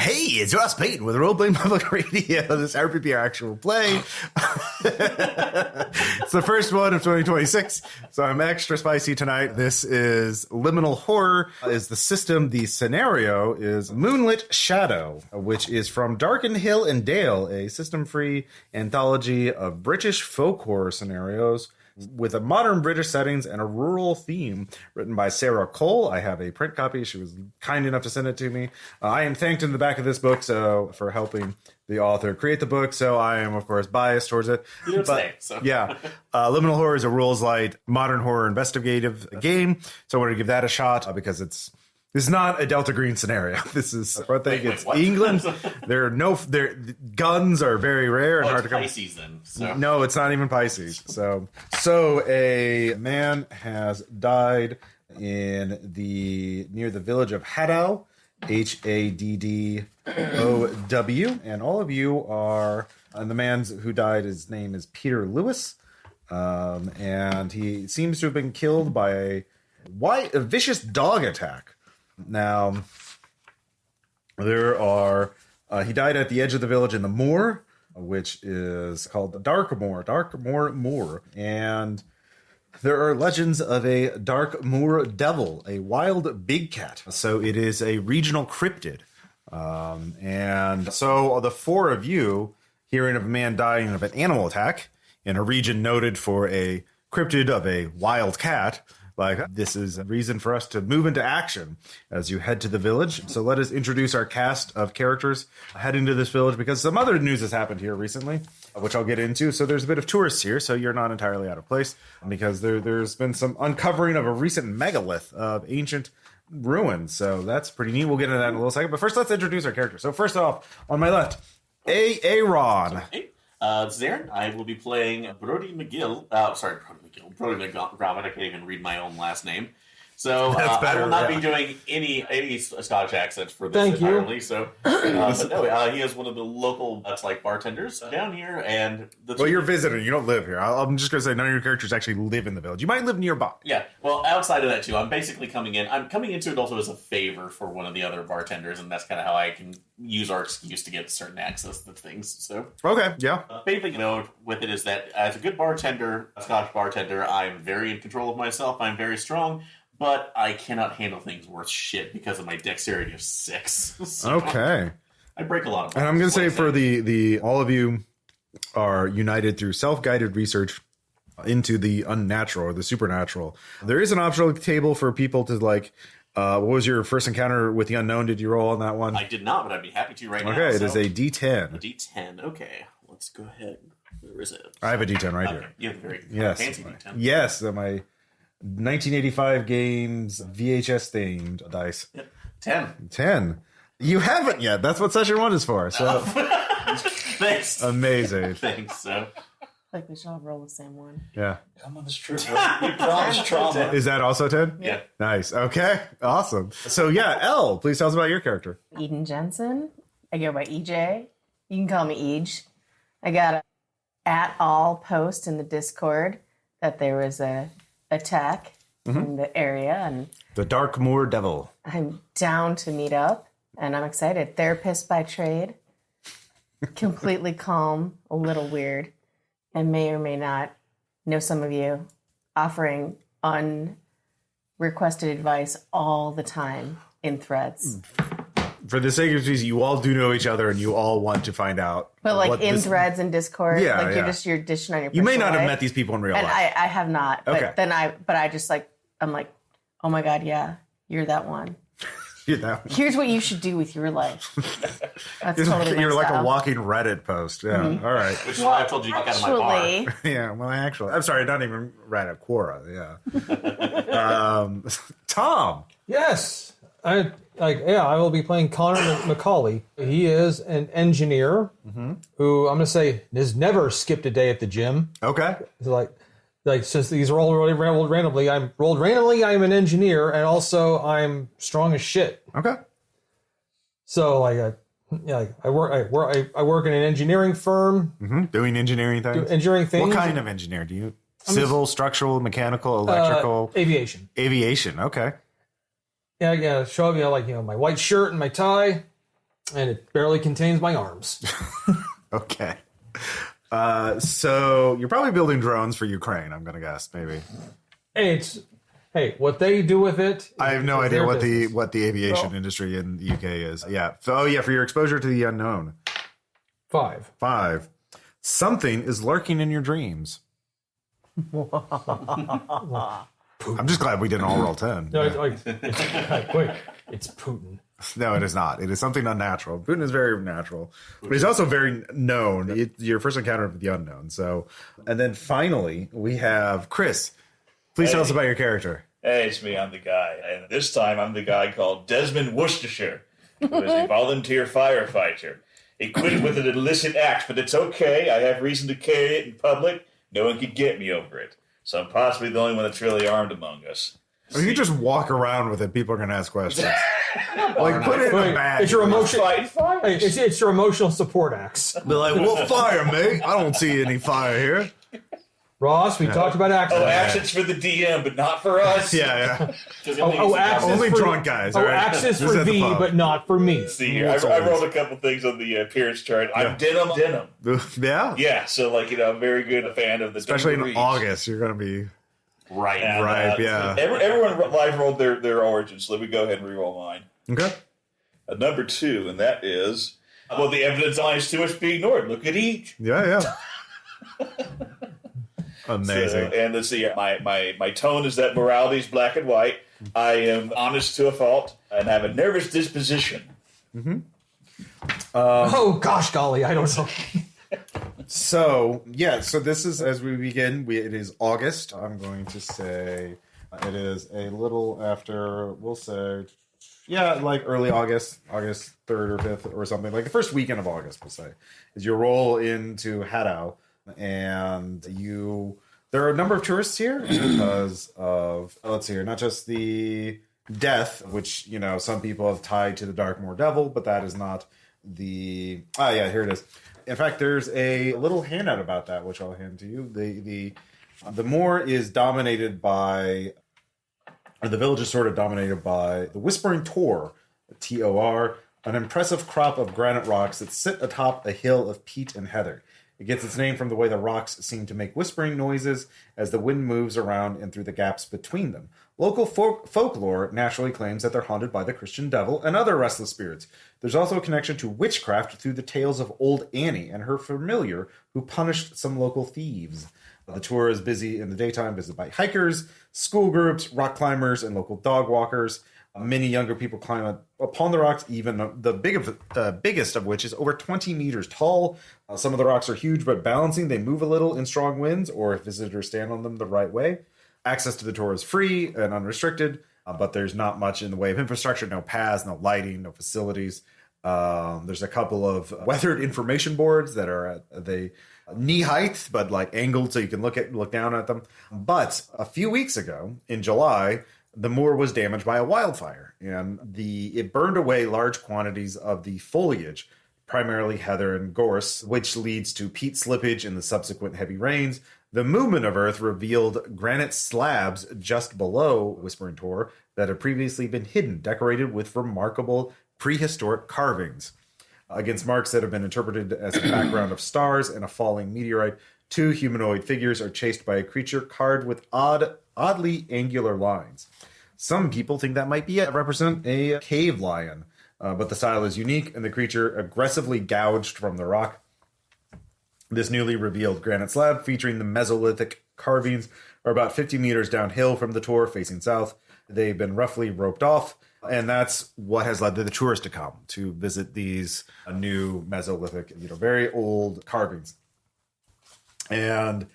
Hey, it's Ross Payton with Role-Playing Public Radio, this RPPR actual play. It's the first one of 2026, so I'm extra spicy tonight. This is Liminal Horror is the system. The scenario is Moonlit Shadow, which is from Darkened Hill and Dale, a system-free anthology of British folk horror scenarios with a modern British settings and a rural theme, written by Sarah Cole. I have a print copy. She was kind enough to send it to me. I am thanked in the back of this book for helping the author create the book, so I am, of course, biased towards it. You don't say, so. Yeah. Liminal Horror is a rules-light, modern horror investigative game, so I wanted to give that a shot because this is not a Delta Green scenario. This is, I think it's England. Their guns are very rare and hard to come. Pisces then. So. No, it's not even Pisces. So a man has died near the village of Haddow, Haddow, and all of you are. And the man who died, his name is Peter Lewis, and he seems to have been killed by a vicious dog attack. Now, he died at the edge of the village in the moor, which is called Darkmoor Moor. And there are legends of a Darkmoor Devil, a wild big cat. So it is a regional cryptid. And so the four of you, hearing of a man dying of an animal attack in a region noted for a cryptid of a wild cat, this is a reason for us to move into action as you head to the village. So let us introduce our cast of characters heading to this village, because some other news has happened here recently, which I'll get into. So there's a bit of tourists here, so you're not entirely out of place, because there's been some uncovering of a recent megalith of ancient ruins. So that's pretty neat. We'll get into that in a little second. But first, let's introduce our characters. So first off, on my left, Aaron. Hey, this is Aaron. I will be playing Brody McGromit. I can't even read my own last name. So That's better, I will not be doing any Scottish accents for this Thank entirely. you. So, but no, he is one of the local bartenders down here. And You're visiting. You don't live here. I'm just going to say none of your characters actually live in the village. You might live nearby. Yeah. Well, outside of that too, I'm basically coming into it also as a favor for one of the other bartenders, and that's kind of how I can use our excuse to get certain access to things. So Okay, yeah. Basically, with it is that as a good bartender, a Scottish bartender, I'm very in control of myself. I'm very strong. But I cannot handle things worth shit because of my dexterity of 6. So Okay. I break a lot of bones. And I'm going to say for the all of you are united through self-guided research into the unnatural or the supernatural. There is an optional table for people to what was your first encounter with the unknown? Did you roll on that one? I did not, but I'd be happy to now. Okay, it is a D10. A D10. Okay, let's go ahead. Where is it? I have a D10 right here. You have a very Fancy fancy D10. Yes, my 1985 games VHS themed dice. Yep. 10. You haven't yet. That's what session 1 is for. So Thanks. amazing. Thanks. So Like we should all roll the same one. Yeah. Come on, this trip. You promised trauma. Is that also 10? yeah. Nice. Okay. Awesome. So yeah, Elle, please tell us about your character. Eden Jensen. I go by EJ. You can call me Ej. I got a @all post in the Discord that there was a attack in the area, and The Darkmoor Devil. I'm down to meet up, and I'm excited. Therapist by trade, completely calm, a little weird, and may or may not know some of you, offering unrequested advice all the time in threads. For the sake of these, you all do know each other and you all want to find out. But threads and Discord, Yeah, you're dishing on your You may personal not have life. met these people in real And life. I have not. But Okay. I just I'm like, oh my God, yeah, you're that one. Here's what you should do with your life. That's totally You're my like style. a walking Reddit post. Yeah. All right. Which is why I told you to get out of my bar. Actually, Yeah. Well, I'm sorry. Not even Reddit. Quora. Yeah. Tom. Yes. I will be playing Connor McCully. He is an engineer who I'm going to say has never skipped a day at the gym. Okay. So since these are all rolled randomly, I'm an engineer, and also I'm strong as shit. Okay. So I work in an engineering firm, Doing engineering things. engineering things. What kind of engineer do you? Civil, structural, mechanical, electrical, aviation. Okay. Yeah, show up, my white shirt and my tie. And it barely contains my arms. Okay. So you're probably building drones for Ukraine, I'm going to guess, maybe. Hey, what they do with it... I have no is idea their what business. the aviation industry in the UK is. Yeah. For your exposure to the unknown. 5. 5. Something is lurking in your dreams. I'm just glad we didn't all roll 10. No, Yeah. quick. It's Putin. No, it is not. It is something unnatural. Putin is very natural, but he's also very known. Your first encounter with the unknown. So, and then finally, we have Chris. Please tell us about your character. Hey, it's me. I'm the guy. And this time I'm the guy called Desmond Worcestershire, who is a volunteer firefighter. He quit with an illicit act, but it's okay. I have reason to carry it in public. No one could get me over it. So I'm possibly the only one that's really armed among us. If you just walk around with it, people are going to ask questions. Like, put it in a bag. It's your emotion. Fighting fire. Hey, it's your emotional support axe. Be like, what fire, mate? I don't see any fire here. Ross, we talked about axes. Oh, accents for the DM, but not for us. Yeah. Axes Only for, drunk guys. Oh, all right? axes Just for at the thee, pub. but not for me. See here, I rolled a couple things on the appearance chart. I'm denim. Yeah. Yeah, so I'm very good fan of the Especially in denim breeds. August, you're going to be Right. And, right. Yeah. Everyone live rolled their origins, so let me go ahead and re-roll mine. Okay. Number 2, and that is, the evidence lies too much being ignored. Look at each. Yeah. Amazing. And let's see, my tone is that morality is black and white. I am honest to a fault and have a nervous disposition. Oh, gosh golly, I don't know. So this is, as we begin, it is August. I'm going to say it is a little after, we'll say, like early August 3rd or 5th or something, like the first weekend of August, we'll say, is you roll into Haddow, and there are a number of tourists here because of, let's see here, not just the death, which, some people have tied to the Darkmoor Devil, but that is not here it is. In fact, there's a little handout about that, which I'll hand to you. The moor is dominated by, or the village is sort of dominated by the Whispering Tor, Tor, an impressive crop of granite rocks that sit atop a hill of peat and heather. It gets its name from the way the rocks seem to make whispering noises as the wind moves around and through the gaps between them. Local folklore naturally claims that they're haunted by the Christian devil and other restless spirits. There's also a connection to witchcraft through the tales of Old Annie and her familiar who punished some local thieves. The tour is busy in the daytime, visited by hikers, school groups, rock climbers, and local dog walkers. Many younger people climb upon the rocks, even the biggest of which is over 20 meters tall. Some of the rocks are huge but balancing. They move a little in strong winds or if visitors stand on them the right way. Access to the tour is free and unrestricted, but there's not much in the way of infrastructure, no paths, no lighting, no facilities. There's a couple of weathered information boards that are at the knee height, but like angled so you can look down at them. But a few weeks ago, in July, the moor was damaged by a wildfire, and it burned away large quantities of the foliage, primarily heather and gorse, which leads to peat slippage in the subsequent heavy rains. The movement of earth revealed granite slabs just below Whispering Tor that had previously been hidden, decorated with remarkable prehistoric carvings. Against marks that have been interpreted as a background of stars and a falling meteorite, 2 humanoid figures are chased by a creature carved with oddly angular lines. Some people think that might represent a cave lion, but the style is unique and the creature aggressively gouged from the rock. This newly revealed granite slab featuring the Mesolithic carvings are about 50 meters downhill from the tour facing south. They've been roughly roped off, and that's what has led to the tourists to come to visit these new Mesolithic, very old carvings. And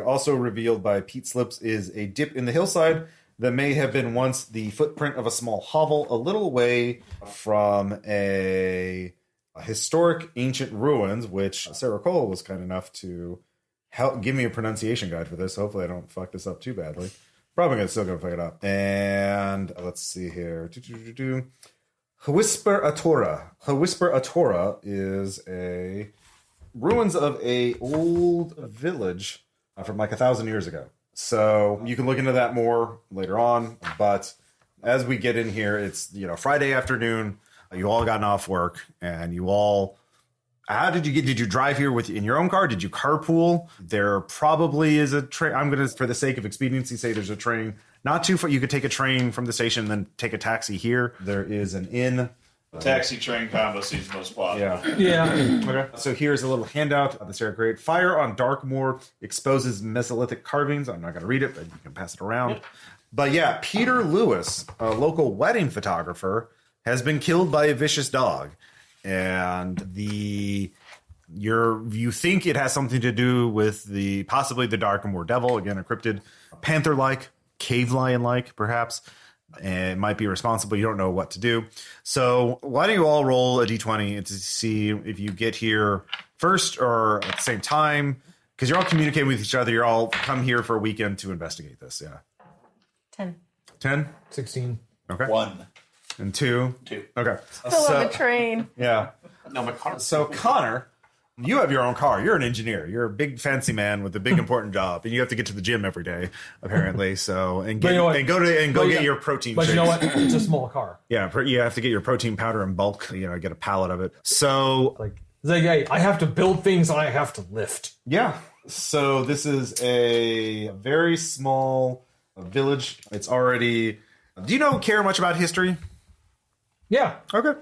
also revealed by peat slips is a dip in the hillside that may have been once the footprint of a small hovel a little away from a historic ancient ruins, which Sarah Cole was kind enough to help give me a pronunciation guide for this. Hopefully I don't fuck this up too badly. Probably still gonna fuck it up. And let's see here. Hwisper Atora is a ruins of a old village from like 1,000 years ago. So you can look into that more later on. But as we get in here, it's Friday afternoon. You all gotten off work, and you all. How did you get? Did you drive here in your own car? Did you carpool? There probably is a train. I'm going to, for the sake of expediency, say there's a train not too far. You could take a train from the station, and then take a taxi here. There is an inn. Taxi train combo seems most plausible. Yeah. Okay. So here's a little handout of this area. Great. Fire on Darkmoor exposes Mesolithic carvings. I'm not going to read it, but you can pass it around. Yep. But yeah, Peter Lewis, a local wedding photographer, has been killed by a vicious dog. And you think it has something to do with possibly the Darkmoor Devil, again, a cryptid, panther-like, cave lion-like, perhaps. And it might be responsible. You don't know what to do. So why don't you all roll a d20 to see if you get here first or at the same time? Because you're all communicating with each other. You're all come here for a weekend to investigate this. Yeah. 10. 10? 16. Okay. 1. And 2? 2. Okay. Still on the train. Yeah. No, my car. So Connor, you have your own car. You're an engineer. You're a big fancy man with a big important job, and you have to get to the gym every day, apparently. So and go get your protein. But shakes. you know what? It's a small car. Yeah, you have to get your protein powder in bulk. Get a pallet of it. So Hey, I have to build things and I have to lift. yeah. So this is a very small village. It's already. Do you care much about history? Yeah. Okay.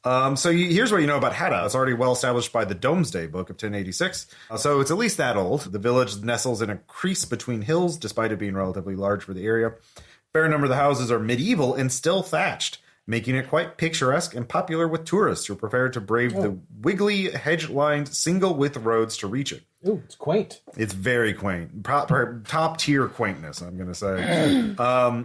Here's what you know about Haddow. It's already well established by the Domesday Book of 1086. So it's at least that old. The village nestles in a crease between hills, despite it being relatively large for the area. Fair number of the houses are medieval and still thatched, making it quite picturesque and popular with tourists who are prepared to brave the wiggly, hedge-lined, single-width roads to reach it. Ooh, it's quaint. It's very quaint. Top-tier quaintness, I'm going to say.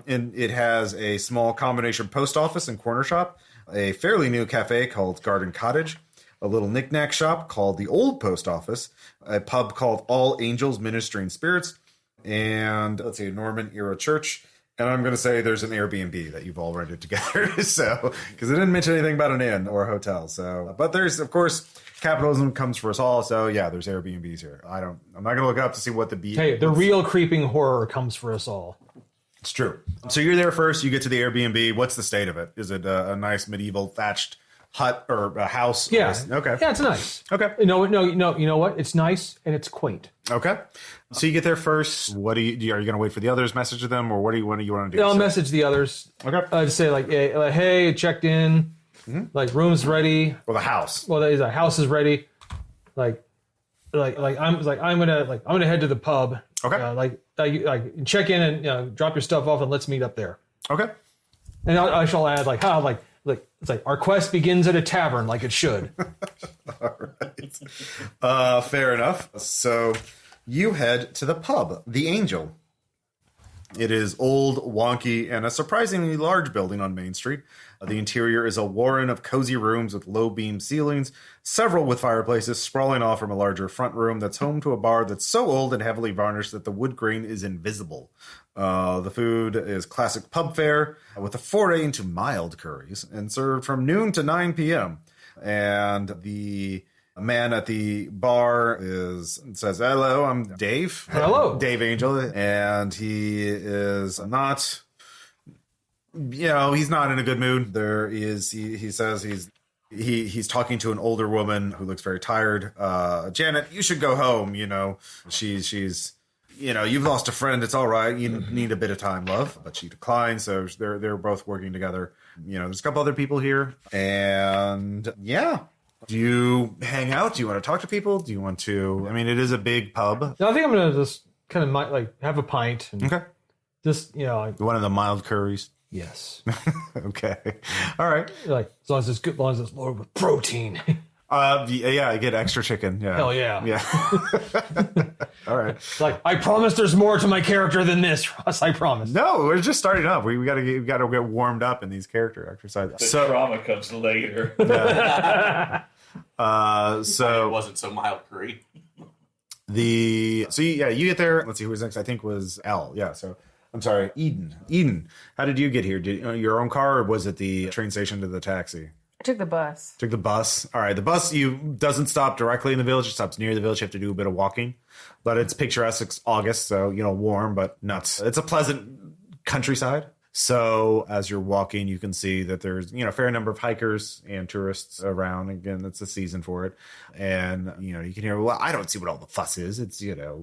And it has a small combination post office and corner shop, a fairly new cafe called Garden Cottage, a little knick-knack shop called the Old Post Office, a pub called All Angels Ministering Spirits, and, let's see, a Norman-era church. And I'm going to say there's an Airbnb that you've all rented together. So, because it didn't mention anything about an inn or a hotel. So, but there's, of course, capitalism comes for us all. So, yeah, there's Airbnbs here. I'm not going to look up to see what the real creeping horror comes for us all. It's true. So you're there first. You get to the Airbnb. What's the state of it? Is it a nice medieval thatched hut or a house? Yeah. Okay. Yeah, it's nice. Okay. No. You know what? It's nice and it's quaint. Okay. So you get there first. What are you going to wait for the others? Message them, or what do you want to do? I'll message the others. Okay. Just say hey, checked in. Mm-hmm. Room's ready. Or the house. Well, the house is ready. I'm gonna head to the pub. Okay. Check in and drop your stuff off and let's meet up there. Okay. And I shall add it's our quest begins at a tavern like it should. All right. Fair enough. So you head to the pub, The Angel. It is old, wonky, and a surprisingly large building on Main Street. The interior is a warren of cozy rooms with low-beam ceilings, several with fireplaces sprawling off from a larger front room that's home to a bar that's so old and heavily varnished that the wood grain is invisible. The food is classic pub fare with a foray into mild curries and served from noon to 9 p.m. And the man at the bar says, "Hello, I'm Dave." Hello. Dave Angel. And he is not, he's not in a good mood. He says he's talking to an older woman who looks very tired. "Janet, you should go home. She's you've lost a friend. It's all right. You need a bit of time, love." But she declines. So they're both working together. There's a couple other people here. And yeah. Do you hang out? Do you want to talk to people? Do you want to? It is a big pub. No, I think I'm gonna just kind of have a pint and just one of the mild curries. Yes. Okay. All right. As long as it's good, as long as it's loaded with protein. Yeah, I get extra chicken. Yeah. Hell yeah. Yeah. All right. I promise there's more to my character than this, Ross. I promise. No, we're just starting up. We got to get warmed up in these character exercises. The trauma comes later. Yeah. It wasn't so mild curry. You get there. Let's see who was next. I think was Elle. Yeah. So I'm sorry, Eden. Eden, how did you get here? Did your own car, or was it the train station to the taxi? I took the bus. Took the bus. All right. The bus doesn't stop directly in the village. It stops near the village. You have to do a bit of walking, but it's picturesque. It's August, so warm but nuts. It's a pleasant countryside. So as you're walking, you can see that there's, a fair number of hikers and tourists around. Again, it's the season for it. And, you can hear, well, I don't see what all the fuss is. It's, a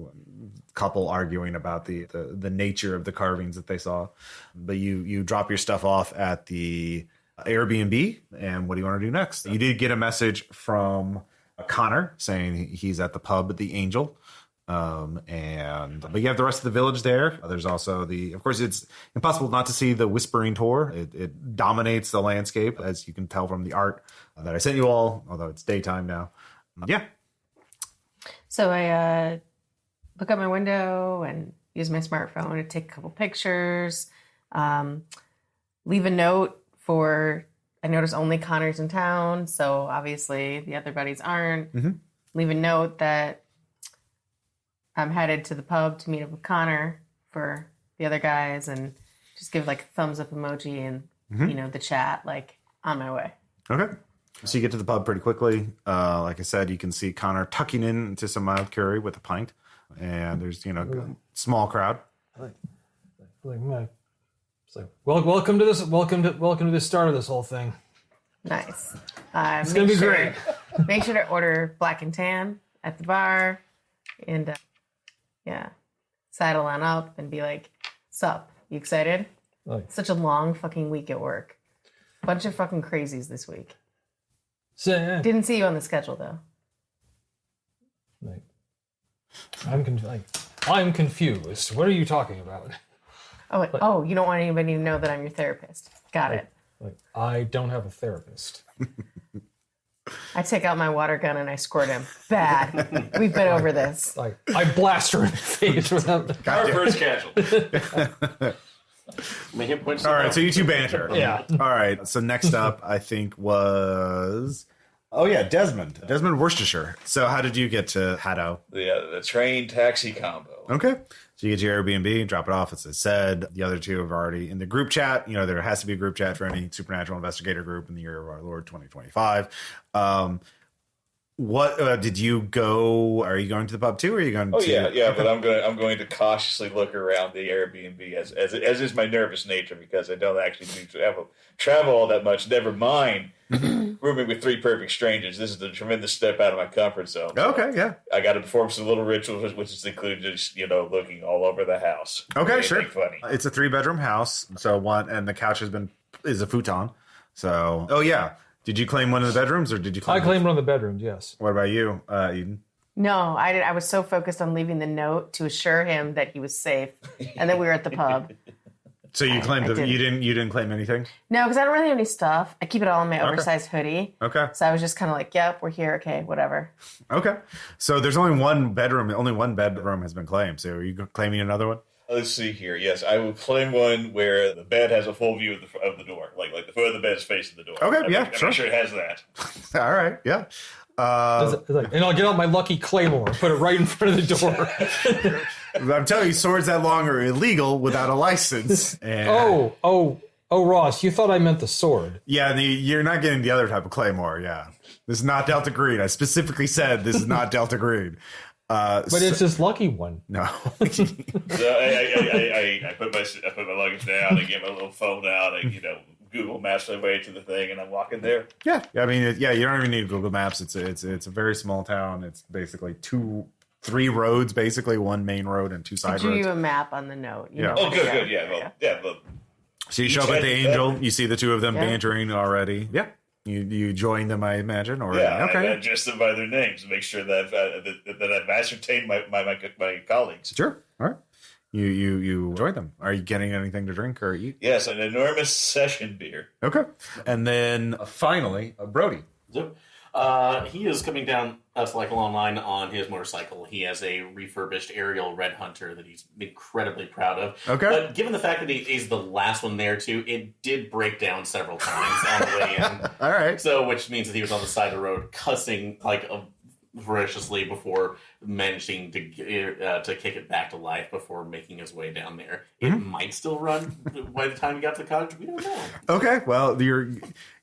couple arguing about the nature of the carvings that they saw. But you drop your stuff off at the Airbnb. And what do you want to do next? You did get a message from Connor saying he's at the pub at the Angel. But you have the rest of the village there. There's also of course, it's impossible not to see the Whispering Tor. It dominates the landscape, as you can tell from the art that I sent you all, although it's daytime now. Yeah. So I look out my window and use my smartphone to take a couple pictures. Leave a note I notice only Connor's in town, so obviously the other buddies aren't. Mm-hmm. Leave a note that I'm headed to the pub to meet up with Connor for the other guys, and just give like a thumbs up emoji and, the chat, like, on my way. Okay. So you get to the pub pretty quickly. Like I said, you can see Connor tucking into some mild curry with a pint, and there's, a small crowd. It's like, welcome to the start of this whole thing. Nice. It's going to be great. Make sure to order black and tan at the bar, and saddle on up and be like, sup, you excited? Such a long fucking week at work. Bunch of fucking crazies this week. Didn't see you on the schedule though. I'm confused. What are you talking about? You don't want anybody to know that I'm your therapist. Got it. I don't have a therapist. I take out my water gun and I squirt him. Bad. We've been over this. I blast her in the face with that. Our first casualty. Make him punch. All right, so you two banter. Yeah. All right, so next up, I think was... Desmond Worcestershire. So how did you get to Haddow? The train taxi combo. Okay. So you get your Airbnb, drop it off, as I said. The other two are already in the group chat. There has to be a group chat for any supernatural investigator group in the year of our Lord 2025. What did you go? Are you going to the pub too? Or are you going to? Yeah. But I'm going to cautiously look around the Airbnb as is my nervous nature, because I don't actually do travel all that much. Never mind rooming with three perfect strangers. This is a tremendous step out of my comfort zone. Okay, yeah. I got to perform some little rituals, which is included just looking all over the house. Okay, sure. Funny. It's a 3-bedroom house, and the couch is a futon. So, did you claim one of the bedrooms, or did you claim? I claimed one of the bedrooms. Yes. What about you, Eden? No, I did. I was so focused on leaving the note to assure him that he was safe and that we were at the pub. So you claimed you didn't claim anything? No, because I don't really have any stuff. I keep it all in my oversized hoodie. Okay. So I was just kind of like, yep, we're here. Okay, whatever. Okay. So there's only one bedroom. Only one bedroom has been claimed. So are you claiming another one? Let's see here. Yes, I will claim one where the bed has a full view of the door. Like the foot of the bed is facing the door. Okay, I'm sure it has that. All right, yeah. And I'll get out my lucky claymore and put it right in front of the door. I'm telling you, swords that long are illegal without a license. And Ross, you thought I meant the sword. Yeah, you're not getting the other type of claymore, yeah. This is not Delta Green. I specifically said this is not Delta Green. But it's his lucky one. No. So I put my luggage down, I get my little phone out, Google Maps my way to the thing, and I'm walking there. Yeah, I mean, you don't even need Google Maps. It's a very small town. It's basically 3 roads, basically one main road and 2 side roads. I drew you a map on the note. Yeah. Oh, good. Yeah. So you show up at the Angel. You see the two of them bantering already. Yeah. You join them, I imagine, or okay. I okay. address them by their names to make sure that I've ascertained my colleagues. Sure. All right. You join them. Are you getting anything to drink or eat? Yes, an enormous session beer. Okay. And then finally, Brody. Yep. He is coming down Long Line on his motorcycle. He has a refurbished aerial Red Hunter that he's incredibly proud of. Okay. But given the fact that he's the last one there too, it did break down several times on the way in. All right. So, which means that he was on the side of the road cussing like a voraciously before managing to kick it back to life before making his way down there. It might still run by the time he got to the cottage. We don't know. Okay, well,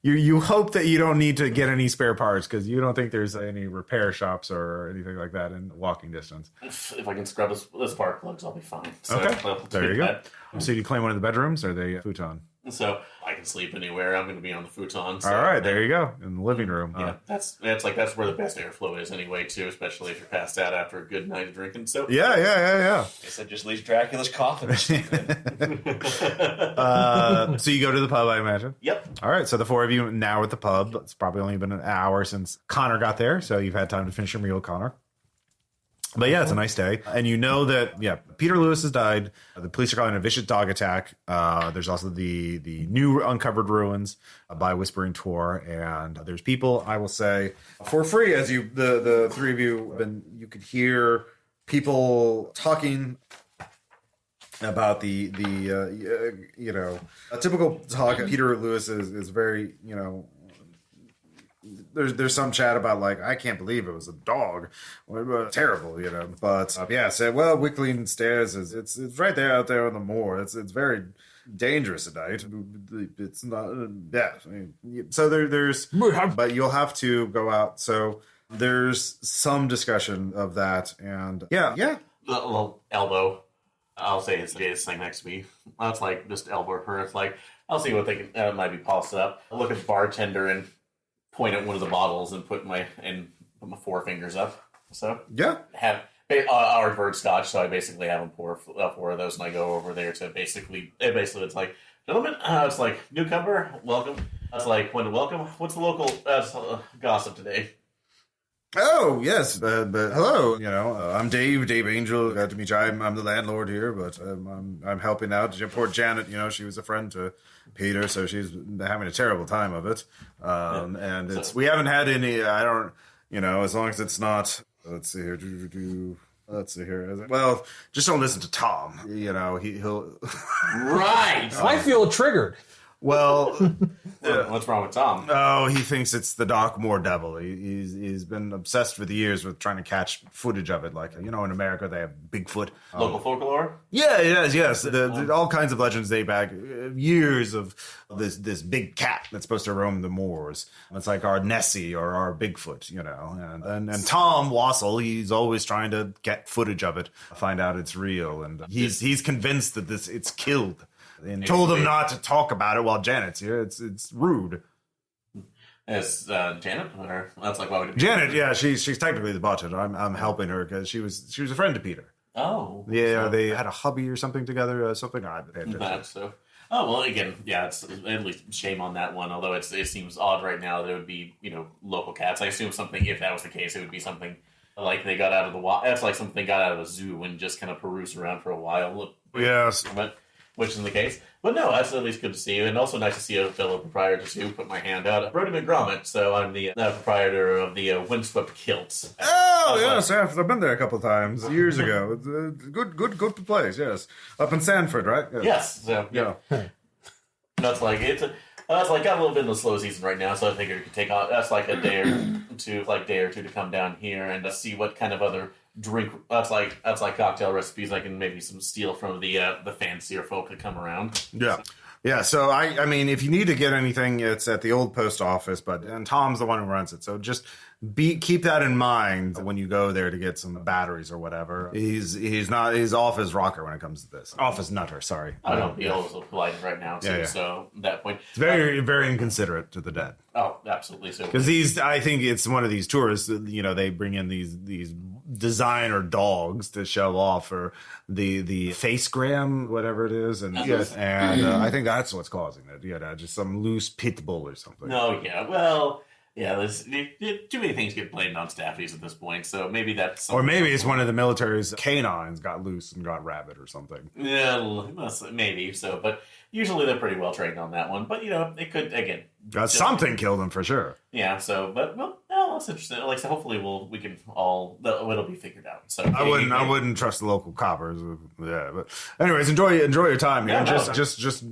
you hope that you don't need to get any spare parts because you don't think there's any repair shops or anything like that in walking distance. If I can scrub the spark plugs, I'll be fine. So, Okay, there you go. So you claim one of the bedrooms or the futon? So I can sleep anywhere. I'm going to be on the futon. So All right, there you go, in the living room. Yeah, that's where the best airflow is anyway, too, especially if you're passed out after a good night of drinking. So Yeah. I guess that just leaves Dracula's coffin. So you go to the pub, I imagine? Yep. All right, so the four of you now at the pub. It's probably only been an hour since Connor got there, so you've had time to finish your meal, Connor. But yeah, it's a nice day. And you know that, Peter Lewis has died. The police are calling it a vicious dog attack. There's also the new uncovered ruins by Whispering Tor. And there's people, I will say, for free, as the three of you, you could hear people talking about the a typical talk. Peter Lewis is very, there's some chat about like, I can't believe it was a dog. Terrible, But said, well, Wickling Stairs it's right there out there on the moor. It's very dangerous at night. It's not. So there's, but you'll have to go out. So there's some discussion of that, and The little elbow. I'll say his thing next to me. That's like just elbow her. It's like I'll see what they can might be polished up. I'll look at the bartender and point at one of the bottles and put my four fingers up. So have our bird scotch. So I basically have them pour four of those, and I go over there to basically it's like, gentlemen, it's like newcomer, welcome. That's like when to welcome. What's the local gossip today? Oh, yes, but hello, I'm Dave Angel. Glad to meet you. I'm the landlord here, but I'm helping out. Poor Janet, she was a friend to Peter, so she's having a terrible time of it. And we haven't had any, I don't, as long as it's not, let's see here, let's see here. Well, just don't listen to Tom, he'll... Right! I feel triggered. Well, what's wrong with Tom? Oh, he thinks it's the Darkmoor Devil. He's been obsessed for the years with trying to catch footage of it. Like, in America they have Bigfoot. Local folklore? Yeah, yes. All kinds of legends date back years of this big cat that's supposed to roam the moors. It's like our Nessie or our Bigfoot, And Tom Wassel, he's always trying to get footage of it, find out it's real, and he's convinced that it's killed. And told him not to talk about it while Janet's here. It's rude. Is Janet? Or that's like why would it be Janet? Yeah, she's technically the bartender. I'm helping her because she was a friend to Peter. Oh, yeah, they had a hubby or something together. Something I that so. Oh well, again, it's at least shame on that one. Although it seems odd right now that it would be local cats. I assume something. If that was the case, it would be something like they got out of the wild. That's like something they got out of a zoo and just kind of perused around for a while. Yes. Which is the case. But no, that's at least good to see you. And also nice to see a fellow proprietor, too. Put my hand out. Brody McGromit. So I'm the proprietor of the Windswept Kilts. Oh, yes. I've been there a couple of times years ago. It's a good place, yes. Up in Sanford, right? Yes. So, yeah. That's like, got a little bit of the slow season right now. So I figured it could take that's like a day or two to come down here and see what kind of other drink that's like cocktail recipes I can maybe steal from the fancier folk that come around. So I mean if you need to get anything, it's at the old post office, and Tom's the one who runs it, so just keep that in mind when you go there to get some batteries or whatever. He's off his rocker when it comes to this. Off his nutter, sorry. I don't be also polite right now too. So at that point it's very very inconsiderate to the dead. Oh, absolutely. So because I think it's one of these tourists, they bring in these designer dogs to show off for the facegram, whatever it is, and I think that's what's causing it. Just some loose pit bull or something. Oh yeah, well, yeah. There's too many things get blamed on staffies at this point, so maybe that's or maybe it's one of the military's canines got loose and got rabid or something. Yeah, maybe so, but usually they're pretty well trained on that one. But it could again. Something killed him for sure. Yeah. So, but that's interesting. Like, so hopefully we can it'll be figured out. So I wouldn't trust the local coppers. Yeah, but anyways, enjoy your time. Yeah, just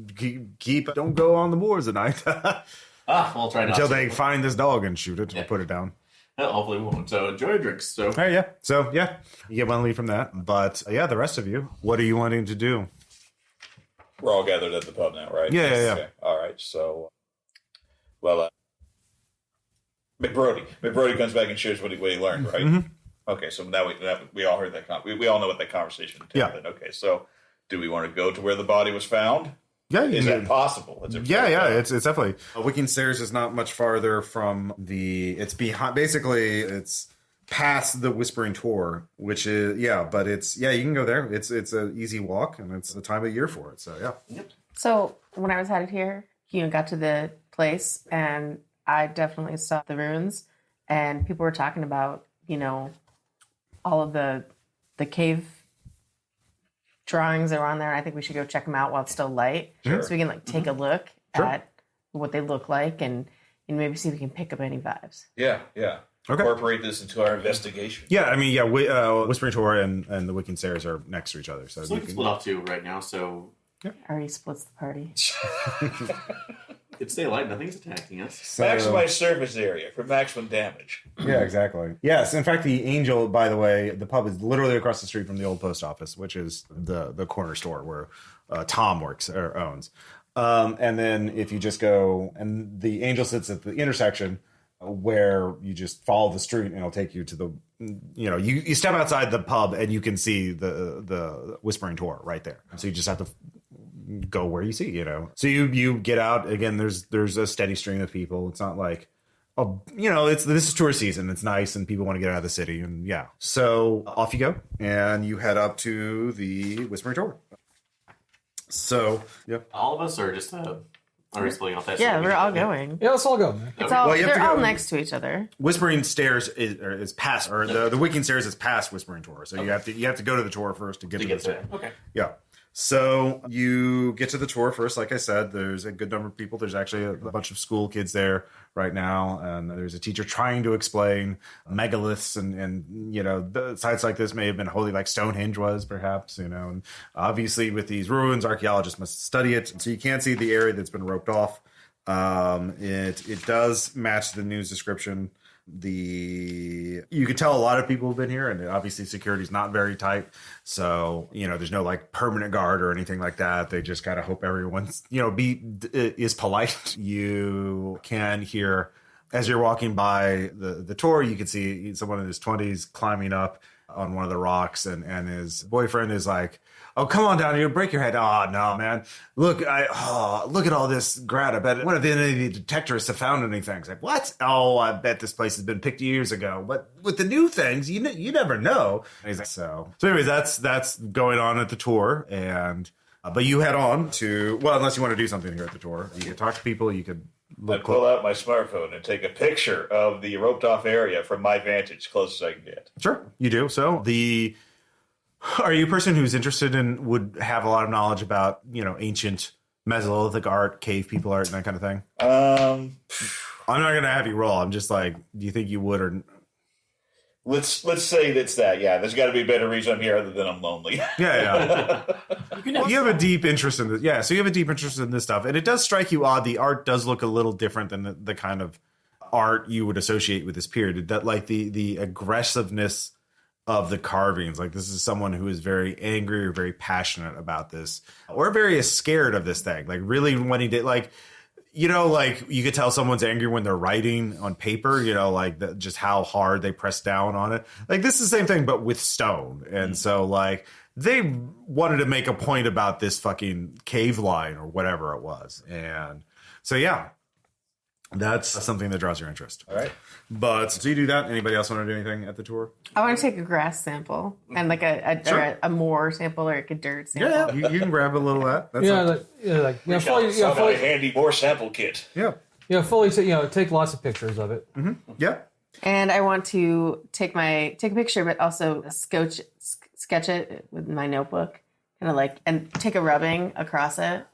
keep. Don't go on the moors at night. We'll try not until they find this dog and shoot it or put it down. Well, hopefully we won't. So enjoy your drinks. So All right, yeah. So, yeah, you get one lead from that. But, yeah, the rest of you, what are you wanting to do? We're all gathered at the pub now, right? Yeah. Okay. All right. So, well, McBrody comes back and shares what he learned, right? Mm-hmm. Okay. So now we all heard that. We all know what that conversation entailed. Yeah. Then. Okay. So, do we want to go to where the body was found? Yeah, Is that possible? Yeah, it's definitely. Wicking Stairs is not much farther from it's behind, basically, it's past the Whispering Tor, which is, but it's, you can go there. It's an easy walk, and it's the time of year for it, so, yeah. Yep. So when I was headed here, got to the place, and I definitely saw the ruins, and people were talking about, all of the cave drawings that were on there. I think we should go check them out while it's still light, Sure. so we can take a look at what they look like, and maybe see if we can pick up any vibes. Yeah. Okay. Incorporate this into our investigation. Yeah, I mean, Whispering Tor and the Wicking Stairs are next to each other, so we you can can... split off too right now. So Already splits the party. it's daylight. Nothing's attacking us. So, Maximize surface area for maximum damage. yeah, exactly. Yes, in fact, the Angel, by the way, the pub is literally across the street from the old post office, which is the corner store where Tom works or owns. And then if you just go, and the Angel sits at the intersection where you just follow the street and it'll take you to the, you step outside the pub and you can see the Whispering Tor right there. So you just have to go where you see, So you get out again. There's a steady stream of people. It's not like, this is tourist season. It's nice and people want to get out of the city, and yeah. So off you go and you head up to the Whispering Tor. So All of us are just are we splitting off that? Yeah, we're all going. Yeah, let's all go, man. It's all, Well, you have to they're all go- next to each other. Whispering Stairs is past, or the Wicking Stairs is past Whispering Tor. So you have to go to the Tor first to get to the Tor. Okay. Yeah. So you get to the Tor first. Like I said, there's a good number of people. There's actually a bunch of school kids there right now, and there's a teacher trying to explain megaliths and the sites like this may have been holy, like Stonehenge was, perhaps. And obviously with these ruins, archaeologists must study it. So you can't see the area that's been roped off. It does match the news description. You can tell a lot of people have been here, and obviously security's not very tight, so there's no like permanent guard or anything like that. They just kind of hope everyone's is polite. You can hear as you're walking by the Tor, you can see someone in his 20s climbing up on one of the rocks, and his boyfriend is like, "Oh, come on down here, break your head." "Oh, no, man. Look at all this granite. I bet one of the detectors have found anything." It's like, "What? Oh, I bet this place has been picked years ago. But with the new things, you never know." And he's like, so anyways, that's going on at the Tor, and but you head on to, well, unless you want to do something here at the Tor. You can talk to people, you could I pull out my smartphone and take a picture of the roped off area from my vantage, close as I can get. Sure, you do. So are you a person who's interested in, would have a lot of knowledge about, ancient Mesolithic art, cave people art, and that kind of thing? I'm not going to have you roll. I'm just like, do you think you would or? Let's say that's that. Yeah, there's got to be a better reason I'm here other than I'm lonely. Yeah. You have a deep interest in this. Yeah, so you have a deep interest in this stuff. And it does strike you odd. The art does look a little different than the kind of art you would associate with this period. That like the aggressiveness of the carvings. Like this is someone who is very angry or very passionate about this, or very scared of this thing. Like really wanting to, like, like you could tell someone's angry when they're writing on paper, like just how hard they press down on it. Like this is the same thing, but with stone. And so like they wanted to make a point about this fucking cave line or whatever it was. And so, yeah, that's something that draws your interest. All right. But so you do that. Anybody else want to do anything at the tour? I want to take a grass sample and like Sure. or a moor sample or like a dirt sample. Yeah, you can grab a little of that. That's Fully handy more sample kit. yeah. Fully, take lots of pictures of it. Mm-hmm. Yeah. And I want to take a picture, but also sketch it with my notebook, kind of like, and take a rubbing across it.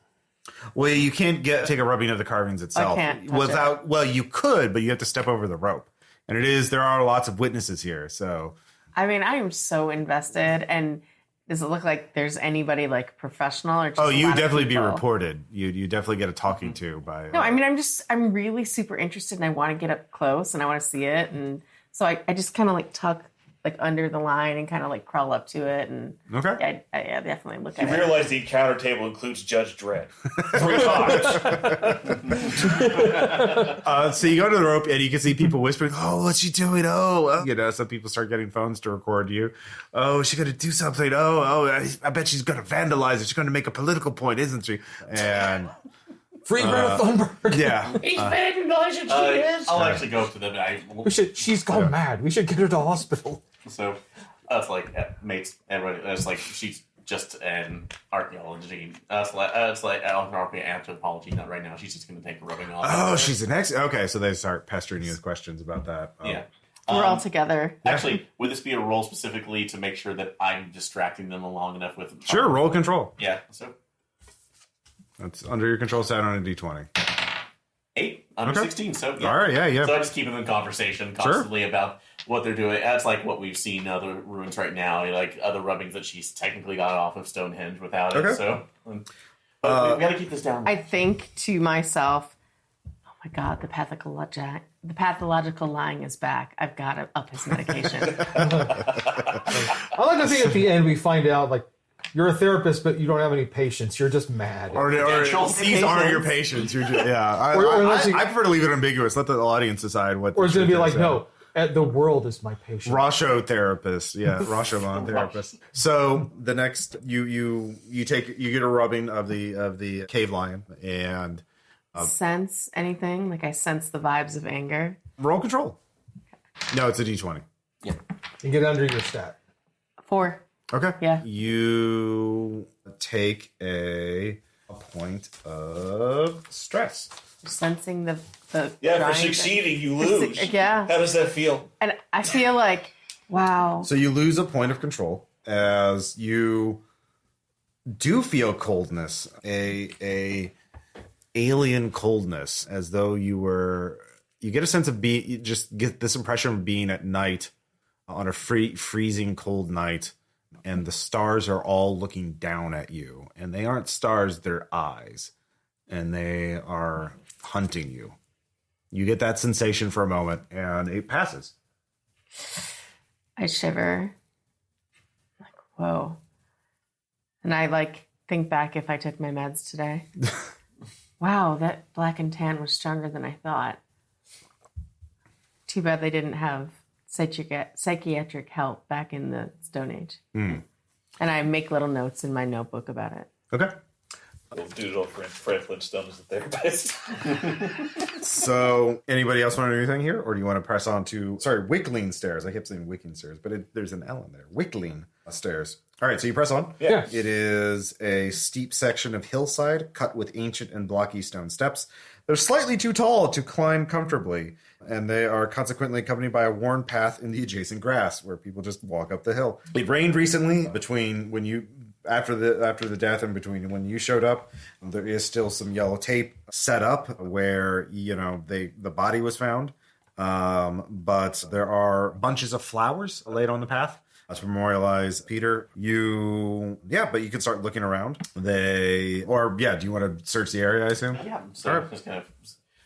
Well, you can't take a rubbing of the carvings itself. I can't touch without. Well, you could, but you have to step over the rope. And there are lots of witnesses here. So, I mean, I am so invested. And does it look like there's anybody like professional or? Just you a lot definitely of be people? reported. You definitely get a talking to by. No, I mean, I'm really super interested, and I want to get up close, and I want to see it, and So I just kind of like tuck like under the line and kind of like crawl up to it, and Okay. I definitely look You at it. realize the encounter table includes Judge Dredd 3 times. So you go to the rope and you can see people whispering, "Oh, what's she doing? Oh, you know." Some people start getting phones to record you. Oh, is she going to do something? I bet she's going to vandalize it. She's going to make a political point, isn't she? And Free Greta Thunberg. yeah, He's vandalizing she is. I'll actually go up to them and She's gone mad. We should get her to hospital. So that's like mates. Everybody. That's like she's just an archaeology. That's like anthropology. Not right now. She's just going to take a rubbing off. oh, she's the next. Okay, so they start pestering you with questions about that. Oh. Yeah. We're all together. Actually, would this be a roll specifically to make sure that I'm distracting them long enough with? Sure, roll control. Yeah. So That's under your control stat on a d20. 8 under Okay. 16. So yeah. All right, yeah. So I just keep them in conversation constantly about what they're doing. That's like what we've seen in other ruins right now, like other rubbings that she's technically got off of Stonehenge without it. Okay. So, but we've got to keep this down. I think to myself, oh my God, the pathological lying is back. I've got to up his medication. I like to think at the end we find out like you're a therapist, but you don't have any patients. You're just mad. Or these aren't your patients. You're just, yeah. I prefer to leave it ambiguous. Let the audience decide what. Or it's going to be like, yeah. no, the world is my patient. Rosho therapist, yeah, Rashomon therapist. So the next, you get a rubbing of the cave lion and Sense anything? Like I sense the vibes of anger. roll control. No, it's a d20. And get under your stat. 4. Okay. Yeah. You take a point of stress. Sensing the Yeah, for grind. succeeding, you lose. Yeah. How does that feel? And I feel like, wow. So you lose a point of control as you do feel coldness, a alien coldness, as though you get a sense of you just get this impression of being at night on a freezing cold night, and the stars are all looking down at you, and they aren't stars, they're eyes, and they are hunting you. You get that sensation for a moment, and it passes. I shiver. Like, whoa. And I like think back if I took my meds today. Wow, that black and tan was stronger than I thought. Too bad they didn't have psychiatric help back in the Stone Age. And I make little notes in my notebook about it. Okay. We'll do it all for Fred Flintstone as a therapist. So, anybody else want to do anything here? Or do you want to press on to, Wickling Stairs. I kept saying Wicking Stairs, but there's an L in there. Wickling Stairs. All right, so you press on. Yeah. It is a steep section of hillside cut with ancient and blocky stone steps. They're slightly too tall to climb comfortably, and they are consequently accompanied by a worn path in the adjacent grass where people just walk up the hill. It rained recently between after the death and between when you showed up. There is still some yellow tape set up where the body was found, but there are bunches of flowers laid on the path to memorialize Peter. But you can start looking around. Do you want to search the area, I assume? Yeah, so All right. just kind of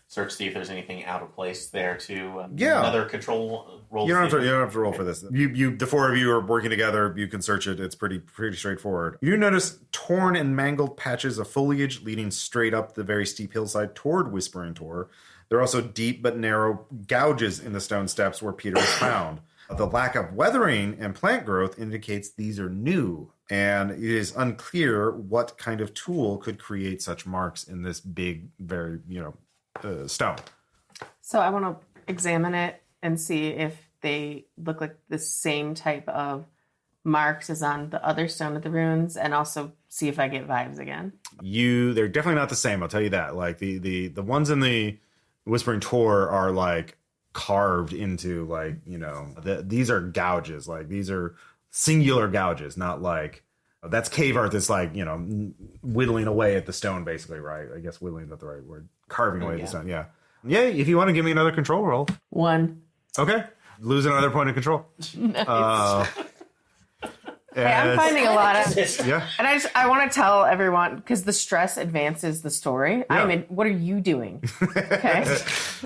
search, see if there's anything out of place there too. Yeah. Another control roll. You don't have to roll for this. The four of you are working together. You can search it. It's pretty straightforward. You do notice torn and mangled patches of foliage leading straight up the very steep hillside toward Whispering Tor. There are also deep but narrow gouges in the stone steps where Peter was found. The lack of weathering and plant growth indicates these are new, and it is unclear what kind of tool could create such marks in this big, very, stone. So I want to examine it and see if they look like the same type of marks as on the other stone at the ruins, and also see if I get vibes again. They're definitely not the same, I'll tell you that. Like the ones in the Whispering Tor are like carved into these are gouges, like these are singular gouges, not like that's cave art that's like whittling away at the stone, basically, right? I guess whittling is not the right word. Carving away at the stone. Yeah, if you want to give me another control roll. 1. Okay, lose another point of control. Nice. Hey, I'm finding a lot of yeah. And I want to tell everyone, because the stress advances the story. Yeah. What are you doing? Okay,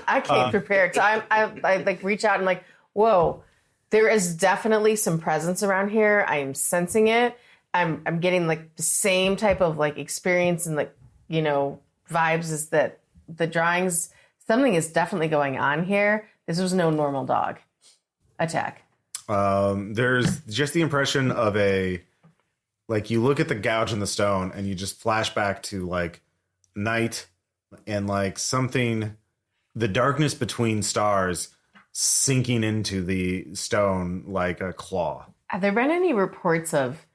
I came prepared. So I like reach out and like, whoa, there is definitely some presence around here. I am sensing it. I'm getting like the same type of like experience and like, vibes as that the drawings, something is definitely going on here. This was no normal dog attack. There's just the impression of you look at the gouge in the stone and you just flash back to like night and like something, the darkness between stars sinking into the stone like a claw. Have there been any reports of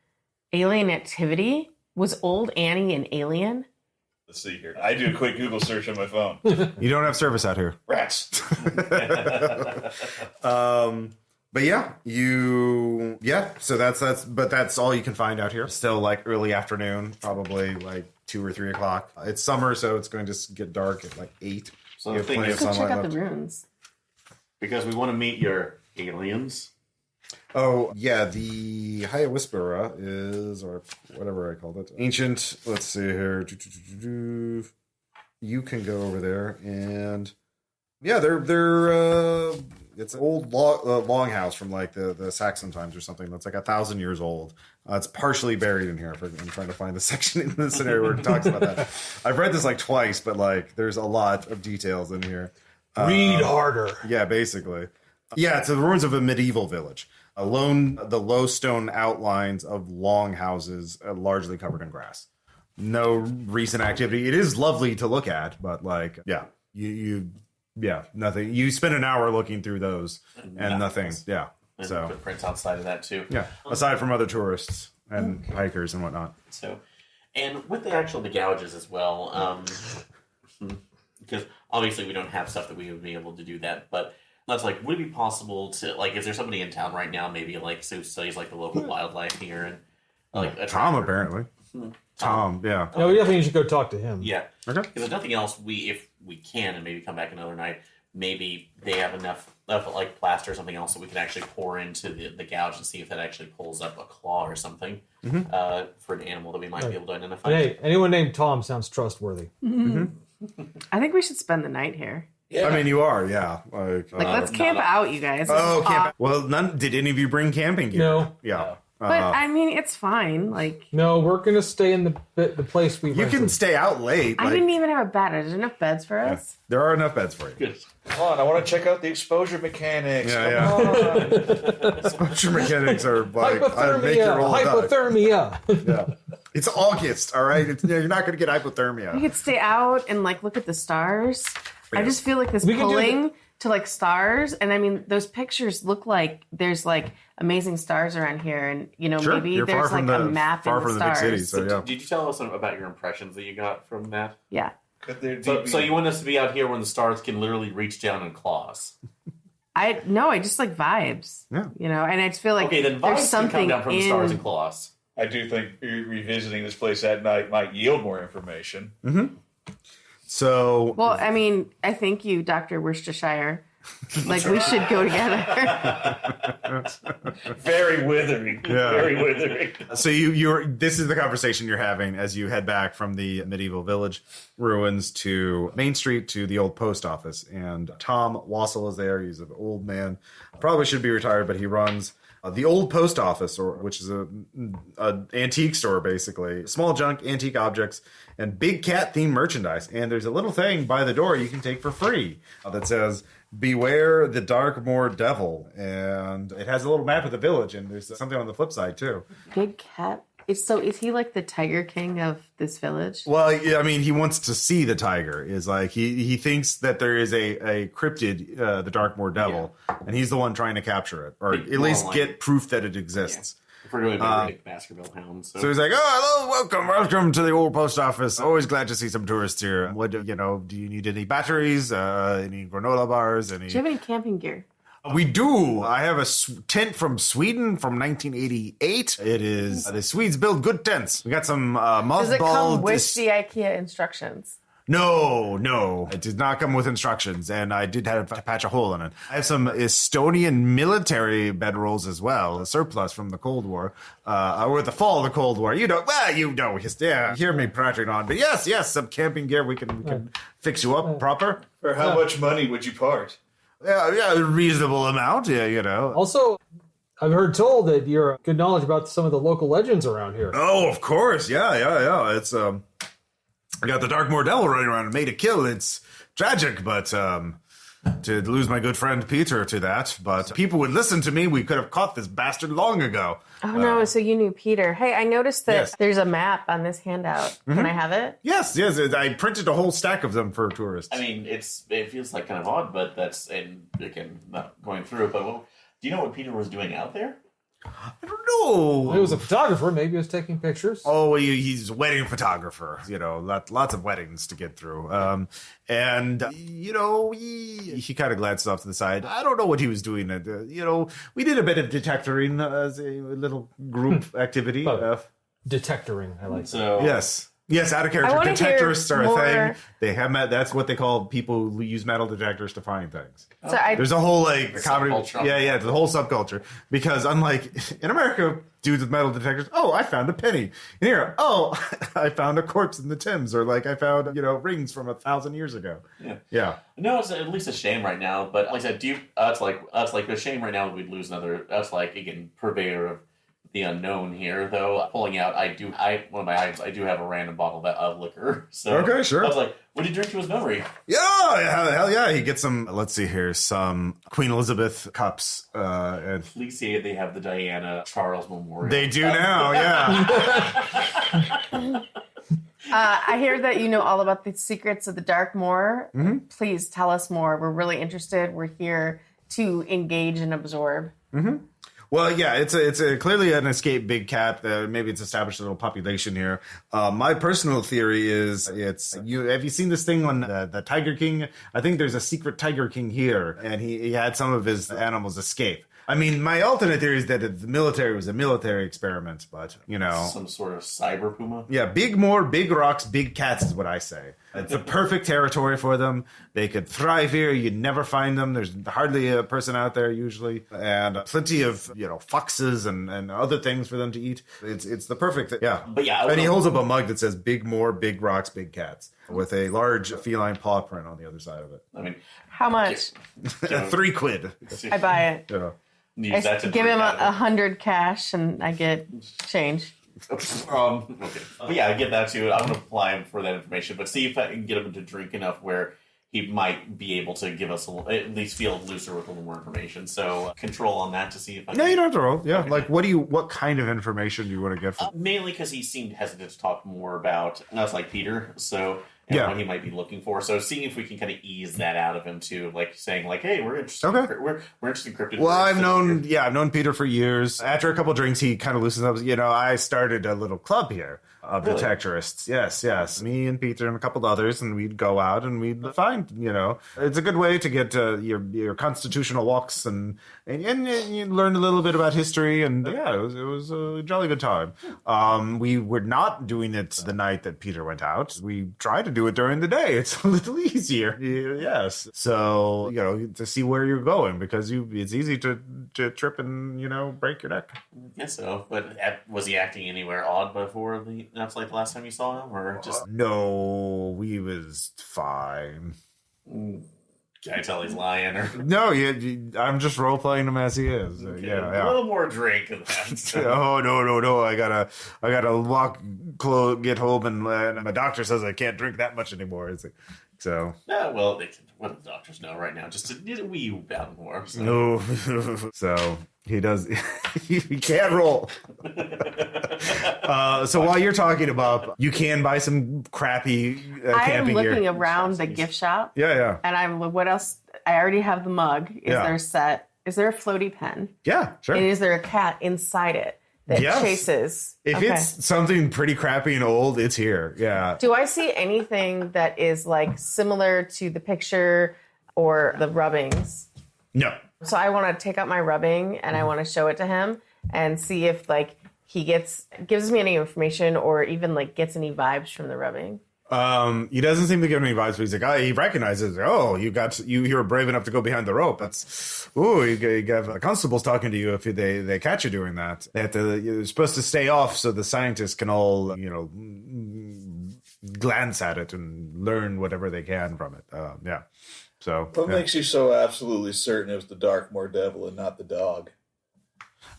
alien activity? Was old Annie an alien? Let's see here. I do a quick Google search on my phone. You don't have service out here. Rats. But so that's all you can find out here. Still like early afternoon, probably like 2 or 3 o'clock. It's summer, so it's going to get dark at like 8. So the thing is, Go check out the runes. because we want to meet your aliens. Oh, yeah, the Haya Whisperer is, or whatever I called it, ancient. Let's see here. You can go over there, and yeah, they're it's an old longhouse from like the Saxon times or something that's like 1,000 years old. It's partially buried in here. I'm trying to find the section in the scenario where it talks about that. I've read this like twice, but like there's a lot of details in here. Read harder. Yeah, basically. Yeah, it's the ruins of a medieval village. The low stone outlines of long houses largely covered in grass. No recent activity. It is lovely to look at, but like, yeah, nothing. You spend an hour looking through those and nothing. Yeah. And So footprints outside of that too. yeah, aside from other tourists and hikers and whatnot. So, and with the gouges as well, because obviously we don't have stuff that we would be able to do that, but that's like, would it be possible to, like, is there somebody in town right now, maybe like who studies like the local wildlife here and like Tom apparently. Tom, yeah. No, we definitely should go talk to him. Yeah. Okay. Because if nothing else, if we can and maybe come back another night, maybe they have enough of like plaster or something else that we can actually pour into the gouge and see if that actually pulls up a claw or something for an animal that we might be able to identify. Hey, anyone named Tom sounds trustworthy. I think we should spend the night here. Yeah. I mean, you are, yeah. Like Let's camp out, you guys. oh, camp. Well, did any of you bring camping gear? No. Yeah. But I mean, it's fine. Like, No, we're going to stay in the place we you rented. can stay out late. I like, didn't even have a bed. Are there enough beds for us? there are enough beds for you. Good. Come on, I want to check out the exposure mechanics. Yeah, Come on. Exposure mechanics are like I make your roll die. Hypothermia. Yeah. It's August, all right? You're not going to get hypothermia. We could stay out and like look at the stars. I just feel like this We can do pulling to like stars, and I mean those pictures look like there's like amazing stars around here, and Sure. maybe You're there's far like from a map far in the from the big stars. city, so yeah. Did you tell us about your impressions that you got from that? Yeah, Could there So you want us to be out here when the stars can literally reach down in claws? I just like vibes. Yeah. And I just feel like Okay, then there's vibes can something come down from the stars and claws. I do think revisiting this place at night might yield more information. So, Well, I mean, I thank you, Dr. Worcestershire. Like, we should go together. Very withering. Yeah. Very withering. so this is the conversation you're having as you head back from the medieval village ruins to Main Street to the old post office. And Tom Wassel is there. He's an old man. Probably should be retired, but he runs the old post office, which is a antique store, basically. Small junk, antique objects, and big cat themed merchandise. And there's a little thing by the door you can take for free that says, "Beware the Darkmoor Devil." And it has a little map of the village, and there's something on the flip side, too. Big cat. Is he like the Tiger King of this village? Well, yeah, I mean, he wants to see the tiger. Is like he thinks that there is a cryptid, the Darkmoor Devil, and he's the one trying to capture it, or at least get proof that it exists. If we're going to be Baskerville Hounds. So he's like, "Oh, hello, welcome to the old post office. Always glad to see some tourists here. What do you need? Any batteries? Any granola bars? Any?" Do you have any camping gear? We do. I have a tent from Sweden from 1988. It is the Swedes build good tents. We got some Does it come mothballed. with the IKEA instructions? No, it did not come with instructions, and I did have to patch a hole in it. I have some Estonian military bedrolls as well, a surplus from the Cold War, or the fall of the Cold War. You hear me prattling on, but yes, some camping gear. We can fix you up proper. For how much money would you part? Yeah, a reasonable amount. Yeah, you know. Also, I've heard told that you're good knowledge about some of the local legends around here. Oh, of course. Yeah. It's I got the Darkmoor Devil running around and made a kill. It's tragic, but to lose my good friend Peter to that. But people would listen to me. We could have caught this bastard long ago. Oh, no. So you knew Peter. Hey, I noticed that Yes. there's a map on this handout. Can I have it? Yes. I printed a whole stack of them for tourists. I mean, it feels like kind of odd, but that's, and again, not going through it, but do you know what Peter was doing out there? I don't know. He was a photographer. Maybe he was taking pictures. Oh, he's a wedding photographer. You know, lots of weddings to get through. And you know, he kind of glanced off to the side. I don't know what he was doing. You know, we did a bit of detectoring as a little group activity. Detectoring, I like that. So Yes, out of I character. wanna Detectorists hear are a more- thing. They have that's what they call people who use metal detectors to find things. So I There's a whole like comedy. subculture. Yeah, the whole subculture. Because unlike in America, dudes with metal detectors, oh, I found a penny. In here, oh, I found a corpse in the Thames, or like I found rings from 1,000 years ago. Yeah. no, it's at least a shame right now. But like I said, it's like a shame right now that we'd lose another. That's like again purveyor of the unknown here. Though pulling out, one of my items. I do have a random bottle of liquor. So Okay, sure. I was like, what did you drink to his memory? Yeah, hell yeah. He gets some. Let's see here, some Queen Elizababeth cups. And Please say they have the Diana Charles Memorial. they do now. Yeah. I hear that you know all about the secrets of the Darkmoor. Mm-hmm. Please tell us more. We're really interested. We're here to engage and absorb. Well, yeah, it's a clearly an escaped big cat. Maybe it's established a little population here. My personal theory is have you seen this thing on the Tiger King? I think there's a secret Tiger King here, and he had some of his animals escape. I mean, my alternate theory is that the military was a military experiment, but Some sort of cyber puma. yeah, big rocks, big cats is what I say. It's the perfect territory for them. They could thrive here. You'd never find them. There's hardly a person out there usually, and plenty of foxes and other things for them to eat. It's the perfect yeah. But yeah, and he holds up a mug that says "Big Moor, big rocks, big cats" with a large feline paw print on the other side of it. I mean, How much? $3 quid. I buy it. Yeah. use that to Give him drink out of. 100 cash and I get change. Okay. But yeah, I get that too. I'm going to apply him for that information, but see if I can get him to drink enough where he might be able to give us at least feel looser with a little more information. So control on that to see if I No, can. you don't have to roll. Yeah, like what kind of information do you want to get from? Mainly because he seemed hesitant to talk more about us, like Peter. So Yeah. what he might be looking for. So seeing if we can kind of ease that out of him too, like saying like, "Hey, we're interested. Okay. We're interested in cryptid." Well, we're I've interested in known Peter for years. After a couple drinks, he kind of loosens up. I started a little club here of Really? detectorists. Yes. Me and Peter and a couple others, and we'd go out and we'd find, it's a good way to get your constitutional walks and you learn a little bit about history. And yeah, it was a jolly good time. We were not doing it the night that Peter went out. We tried to do it during the day. It's a little easier. Yes. So, to see where you're going because it's easy to trip and, break your neck. Guess so. But was he acting anywhere odd before that's like the last time you saw him, or just? No, we was fine. Can I tell he's lying? Or No, I'm just role playing him as he is. a Yeah. little more drink than that. Oh no! I gotta get home, and my doctor says I can't drink that much anymore. So Yeah, well, what do the doctors know right now? Just a wee bit more. So. no, so he does. He can't roll. So while you're talking about, you can buy some crappy I am camping looking gear. around the gift shop. Yeah. And what else? I already have the mug. Is Yeah. there a set? Is there a floaty pen? Yeah, sure. And is there a cat inside it that Yes. chases? If Okay. it's something pretty crappy and old, it's here. Yeah. Do I see anything that is like similar to the picture or the rubbings? No. So I want to take out my rubbing and I want to show it to him and see if like he gives me any information or even like gets any vibes from the rubbing. He doesn't seem to give any vibes, but he's like, he recognizes, you were brave enough to go behind the rope. You got constables talking to you if they catch you doing that. You're supposed to stay off so the scientists can all, glance at it and learn whatever they can from it. Yeah. So What makes you so absolutely certain it was the Darkmoor Devil and not the dog?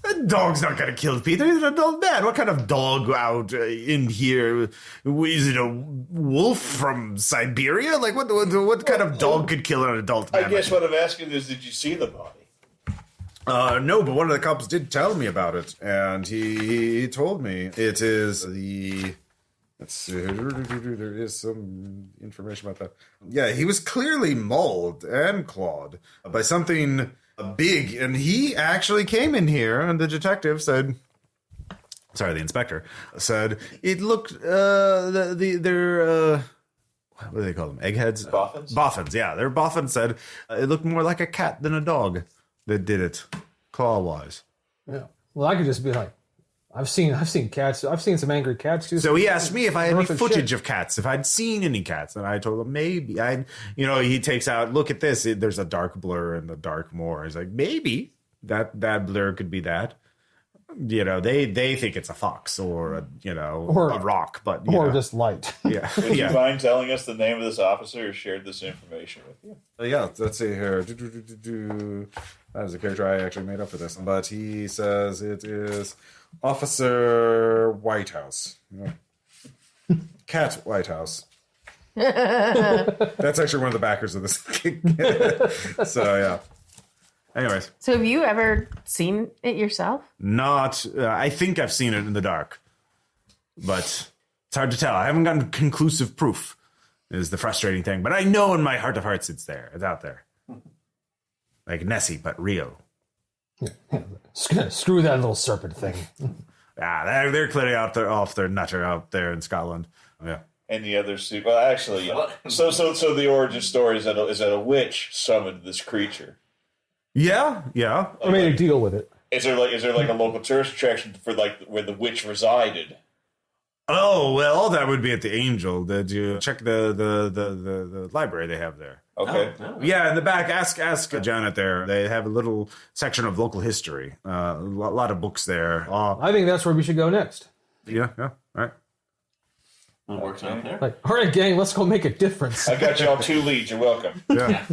The dog's not going to kill Peter. He's an adult man. What kind of dog out in here? Is it a wolf from Siberia? Like, what kind of dog could kill an adult man? I guess what I'm asking is, did you see the body? No, but one of the cops did tell me about it, and he told me it is the... Let's see, there is some information about that. Yeah, he was clearly mauled and clawed by something big, and he actually came in here, and the detective said... Sorry, the inspector said it looked... what do they call them? Eggheads? Boffins? Boffins, yeah. Their boffins said it looked more like a cat than a dog that did it, claw-wise. Yeah. Well, I could just be like, I've seen cats. I've seen some angry cats too. So he asked me if I had any Perfect footage shit. of cats, if I'd seen any cats, and I told him maybe. He takes out, look at this. There's a dark blur and a dark moor. He's like, maybe that blur could be that. They think it's a fox or a rock, but just light. yeah, Would you yeah. mind telling us the name of this officer who shared this information with you? Yeah, let's see here. That is a character I actually made up for this, but he says it is Officer Whitehouse. Yeah. Cat Whitehouse. That's actually one of the backers of this. So yeah. Anyways, So have you ever seen it yourself? not. I think I've seen it in the dark, but it's hard to tell. I haven't gotten conclusive proof. Is the frustrating thing, but I know in my heart of hearts it's there. It's out there, like Nessie, but real. Screw that little serpent thing. They're clearly off their nutter out there in Scotland. Yeah. Any other well, actually, so the origin story is that a witch summoned this creature. Yeah. I made a deal with it. Is there like a local tourist attraction for like where the witch resided? Oh well, that would be at the Angel. Did you check the library they have there? Okay. Oh, Yeah, in the back. Ask Janet there. They have a little section of local history. A lot of books there. I think that's where we should go next. Yeah. All right. It works out there. Like, all right, gang, let's go make a difference. I got y'all 2 leads. You're welcome. Yeah.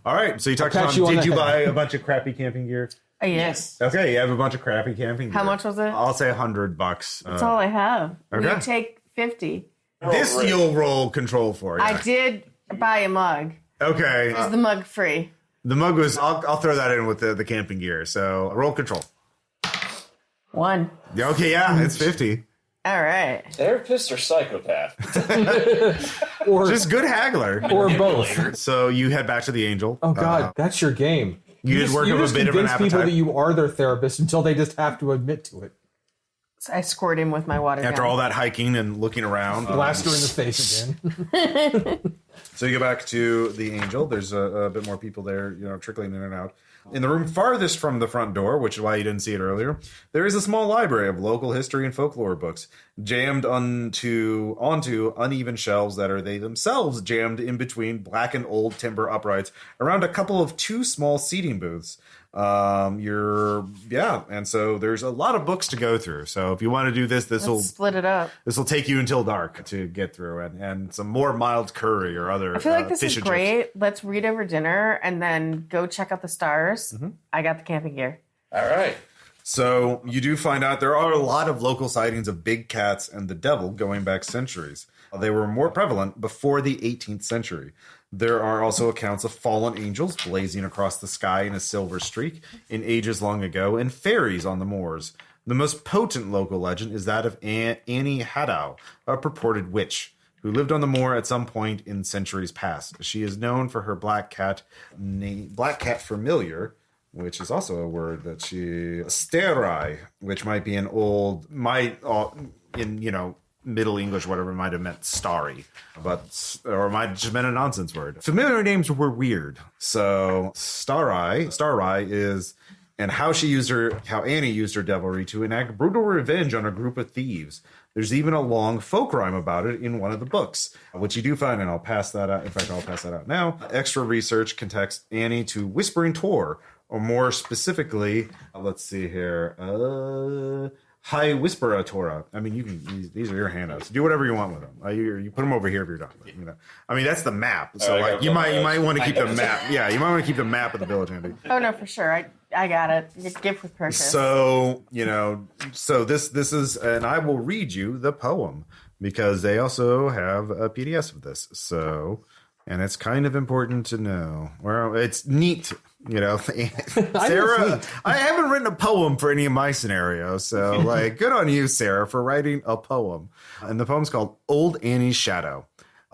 All right. So you talked I'll about. pat you on Did the you head. buy a bunch of crappy camping gear? Yes. Okay, you have a bunch of crappy camping gear. How much was it? I'll say $100. That's all I have. okay. You take 50. This Right. you'll roll control for. Yeah. I did buy a mug. Okay. Is the mug free? The mug was. I'll throw that in with the camping gear. So roll control. 1. Yeah, okay, yeah, it's 50. All right. Therapist or psychopath? Or Just good haggler. or both. So you head back to the Angel. Oh God, that's your game. You did work up a bit of an convince people appetite. that you are their therapist until they just have to admit to it. So I squirt him with my water After gun. all that hiking and looking around. Blast her in the face again. So you go back to the Angel. There's a bit more people there, trickling in and out. In the room farthest from the front door, which is why you didn't see it earlier, there is a small library of local history and folklore books, jammed onto uneven shelves that are they themselves jammed in between black and old timber uprights around a couple of 2 small seating booths. And so there's a lot of books to go through. So if you want to do this Let's will split it up. this will take you until dark to get through, and some more mild curry or other. I feel like this fish is and chips. great. Let's read over dinner and then go check out the stars. I got the camping gear. All right. So you do find out there are a lot of local sightings of big cats and the devil going back centuries. They were more prevalent before the 18th century. There are also accounts of fallen angels blazing across the sky in a silver streak in ages long ago, and fairies on the moors. The most potent local legend is that of Annie Haddow, a purported witch, who lived on the moor at some point in centuries past. She is known for her black cat familiar, which is also a word that sterai, which might be Middle English, whatever, might have meant starry, or might have just been a nonsense word. Familiar names were weird. So Starry is, and how Annie used her devilry to enact brutal revenge on a group of thieves. There's even a long folk rhyme about it in one of the books, which you do find, and I'll pass that out. In fact, I'll pass that out now. Extra research connects Annie to Whispering Tor, or more specifically, let's see here, High Whisperer Torah. I mean, you can. These are your handouts. Do whatever you want with them. You put them over here if you're done. But, you know, I mean, that's the map. So like, you might want to keep the map. Yeah, you might want to keep the map of the village handy. Oh no, for sure. I got it. Gift with purchase. So this is, and I will read you the poem because they also have a PDS of this. So, and it's kind of important to know. Well, it's neat. You know, Sarah, I haven't written a poem for any of my scenarios. So, like, good on you, Sarah, for writing a poem. And the poem's called Old Annie's Shadow.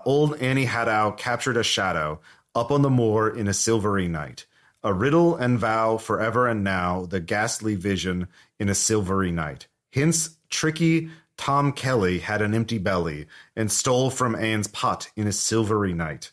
Old Annie Haddow captured a shadow up on the moor in a silvery night. A riddle and vow forever and now, the ghastly vision in a silvery night. Hence, tricky Tom Kelly had an empty belly and stole from Anne's pot in a silvery night.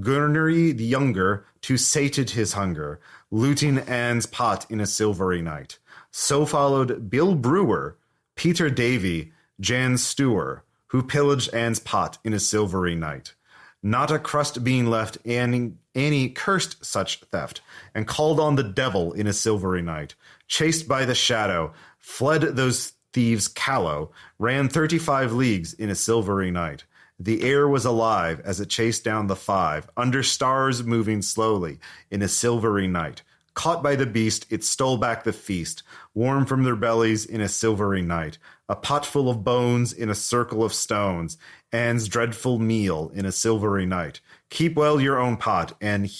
Gurnery the younger too sated his hunger, looting Anne's pot in a silvery night. So followed Bill Brewer, Peter Davy, Jan Stewer, who pillaged Anne's pot in a silvery night. Not a crust being left, Annie cursed such theft, and called on the devil in a silvery night. Chased by the shadow, fled those thieves callow, ran 35 leagues in a silvery night. The air was alive as it chased down the five, under stars moving slowly in a silvery night. Caught by the beast, it stole back the feast, warm from their bellies in a silvery night. A pot full of bones in a circle of stones, Anne's dreadful meal in a silvery night. Keep well your own pot, and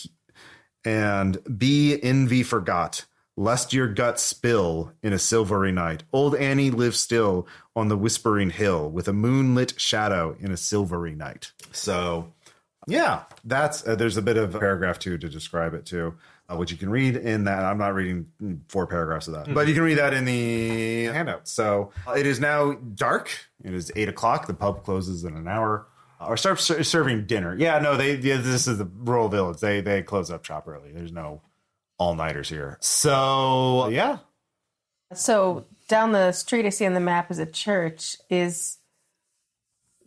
be envy forgot, lest your gut spill in a silvery night. Old Annie lives still on the whispering hill with a moonlit shadow in a silvery night. So, yeah, that's there's a bit of paragraph 2 to describe it too, which you can read in that. I'm not reading 4 paragraphs of that, but you can read that in the handout. So it is now dark. It is 8 o'clock. The pub closes in an hour. Or start serving dinner. Yeah, no, this is the rural village. They close up shop early. There's no all-nighters here. So, yeah. So down the street I see on the map is a church. Is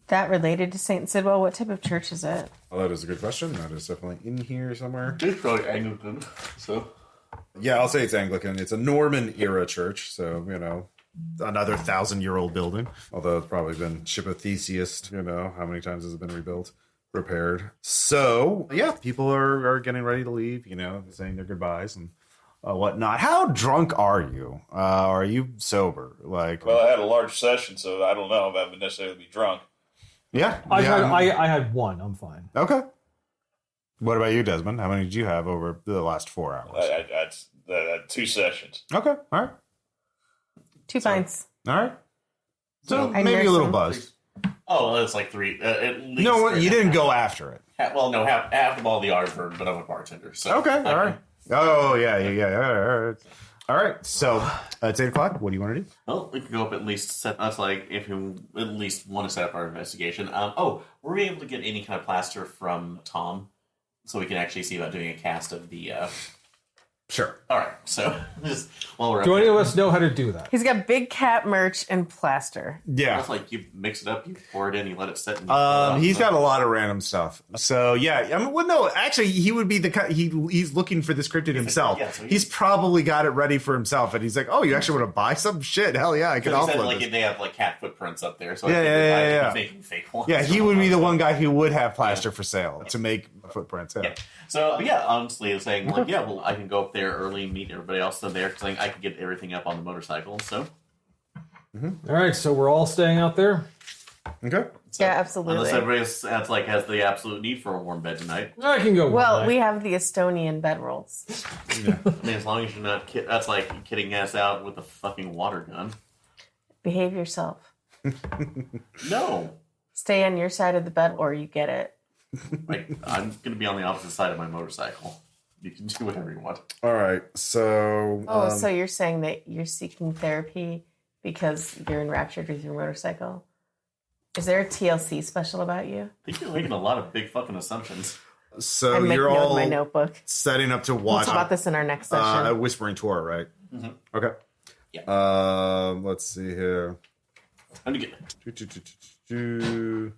that related to St. Sidwell? What type of church is it? Well, that is a good question. That is definitely in here somewhere. It's probably Anglican, so. Yeah, I'll say it's Anglican. It's a Norman-era church, so, you know, another 1,000-year-old building. Although it's probably been Ship of Theseus, you know, how many times has it been rebuilt? Repaired. So, yeah, people are getting ready to leave, you know, saying their goodbyes and whatnot. How drunk are you? Are you sober? Like, Well, I had a large session, so I don't know if I would necessarily be drunk. yeah. I yeah. had one. I'm fine. Okay. What about you, Desmond? How many did you have over the last 4 hours? I had 2 sessions. Okay. All right. 2 pints. All right. So I maybe a nursed little him. buzzed. Oh, it's like 3. At least No, 3. you didn't go after it. Well, no, half the ball the Ardford, but I'm a bartender. So Okay. All right. Oh, yeah. All right. All right. So it's 8 o'clock. What do you want to do? Well, we can go up at least set. That's like if you at least want to set up our investigation. Were we able to get any kind of plaster from Tom, so we can actually see about doing a cast of the? Sure. All right. So just while we're Do up any of there, us know how to do that? He's got big cat merch and plaster. Yeah. it's like you mix it up, you pour it in, you let it sit. And you He's got a lot of random stuff. So yeah, I mean, well, no, actually, he would be he's looking for this cryptid himself. Yeah, so he's probably got it ready for himself, and he's like, "Oh, you actually want to buy some shit? Hell yeah, I can He said, offload like this." they have like cat footprints up there, so Yeah, I think yeah. he's making fake ones. Yeah, he would be the one guy who would have plaster for sale to make footprints. Yeah. Yeah. So yeah, honestly, it's saying like, yeah, well, I can go up there early, meet everybody else in there, because I can get everything up on the motorcycle. So All right, so we're all staying out there. Okay. Yeah, absolutely. unless everybody has the absolute need for a warm bed tonight. I can go. Well, one we night. have the Estonian bedrolls. I mean, as long as you're not that's like kidding us out with a fucking water gun. Behave yourself. No. Stay on your side of the bed or you get it. Like, I'm going to be on the opposite side of my motorcycle. You can do whatever you want. All right. So. Oh, so you're saying that you're seeking therapy because you're enraptured with your motorcycle? Is there a TLC special about you? I think you're making a lot of big fucking assumptions. So I'm making you're note all in my notebook. setting up to We'll watch talk about this in our next session. a whispering tour, right? Mm-hmm. Okay. Yeah. Let's see here. I'm going to get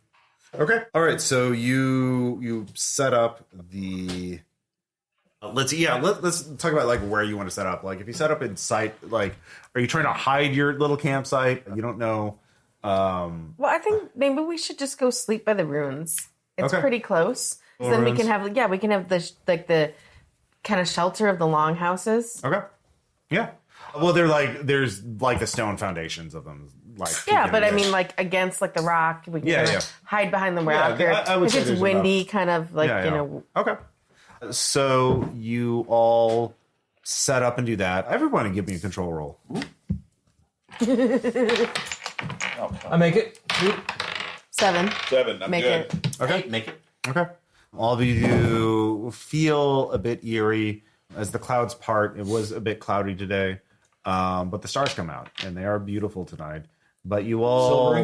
Okay. All right. So you set up the Let's talk about like where you want to set up. Like if you set up in sight, like are you trying to hide your little campsite? You don't know. Well, I think maybe we should just go sleep by the ruins. It's Okay. pretty close. So then we can have the kind of shelter of the longhouses. Okay. Yeah. Well, there's like the stone foundations of them. Like Yeah, but I mean, like against like the rock, we can kind of hide behind the rock. I would if say it's there's windy, kind of like you know. Okay. So you all set up and do that. Everybody, give me a control roll. I make it. 7. 7. I'm Make good. it. Okay. Make it. Okay. All of you feel a bit eerie as the clouds part. It was a bit cloudy today, but the stars come out and they are beautiful tonight. But you all,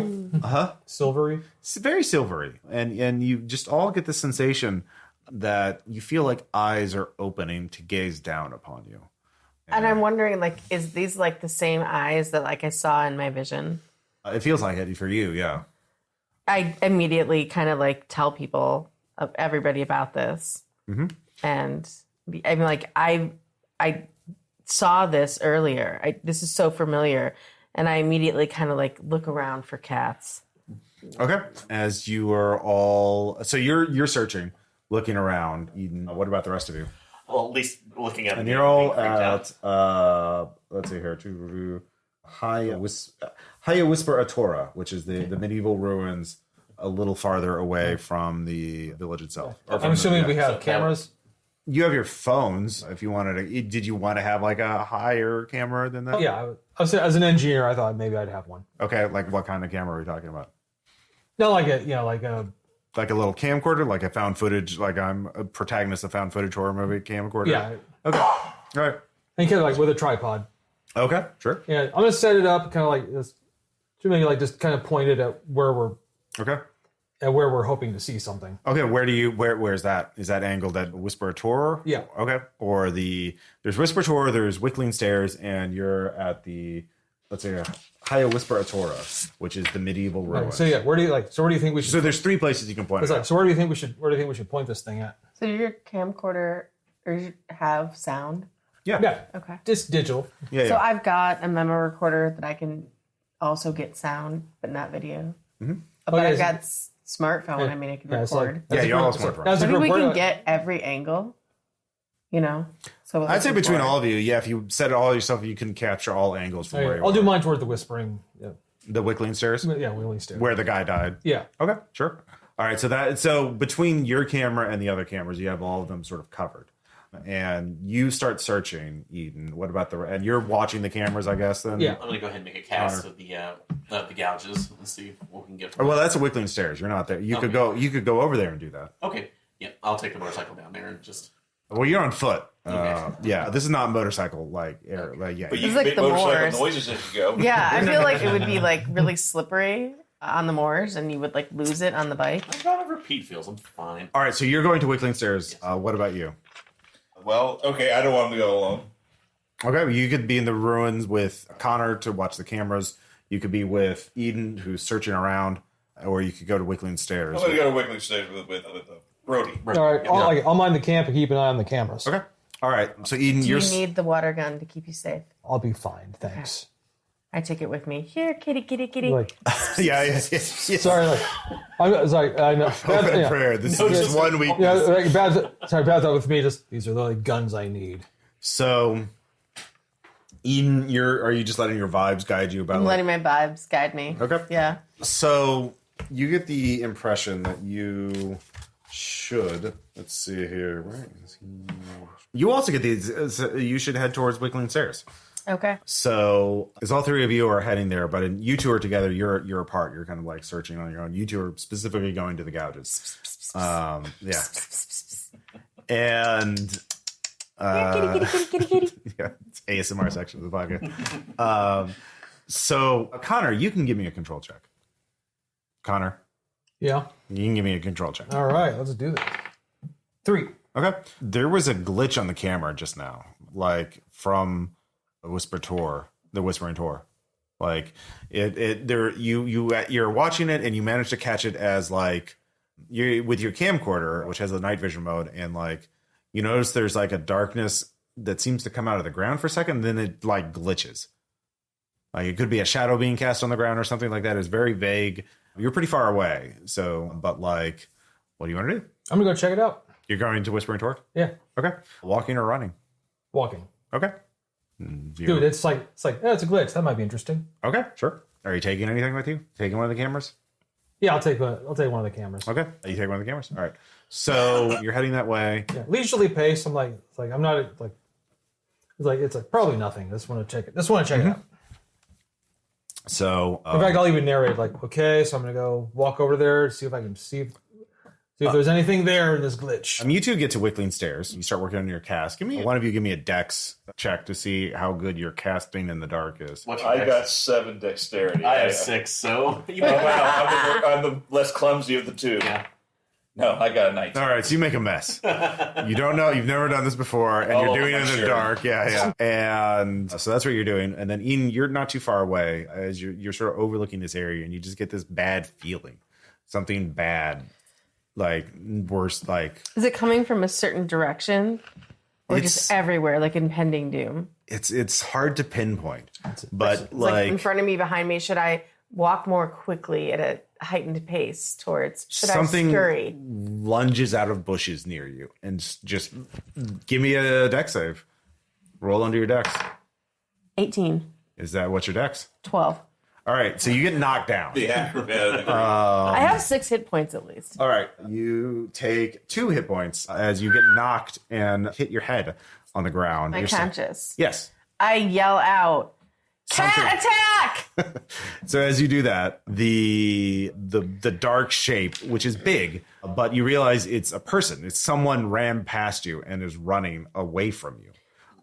Silvery. It's very silvery, and you just all get the sensation that you feel like eyes are opening to gaze down upon you. And I'm wondering, like, is these like the same eyes that like I saw in my vision? It feels like it for you, yeah. I immediately kind of like tell people, everybody about this, and I mean, like I saw this earlier. This is so familiar, and I immediately kind of like look around for cats. Okay. As you are all, so you're searching, looking around. Eden, what about the rest of you? Well, at least looking at And me, you're all being freaked out. at let's see here, to review Haya Whisper Atora, which is the medieval ruins a little farther away from the village itself. Or from I'm assuming the- we have So cameras. You have your phones. If you wanted to, did you want to have like a higher camera than that? Yeah, I was, as an engineer, I thought maybe I'd have one. Okay, like what kind of camera are we talking about? Not like a, like a. Like a little camcorder, like a found footage, like I'm a protagonist of found footage horror movie camcorder. Yeah, Okay. All right. and kind of like with a tripod. Okay. Sure. Yeah, I'm gonna set it up kind of like this, to maybe like just kind of point it at where we're hoping to see something. Okay. Where's that? Is that angled at Whisper Tor? Yeah. Okay. Or there's Whisper Tor, there's Wickling Stairs, and you're at the, let's say, Haya Whisper Atora, which is the medieval ruin. So yeah, where do you think we should? So there's 3 places you can point It's it like, at. so where do you think we should point this thing at? So did your camcorder or have sound? Yeah, Okay. just digital. Yeah. So I've got a memo recorder that I can also get sound, but not video. But Okay, I've so- got smartphone. I mean, I can Yeah, it's like record. Yeah, that's a you're all group- smartphone. That's a Maybe group we can word. get every angle. You know. So I'd say between all of you, yeah, if you set it all yourself, you can capture all angles from where you I'll do are. mine toward the whispering. Yeah, The Wickling Stairs, Wheeling Stairs. where the guy died. Yeah. Okay, sure. All right, so between your camera and the other cameras, you have all of them sort of covered, and you start searching. Eden, what about and you're watching the cameras, I guess. Then Yeah. I'm gonna go ahead and make a cast of the gouges and see what we can get. Oh, From well, that's a Wickling Stairs. You're not there. You could go. You could go over there and do that. Okay, yeah, I'll take the motorcycle down there and just. Well, you're on foot. Okay. Yeah, this is not motorcycle like air. Like, yeah, But you It's can like make the motorcycle Moors. noises as you go. Yeah, I feel like it would be like really slippery on the moors, and you would like lose it on the bike. I got a repeat feels. I'm fine. All right, so you're going to Wickling Stairs. What about you? Well, okay, I don't want to go alone. Okay, well, you could be in the ruins with Connor to watch the cameras. You could be with Eden, who's searching around, or you could go to Wickling Stairs. I'm going to go to Wickling Stage with Brody. All right, I'll mind the camp and keep an eye on the cameras. Okay. All right. So Eden, Do you're you need the water gun to keep you safe? I'll be fine, thanks. I take it with me. Here, kitty, kitty, kitty. Like, yeah. sorry, like, it's like I know. Open yeah. prayer. This is just one week. Yeah, like, bad thought with me. Just these are the like, guns I need. So, Eden, are you just letting your vibes guide you about? I'm letting my vibes guide me. Okay. Yeah. So you get the impression that you should. Let's see here. Where is he? You also get these. You should head towards Wickling Stairs. Okay. So, as all 3 of you are heading there, but you 2 are together, you're apart. You're kind of like searching on your own. You 2 are specifically going to the gouges. Yeah. And Here, kitty, kitty, kitty, kitty, kitty. yeah, it's ASMR section of the podcast. So, Connor, you can give me a control check. Connor, Yeah. you can give me a control check. All right, let's do this. 3. Okay. There was a glitch on the camera just now, like from the Whispering Tour. Like you're watching it and you manage to catch it as like you with your camcorder, which has the night vision mode, and like you notice there's like a darkness that seems to come out of the ground for a second, then it like glitches. Like it could be a shadow being cast on the ground or something like that. It's very vague. You're pretty far away. So, but like, what do you want to do? I'm gonna go check it out. You're going to Whispering Torque? Yeah, Okay. Walking or running? walking. Okay. Dude, it's like yeah, it's a glitch. That might be interesting. Okay, sure. Are you taking anything with you? Taking one of the cameras? Yeah, I'll take one of the cameras. Okay. You take one of the cameras? All right. So you're heading that way. Yeah, leisurely pace. I'm like I'm not like it's like probably nothing. Just want to check it. It out. So In fact, I'll even narrate like, okay, so I'm gonna go walk over there, see if I can see if there's anything there in this glitch. you two get to Wickling Stairs. You start working on your cast. One of you give me a dex check to see how good your casting in the dark is. What's your I dex? got 7 dexterity. I have 6, so you Oh, wow, I'm the less clumsy of the two. yeah. No, I got a 19. All right, so you make a mess. You don't know. You've never done this before, and you're doing it in the sure. dark. Yeah. And so that's what you're doing. And then, Eden, you're not too far away as you're sort of overlooking this area, and you just get this bad feeling. Something bad, like worse, like... Is it coming from a certain direction? Or It's- just everywhere, like impending doom? It's hard to pinpoint. But, It's like in front of me, behind me. Should I walk more quickly at a heightened pace towards? Should something I scurry? lunges out of bushes near you, and just give me a dex save. Roll under your dex. 18, Is that what's your dex? 12. All right, so you get knocked down. The acrobat. I have 6 hit points at least. All right, you take 2 hit points as you get knocked and hit your head on the ground. I'm You're conscious. yes. I yell out, Something- "Cat attack!" So as you do that, the dark shape, which is big, but you realize it's a person. It's someone ran past you and is running away from you.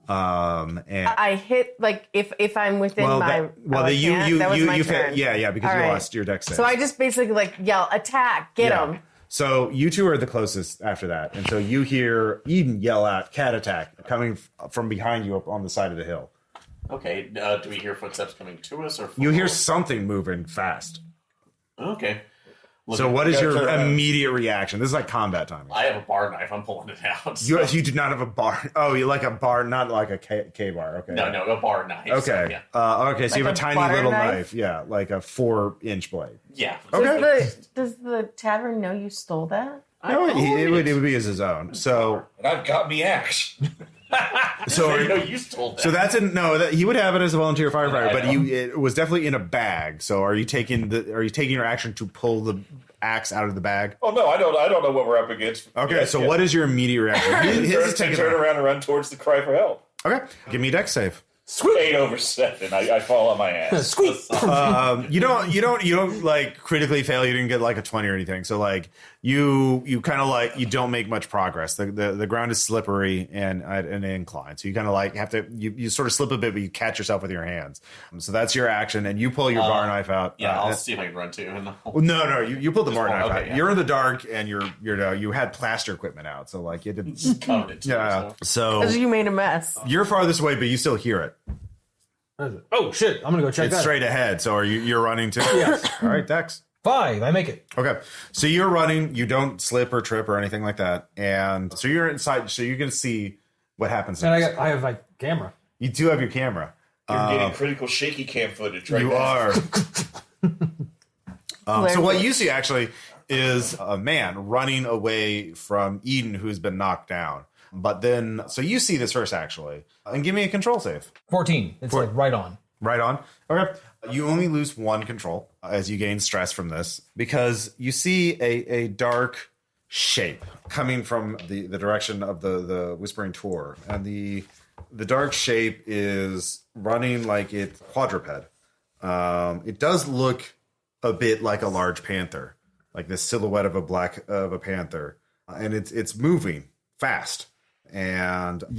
And I hit like if I'm within well, my that, well, oh, I the, can't? you that was my you turn. yeah because All you right. lost your dex save. So I just basically like yell, "Attack! Get Yeah. him!" So you two are the closest after that, and so you hear Eden yell out "cat attack" coming from behind you up on the side of the hill. Okay, do we hear footsteps coming to us, or You hear something moving fast. Okay. Look, So what is gotta your turn around. immediate reaction? This is like combat timing. I have a bar knife. I'm pulling it out. You do not have a bar. Oh, you like a bar, not like a K bar. Okay. No, a bar knife. Okay. So, yeah. Okay. So you have Like a a tiny butter little knife? knife. Yeah, like a 4-inch blade. Yeah. Okay. Does the tavern know you stole that? No, it would be his own. So And I've got me axe. so I know you stole that. so that's he would have it as a volunteer firefighter, but it was definitely in a bag. So are you taking your action to pull the axe out of the bag? Oh no, I don't know what we're up against. Okay. Yes, so yes. what is your immediate reaction? His is taking turn around and run towards the cry for help. Okay. Give me a dex save. 8 over 7. I fall on my ass. Squeak. You don't like critically fail. You didn't get like a 20 or anything. So like you kind of like you don't make much progress. The ground is slippery and at an incline. So you kind of like have to you sort of slip a bit, but you catch yourself with your hands. So that's your action, and you pull your bar knife out. Yeah, I'll see if I can run too. No, you pulled the bar knife okay, out. yeah. You're in the dark, and you had plaster equipment out. So like you didn't. Covered it too, Yeah. so. Because So you made a mess. you're farthest away, but you still hear it. Oh shit! I'm gonna go check It's that. straight ahead. So you're running too? Yes. All right, Dex. 5. I make it. Okay, so you're running. You don't slip or trip or anything like that, and so you're inside. So you can see what happens. And next. I have like camera. You do have your camera. You're getting critical shaky cam footage right You now. are. So what you see actually is a man running away from Eden, who's been knocked down. But then, so you see this first actually, and give me a control save. 14. It's like right on. Right on. Okay. You only lose 1 control as you gain stress from this because you see a dark shape coming from the direction of the Whispering Tour. And the dark shape is running like it's quadruped. It does look a bit like a large panther, like this silhouette of a panther. And it's moving fast. And are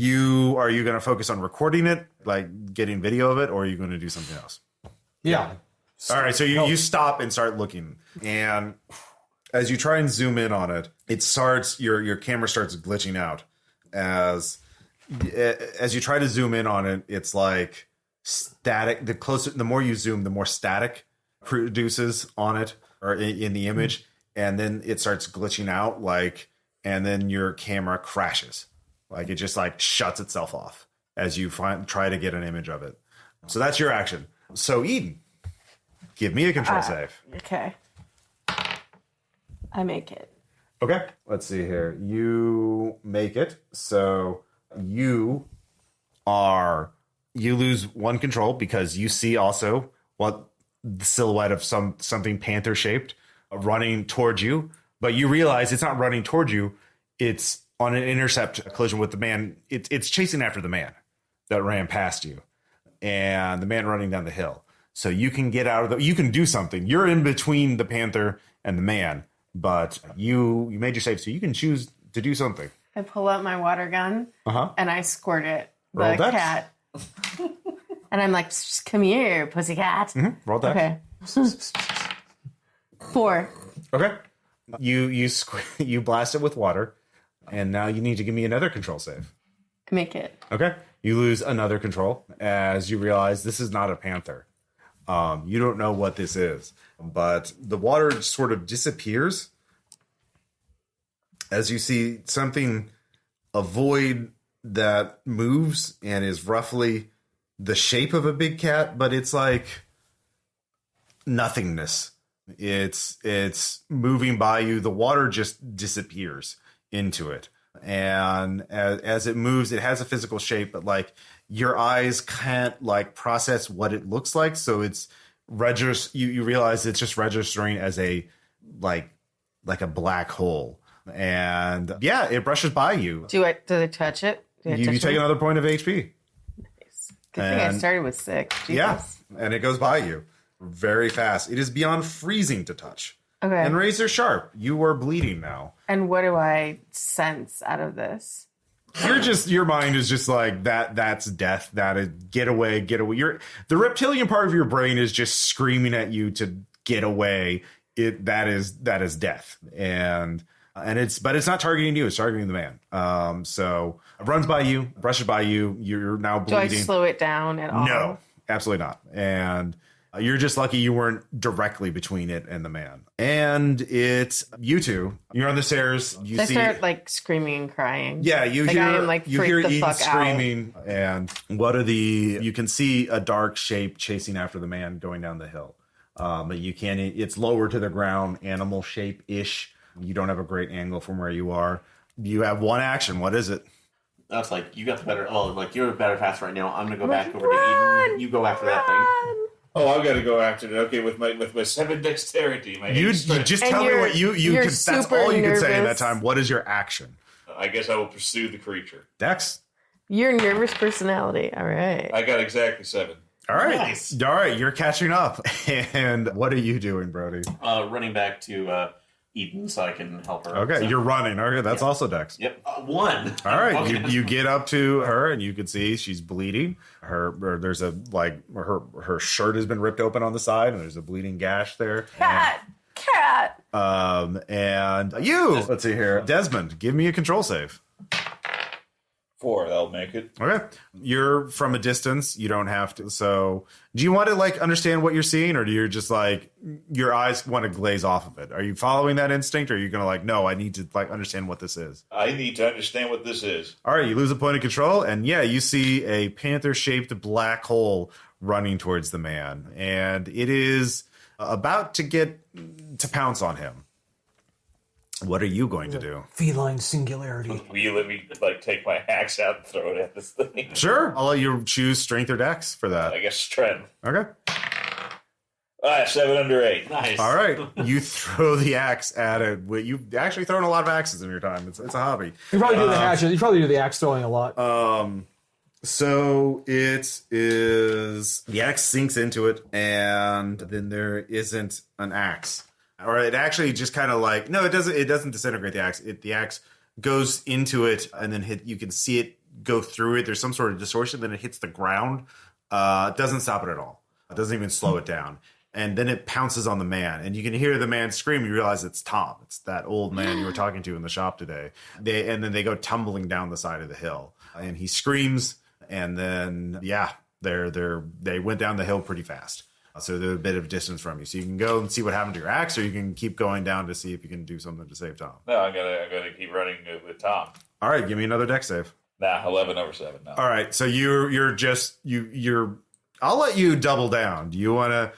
you going to focus on recording it, like getting video of it, or are you going to do something else? Yeah. All right, so you stop and start looking, and as you try and zoom in on it, it starts your camera starts glitching out as you try to zoom in on it. It's like static. The more you zoom, the more static produces on it or in the image, and then it starts glitching out and then your camera crashes. Like it just like shuts itself off as you try to get an image of it. So that's your action. So Eden, give me a control save. Okay. I make it. Okay. Let's see here. You make it. So you lose one control because you see also what the silhouette of something panther shaped running towards you, but you realize it's not running towards you. It's on an intercept collision with the man. It's chasing after the man that ran past you and the man running down the hill. So you can get out of you can do something. You're in between the panther and the man, but you made your save, so you can choose to do something. I pull out my water gun and I squirt it. Roll dex. Cat. And I'm like, come here, pussycat. Mm-hmm. Roll dex. Okay. 4. Okay. You blast it with water, and now you need to give me another control save. Make it. Okay. You lose another control as you realize this is not a panther. You don't know what this is, but the water sort of disappears as you see something, a void that moves and is roughly the shape of a big cat, but it's like nothingness. It's moving by you. The water just disappears into it. And as it moves, it has a physical shape, but like your eyes can't like process what it looks like. So it's you realize it's just registering as a like a black hole. And yeah, it brushes by you. Do I touch it? You take another point of HP. Nice. Good thing I started with 6. Jesus. Yeah, and it goes by you very fast. It is beyond freezing to touch. Okay. And razor sharp. You are bleeding now. And what do I sense out of this? Your mind is just like that's death. That is get away. The reptilian part of your brain is just screaming at you to get away. That is death. But it's not targeting you, it's targeting the man. So it runs by you, brushes by you, you're now bleeding. Do I slow it down at all? No, absolutely not. And you're just lucky you weren't directly between it and the man. And it's you two. You're on the stairs. I start like screaming and crying. Yeah, I am like you hear the Eden fuck screaming, out. And you can see a dark shape chasing after the man going down the hill. But you can't. It's lower to the ground, animal shape ish. You don't have a great angle from where you are. You have one action. What is it? That's like you got the better. Oh, like you're better fast right now. I'm gonna go back over to Eden. You go after that thing. Oh, I've got to go after it. Okay, with my 7 dexterity, my 8 you strength. just tell me what you can. That's all you can say in that time. What is your action? I guess I will pursue the creature. Dex. Your nervous personality. All right. I got exactly 7. All right. Nice. All right. You're catching up. And what are you doing, Brody? Running back to Eden so I can help her. Okay, so. You're running. Okay, that's also Dex. Yep, 1. All right, you get up to her and you can see she's bleeding. There's a her shirt has been ripped open on the side and there's a bleeding gash there. Cat. And you. Let's see here, Desmond. Give me a control save. 4, that'll make it. Okay. You're from a distance. You don't have to. So do you want to like understand what you're seeing, or do you just like your eyes want to glaze off of it? Are you following that instinct, or are you going to like, no, I need to like understand what this is? I need to understand what this is. All right. You lose a point of control. And yeah, you see a panther-shaped black hole running towards the man. And it is about to pounce on him. What are you going to do? Feline singularity. Will you let me like take my axe out and throw it at this thing? Sure. I'll let you choose strength or dex for that. I guess strength. Okay. 7 under 8. Nice. All right. You throw the axe at it. You've actually thrown a lot of axes in your time. It's a hobby. You probably do the hatchet. You probably do the axe throwing a lot. So it is the axe sinks into it, and then there isn't an axe. Or it actually just kind of like it doesn't disintegrate the axe. The axe goes into it, and then you can see it go through it. There's some sort of distortion. Then it hits the ground. It doesn't stop it at all. It doesn't even slow it down. And then it pounces on the man, and you can hear the man scream. You realize it's Tom. It's that old man you were talking to in the shop today. And then they go tumbling down the side of the hill, and he screams. And then they went down the hill pretty fast. So they're a bit of distance from you. So you can go and see what happened to your axe, or you can keep going down to see if you can do something to save Tom. No, I'm gonna keep running with Tom. All right, give me another dex save. Nah, 11 over 7. No. All right, so you're I'll let you double down. Do you want to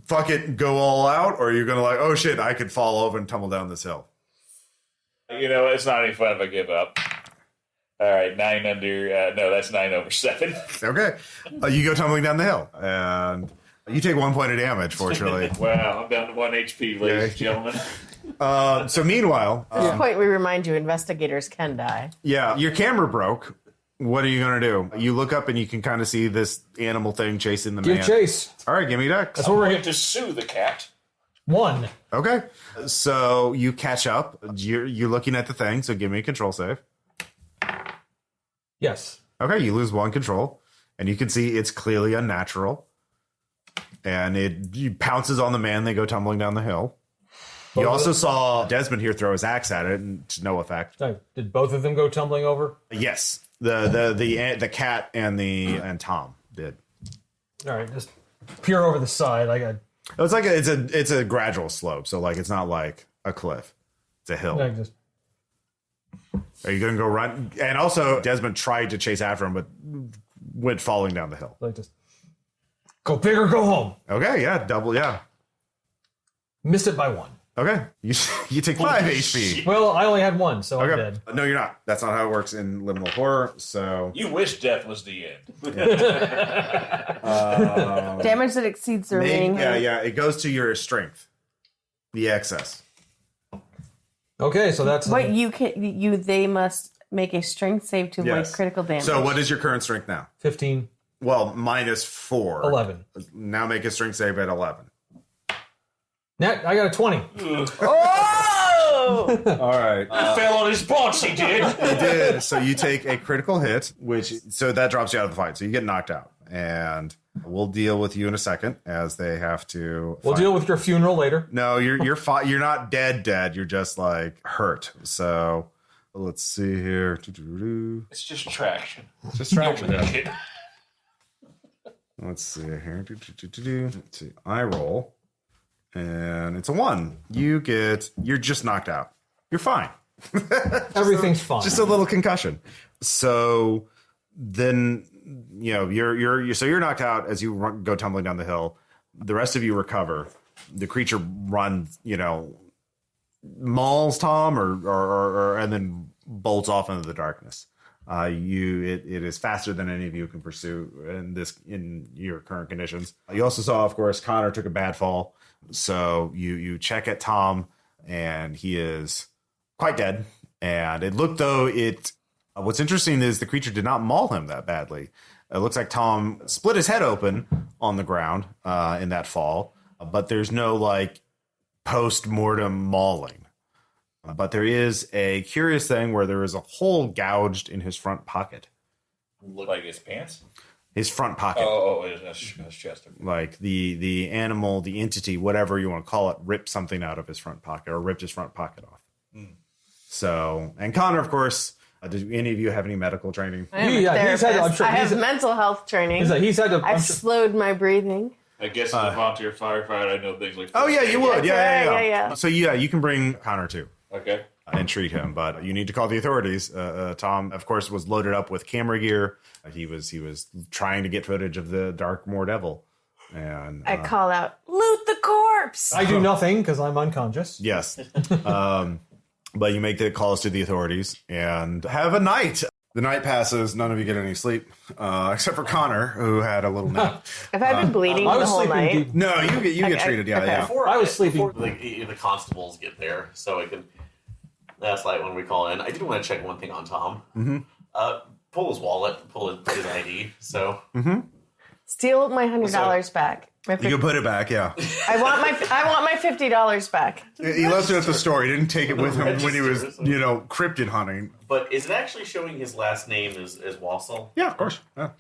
fuck it, go all out, or are you gonna like, oh shit, I could fall over and tumble down this hill? You know, it's not any fun if I give up. All right, 9 under. No, that's 9 over 7. Okay, you go tumbling down the hill, and you take 1 point of damage. Fortunately, Wow, I'm down to 1 HP, ladies and gentlemen. so meanwhile, At this point, we remind you investigators can die. yeah, your camera broke. What are you gonna do? You look up and you can kind of see this animal thing chasing the Give man. chase. All right, give me dex. That's what we're I'm here. going to sue the cat. 1. Okay, so you catch up. You're looking at the thing. So give me a control save. Yes. Okay, you lose 1 control, and you can see it's clearly unnatural. And it pounces on the man. They go tumbling down the hill. You also saw Desmond here throw his axe at it, and to no effect. So, did both of them go tumbling over? Yes, the cat and Tom did. All right, just peer over the side. It's like it's a gradual slope, so like it's not like a cliff. It's a hill. I just Are you going to go run? And also, Desmond tried to chase after him, but went falling down the hill. just go big or go home. Okay, yeah, double, yeah. Missed it by 1. Okay, you take 5 HP. Well, I only had 1, so I'm Okay, dead. no, you're not. That's not how it works in Liminal Horror. So You wish death was the end. Damage that exceeds the remaining. yeah, it goes to your strength, the excess. Okay, so that's What they must make a strength save to avoid Yes. critical damage. So what is your current strength now? 15, Well, -4. 11. Now make a strength save at 11. Net, I got a 20. Oh! All right. He fell on his box, he did. You did. So you take a critical hit, so that drops you out of the fight. So you get knocked out. And we'll deal with you in a second as they have to. We'll deal with your funeral later. No, you're fine. You're not dead. You're just like hurt. So let's see here. It's just traction. Just traction. That shit. Let's see here. Let's see. I roll, and it's a 1. You're just knocked out. You're fine. Everything's fine. Just a little concussion. So then, you're knocked out as you go tumbling down the hill. The rest of you recover. The creature runs, mauls Tom or and then bolts off into the darkness. It is faster than any of you can pursue in your current conditions. You also saw, of course, Connor took a bad fall. So you check at Tom, and he is quite dead. And it looked what's interesting is the creature did not maul him that badly. It looks like Tom split his head open on the ground in that fall, but there's no like post-mortem mauling. But there is a curious thing where there is a hole gouged in his front pocket. Look like his pants? His front pocket. His chest. Like the animal, the entity, whatever you want to call it, ripped something out of his front pocket or ripped his front pocket off. So, and Connor, of course, do any of you have any medical training? I am a He's had, therapist. I'm sure, I have mental health training. he's had to. I've slowed my breathing. I guess as a volunteer firefighter, I know things like Oh, yeah, you would. Yeah. So, yeah, you can bring Connor too. Okay. And treat him, but you need to call the authorities. Tom, of course, was loaded up with camera gear. He was trying to get footage of the Darkmoor Devil, and I call out, loot the corpse! I do nothing because I'm unconscious. yes, but you make the calls to the authorities and have a night. The night passes. None of you get any sleep, except for Connor, who had a little nap. Have I been bleeding I the was whole sleeping night? deep. No, you get treated. Yeah, okay. yeah. I was sleeping. Before the constables get there, so I can. That's like when we call in. I did want to check one thing on Tom. Pull his wallet, pull his ID. So Steal my $100 back. You can put it back. Yeah, I want my $50 back. he left it at the store. He didn't take it with him when he was, cryptid hunting. But is it actually showing his last name as Wassel? Yeah, of course. Yeah.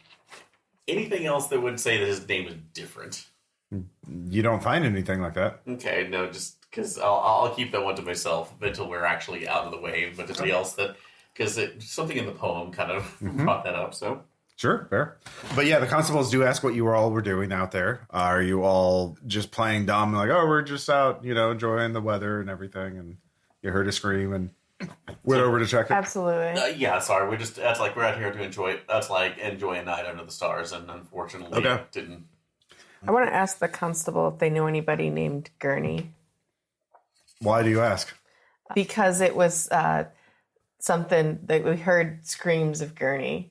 Anything else that would say that his name is different? You don't find anything like that. Okay, no, just because I'll keep that one to myself until we're actually out of the way. But anybody else that because something in the poem kind of brought that up. So Sure, fair. But yeah, the constables do ask what you all were doing out there. Are you all just playing dumb, like, oh, we're just out, enjoying the weather and everything, and you heard a scream and went over to check it? Absolutely. Yeah, sorry. We're out here to enjoy a night under the stars, and unfortunately didn't. I want to ask the constable if they know anybody named Gurney. Why do you ask? Because it was something that we heard screams of Gurney.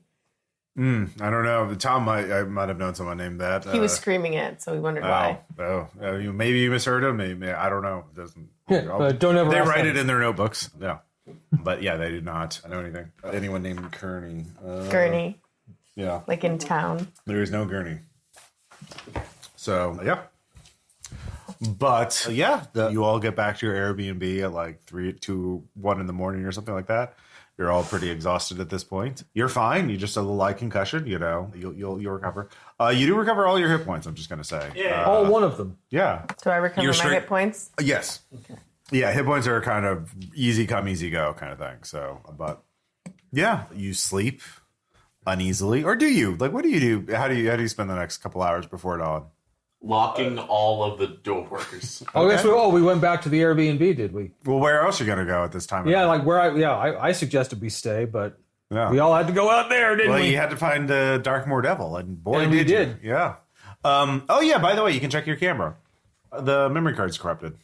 I don't know. Tom I might have known someone named that. He was screaming it, so we wondered why. Maybe you misheard him. Maybe, I don't know. It doesn't. But don't ever. They ask write them. it in their notebooks. Yeah, but yeah, they did not know anything. Anyone named Gurney? Gurney, Yeah, like in town. there is no Gurney. So yeah, but you all get back to your Airbnb at like 3, 2, 1 in the morning or something like that. You're all pretty exhausted at this point. You're fine. You just have a light concussion. You'll recover. You do recover all your hit points. I'm just gonna say. Yeah. All one of them. Yeah. Do I recover You're my straight- hit points? Yes. Okay. Yeah, hit points are kind of easy come, easy go kind of thing. So, but yeah, you sleep uneasily, or do you? Like, what do you do? How do you spend the next couple hours before dawn? Locking all of the doors. Oh, yes. We went back to the Airbnb, did we? Well, where else are you gonna go at this time? of Yeah, night? like where I suggested we stay, but Yeah. we all had to go out there, didn't Well, we? you had to find the Darkmoor Devil, and boy, And we did you. did. Yeah. Oh yeah. By the way, you can check your camera. The memory card's corrupted.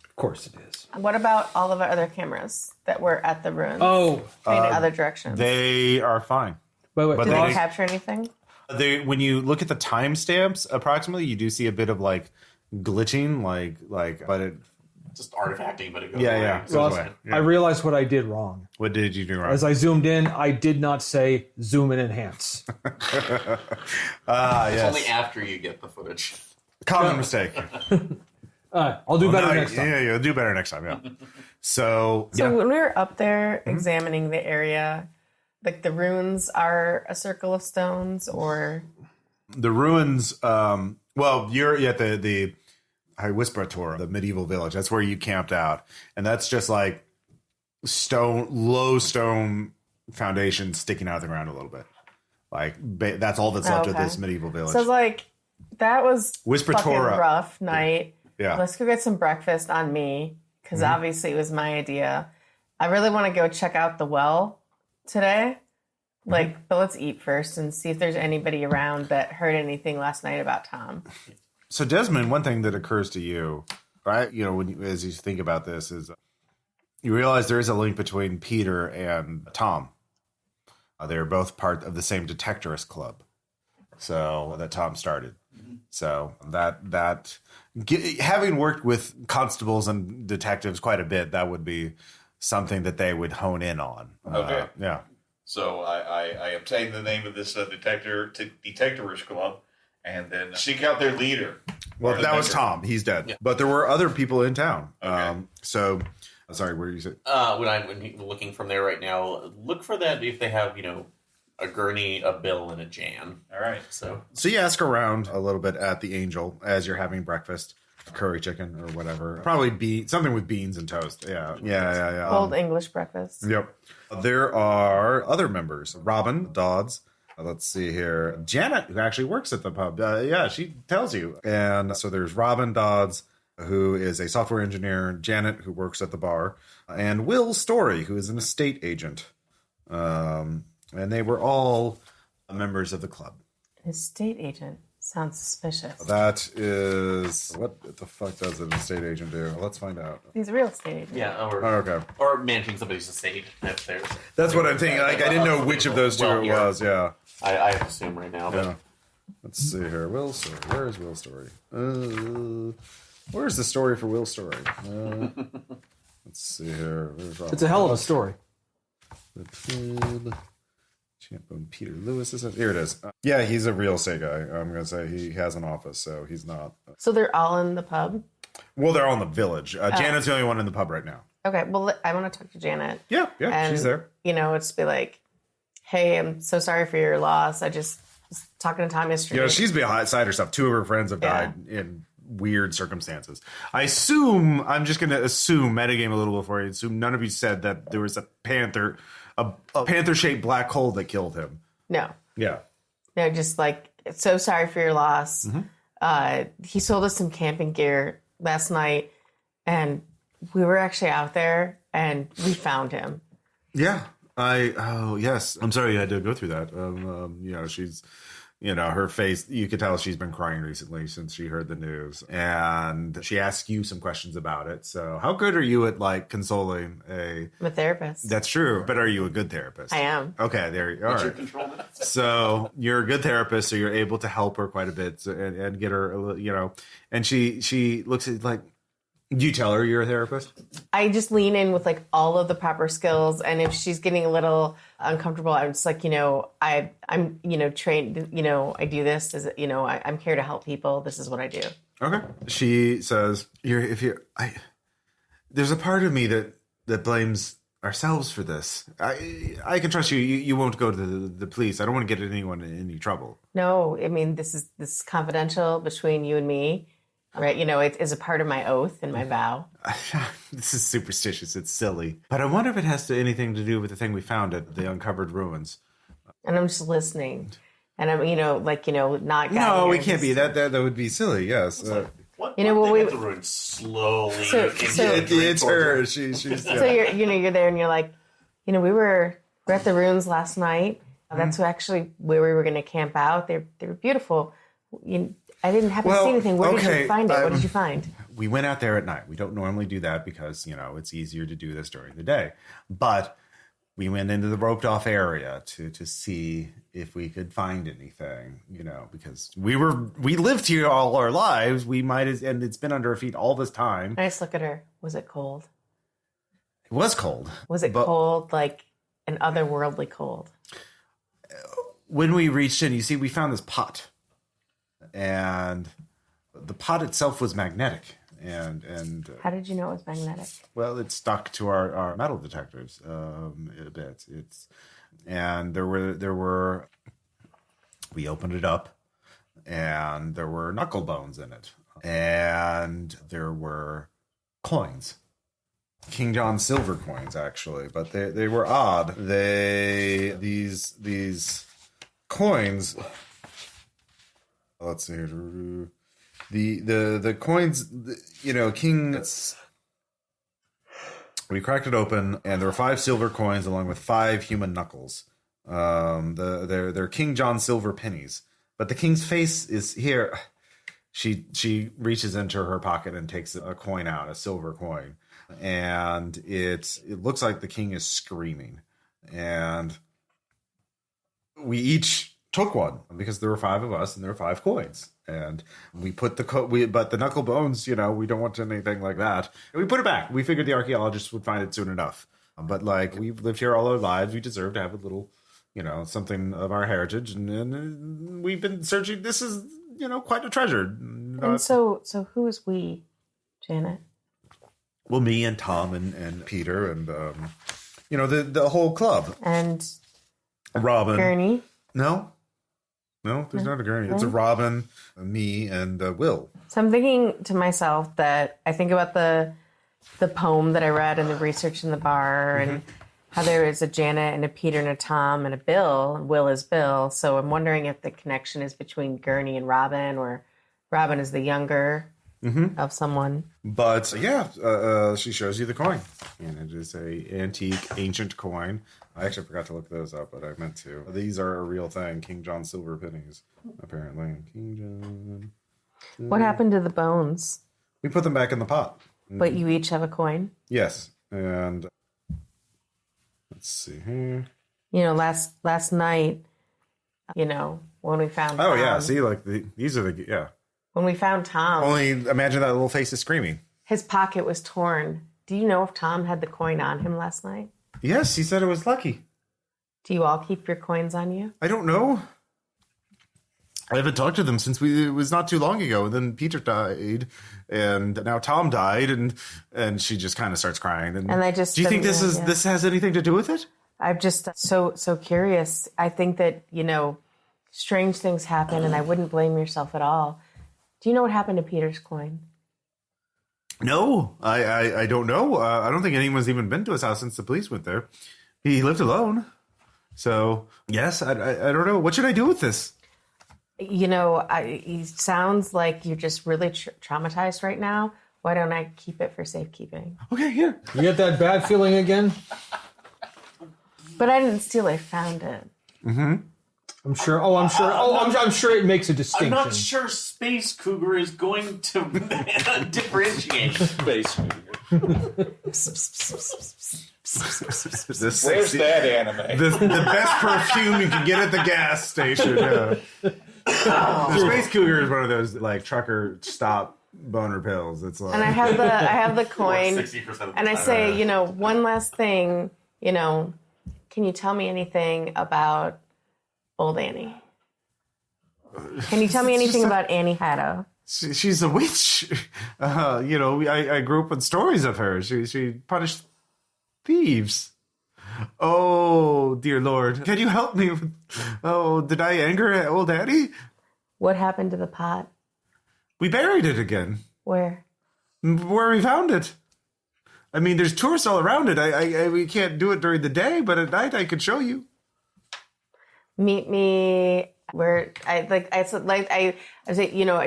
Of course it is. What about all of our other cameras that were at the ruins? Oh, Pointing other directions. They are fine. wait. But Did they they didn't- capture anything? When you look at the timestamps, approximately, you do see a bit of like glitching, but it. Just artifacting, but it goes Yeah, away. yeah. So Goes it's away. fine. Yeah. I realized what I did wrong. What did you do wrong? As I zoomed in, I did not say zoom and enhance. It's Yes. only after you get the footage. Common mistake. I'll do better No, next time. Yeah, you'll do better next time. Yeah. So So when we were up there examining the area, like the ruins are a circle of stones, or the ruins. You're at the High Whisper-Tor, the medieval village. That's where you camped out, and that's just like low stone foundation sticking out of the ground a little bit. Like that's all that's left of Okay. this medieval village. so like that was Whisper fucking Torah. rough night. Yeah. Let's go get some breakfast on me, because obviously it was my idea. I really want to go check out the well today. But let's eat first and see if there's anybody around that heard anything last night about Tom. So Desmond, one thing that occurs to you, right? As you think about this, is you realize there is a link between Peter and Tom. They're both part of the same detectorist club, so that Tom started. So having worked with constables and detectives quite a bit, that would be something that they would hone in on. Okay. Yeah. So I obtained the name of this detectorist club, and then seek out their leader. Well, Or the that was member. Tom. He's dead. But there were other people in town. Okay. Sorry, where you say? When you're looking from there right now, look for that if they have, a gurney, a bill, and a Jan. All right. So So you ask around a little bit at the Angel as you're having breakfast, curry chicken or whatever. Probably something with beans and toast. Yeah. Old English breakfast. Yep. There are other members. Robin Dodds. Let's see here. Janet, who actually works at the pub. She tells you. And so there's Robin Dodds, who is a software engineer. Janet, who works at the bar. And Will Story, who is an estate agent. And they were all members of the club. Estate agent. Sounds suspicious. That is... What the fuck does an estate agent do? Let's find out. He's a real estate agent. yeah, or Oh, okay. or managing somebody's estate. If there's, That's what I'm thinking. Like, I didn't know which of those two it Wealthier. was. Yeah. I assume right now. But Yeah. Let's see here. Will Story. Where is Will Story? Where's the story for Will Story? Let's see here. It's a hell of a story. Champion Peter Lewis is here. It is. Yeah, he's a real estate guy. I'm gonna say he has an office, so he's not. So they're all in the pub? Well, they're all in the village. Janet's the only one in the pub right now. Okay, well, I want to talk to Janet. Yeah, And, she's there. It's be like, hey, I'm so sorry for your loss. I just was talking to Tom yesterday. She's beside herself. Two of her friends have died in weird circumstances. I'm just going to assume, metagame a little before you assume none of you said that there was a panther-shaped black hole that killed him. No. Yeah. They're just like, so sorry for your loss. He sold us some camping gear last night, and we were actually out there, and we found him. Yeah. Yes. I'm sorry you had to go through that. She's, her face, you could tell she's been crying recently since she heard the news. And she asked you some questions about it. So how good are you at like consoling I'm a therapist. That's true. But are you a good therapist? I am. Okay. There you are. So you're a good therapist. So you're able to help her quite a bit and get her, and she looks at like, do you tell her you're a therapist? I just lean in with like all of the proper skills, and if she's getting a little uncomfortable, I'm just like, I'm trained. I do this. I'm here to help people. This is what I do. Okay. She says, there's a part of me that blames ourselves for this. I can trust you. You won't go to the police. I don't want to get anyone in any trouble. No, I mean this is confidential between you and me. Right, it is a part of my oath and my vow. This is superstitious. It's silly. But I wonder if it has anything to do with the thing we found at the uncovered ruins. And I'm just listening. And I'm, not... No, we can't be. That would be silly, yes. The ruins slowly... It's her. She's So you're there and you're like, we're at the ruins last night. That's actually where we were going to camp out. They were beautiful. I didn't happen to see anything. Where did you find it? What did you find? We went out there at night. We don't normally do that because, it's easier to do this during the day. But we went into the roped off area to see if we could find anything, because we lived here all our lives. And it's been under our feet all this time. Nice look at her. Was it cold? It was cold. Was it cold, like an otherworldly cold? When we reached in, we found this pot. And the pot itself was magnetic, and how did you know it was magnetic? Well, it stuck to our metal detectors a bit. And there were. We opened it up, and there were knuckle bones in it, and there were coins, King John silver coins actually, but they were odd. These coins. Let's see. The coins, King. We cracked it open, and there were 5 silver coins along with 5 human knuckles. They're King John silver pennies, but the king's face is here. She reaches into her pocket and takes a coin out, a silver coin, and it looks like the king is screaming, and we each took one because there were 5 of us and there were 5 coins, and we put but the knuckle bones, we don't want anything like that. And we put it back. We figured the archaeologists would find it soon enough. But we've lived here all our lives. We deserve to have a little, something of our heritage, and we've been searching. This is, quite a treasure. And so who is we, Janet? Well, me and Tom and Peter and the whole club and Robin. Gurney. No, there's not a gurney. It's a Robin, me, and Will. So I'm thinking to myself that I think about the poem that I read and the research in the bar, and how there is a Janet and a Peter and a Tom and a Bill. And Will is Bill. So I'm wondering if the connection is between Gurney and Robin, or Robin is the younger of someone. But she shows you the coin, and it is a antique, ancient coin. I actually forgot to look those up, but I meant to. These are a real thing. King John silver pennies, apparently. King John. What happened to the bones? We put them back in the pot. But you each have a coin? Yes. And let's see here. Last night, when we found Tom. Oh, yeah. See, these are When we found Tom. Only imagine that little face is screaming. His pocket was torn. Do you know if Tom had the coin on him last night? Yes, he said it was lucky. Do you all keep your coins on you? I don't know. I haven't talked to them since it was not too long ago. And then Peter died, and now Tom died, and she just kind of starts crying. And I just do you think this has anything to do with it? I'm just so curious. I think that strange things happen, and I wouldn't blame yourself at all. Do you know what happened to Peter's coin? No, I don't know. I don't think anyone's even been to his house since the police went there. He lived alone. So, yes, I don't know. What should I do with this? It sounds like you're just really traumatized right now. Why don't I keep it for safekeeping? Okay, here. You get that bad feeling again? But I didn't steal it. I found it. Mm-hmm. I'm sure. I'm sure it makes a distinction. I'm not sure Space Cougar is going to differentiate. Space Cougar. Where's that anime? The best perfume you can get at the gas station. Yeah. The Space Cougar is one of those like trucker stop boner pills. It's like, And I have the coin, 60% of the and I time. say, one last thing. Can you tell me anything about old Annie? Can you tell me anything about Annie Haddow? she's a witch. I grew up with stories of her. She punished thieves. Oh, dear Lord. Can you help me? Oh, did I anger old Annie? What happened to the pot? We buried it again. Where? Where we found it. I mean, there's tourists all around it. We can't do it during the day, but at night I could show you. Meet me where I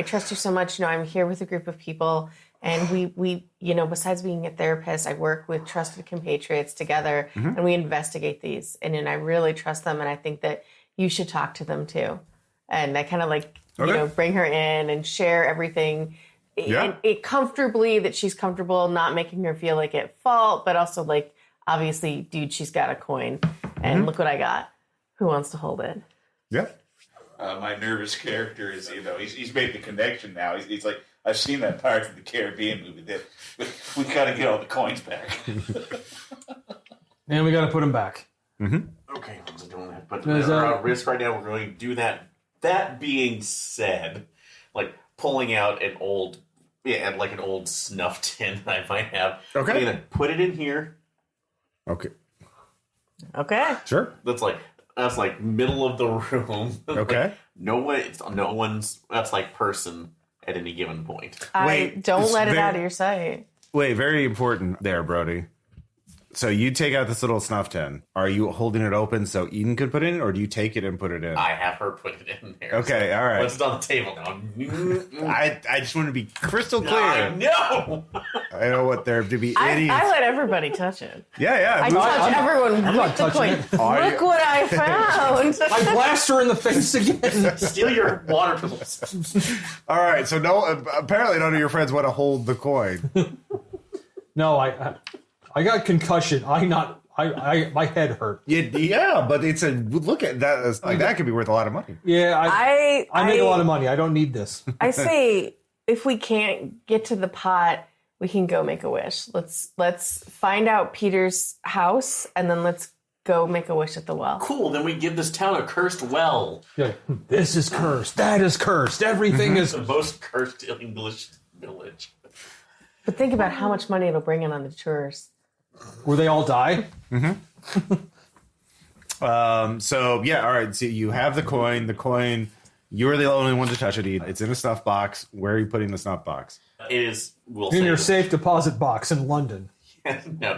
trust you so much. I'm here with a group of people, and we besides being a therapist, I work with trusted compatriots together, and we investigate these. And I really trust them, and I think that you should talk to them too. And I kind of bring her in and share everything. Yeah. It comfortably, that she's comfortable, not making her feel like at fault, but also like, obviously, dude, she's got a coin, and look what I got. Who wants to hold it? Yeah. My nervous character is, he's made the connection now. He's like, I've seen that Pirates of the Caribbean movie. That we got to get all the coins back. And we got to put them back. Mm-hmm. Okay, so don't have to put them at risk right now. We're going to do that. That being said, like pulling out an old snuff tin that I might have. Okay. I'm going to put it in here. Okay. Okay. Sure. That's like middle of the room. Okay. No one's that's like person at any given point. Don't let it out of your sight. Wait, very important there, Brody. So you take out this little snuff tin. Are you holding it open so Eden could put it in, or do you take it and put it in? I have her put it in there. Okay, all right. Once it's on the table now. I just want to be crystal clear. I know. I don't want there to be any. I let everybody touch it. Yeah. I touch everyone I'm not with the touching coin. it. Look what I found. I blast her in the face again. Steal your water pills. All right. So apparently none of your friends want to hold the coin. No, I got concussion. My head hurt. Yeah, but it's look at that. That could be worth a lot of money. Yeah, I make a lot of money. I don't need this. I say, if we can't get to the pot, we can go make a wish. Let's find out Peter's house, and then let's go make a wish at the well. Cool, then we give this town a cursed well. Yeah, this is cursed. That is cursed. Everything is. The most cursed English village. But think about how much money it'll bring in on the tours. Where they all die? So yeah, all right. So you have the coin. The coin. You're the only one to touch it. Eden. It's in a snuff box. Where are you putting the snuff box? It is. In your safe deposit box in London.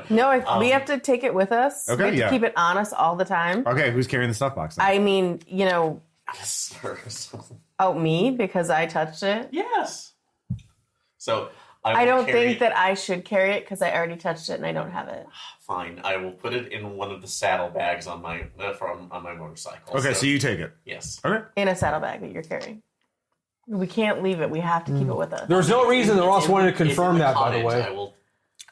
No, we have to take it with us. Okay, we have to keep it on us all the time. Okay, who's carrying the snuff box then? I mean, Yes. me, because I touched it. Yes. So I don't think that I should carry it because I already touched it and I don't have it. Fine, I will put it in one of the saddlebags on my motorcycle. Okay, so you take it. Yes. Okay. In a saddlebag that you're carrying. We can't leave it. We have to keep it with us. There's no reason that Ross wanted to confirm that, by the cottage. way. I will.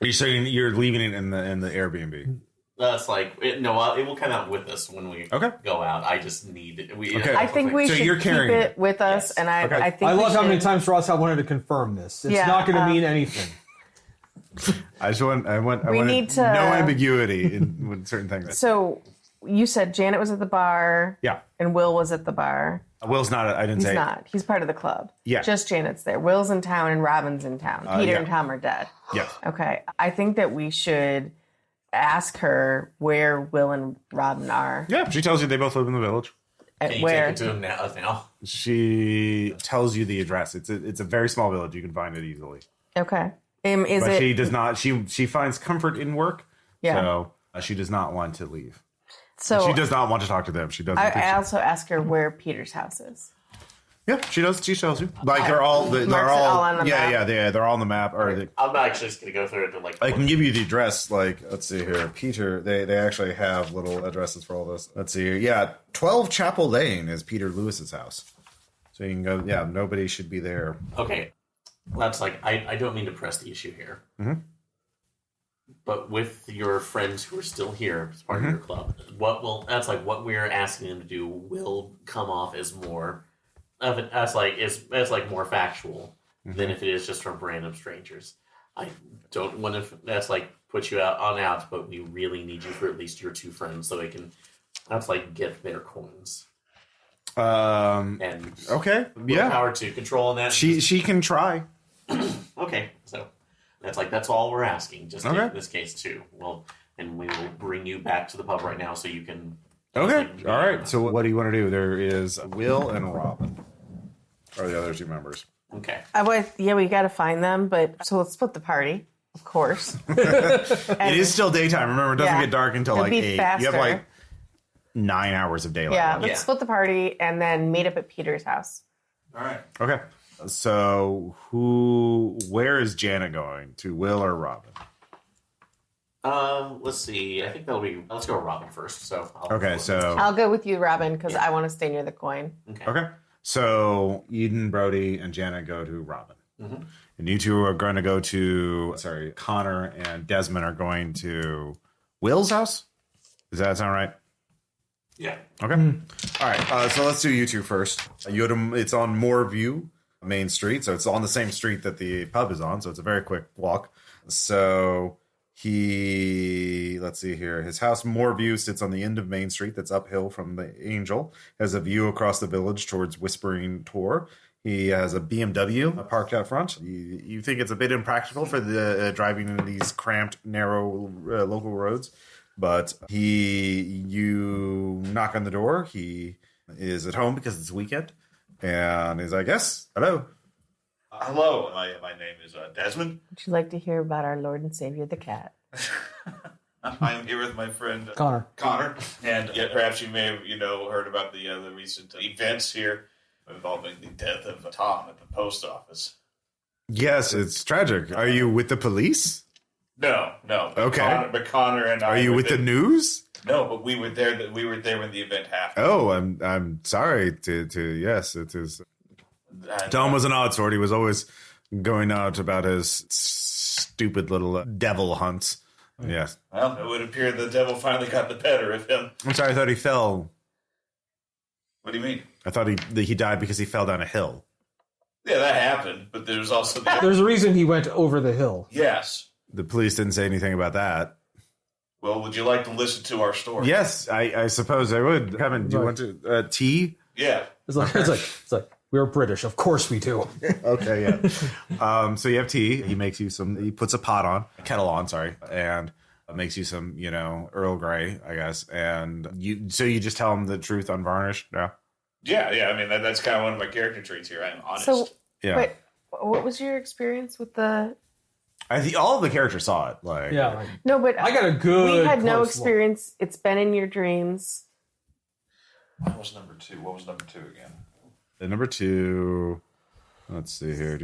Are you saying you're leaving it in the Airbnb? That's like it will come out with us when we go out. I just need it. Okay. I think we So should you're keep carrying it with us, Yes. and I think I we love how many should- times Ross I wanted to confirm this. It's Yeah, not going to mean anything. I want need to- no ambiguity in with certain things. So you said Janet was at the bar. Yeah. And Will was at the bar. Will's not. I didn't He's say. not. He's part of the club. Yeah. Just Janet's there. Will's in town and Robin's in town. Peter yeah. and Tom are dead. Yeah. Okay. I think that we should ask her where Will and Robin are. Yeah. She tells you they both live in the village. Can you Where? take it to him now? She tells you the address. It's a very small village. You can find it easily. Okay. But she does not. She finds comfort in work. Yeah. So she does not want to leave. So She does not want to talk to them. She doesn't. think I she- also ask her where Peter's house is. Yeah, she does. She tells you. Like they're all Marks it all on the map. they're all on the map. Or I'm actually just going to go through it to like. I can give you the address. Like, let's see here, Peter. They actually have little addresses for all this. Let's see here. Yeah, 12 Chapel Lane is Peter Lewis's house. So you can go. Yeah, nobody should be there. Okay, that's like I don't mean to press the issue here, but with your friends who are still here as part of your club, what we're asking them to do will come off as more of it as more factual than if it is just from random strangers. I don't want to put you out, but we really need you for at least your 2 friends so they can get their coins. And Okay. Yeah. power to control on that. She can try. Okay, so that's all we're asking. Just Okay. in this case too. Well, and we will bring you back to the pub right now so you can. Okay. All right. So what do you want to do? There is Will and Robin are the other 2 members. Okay. We got to find them, but so let's split the party, of course. It is still daytime. Remember, it doesn't Yeah. get dark until It'll like be 8. faster. You have like 9 hours of daylight. Yeah, left. let's split the party and then meet up at Peter's house. All right. Okay. So where is Janet going? To Will or Robin? Let's see. I think let's go with Robin first. So. I'll go with you, Robin, because I want to stay near the coin. Okay. So Eden, Brody, and Janet go to Robin. And you 2 are going to go to, Connor and Desmond are going to Will's house? Does that sound right? Yeah. Okay. All right. So let's do you 2 first. It's on Moorview Main Street. So it's on the same street that the pub is on. So it's a very quick walk. So let's see here. His house, Moorview, sits on the end of Main Street that's uphill from the Angel. Has a view across the village towards Whispering Tor. He has a BMW parked out front. You think it's a bit impractical for the driving in these cramped, narrow local roads, but you knock on the door. He is at home because it's weekend, and he's like, "Yes, hello." Hello, my name is Desmond. Would you like to hear about our Lord and Savior, the cat? I am here with my friend Connor. And perhaps you may have heard about the recent events here involving the death of Tom at the post office. Yes, it's tragic. Are you with the police? No. Okay. But Connor and I. Are you with the news? No, but we were there. We were there when the event happened. Oh, I'm sorry to yes, it is. Tom was an odd sort. He was always going out about his stupid little devil hunts. Yes. Well, it would appear the devil finally got the better of him. I'm sorry. I thought he fell. What do you mean? I thought he died because he fell down a hill. Yeah, that happened. But there's also There's a reason he went over the hill. Yes. The police didn't say anything about that. Well, would you like to listen to our story? Yes, I suppose I would. Kevin, do you want to tea? Yeah. It's like we're British, of course we do. Okay, yeah. So you have tea. He makes you some. He puts a kettle on, and makes you some, Earl Grey, I guess. And you just tell him the truth unvarnished. Yeah. Yeah. I mean, that's kind of one of my character traits here. I'm honest. So, Yeah. but what was your experience with the? I think all of the characters saw it. No, but I got a good. we had no close experience. It's been in your dreams. What was number 2? What was number 2 again? The number 2. Let's see here.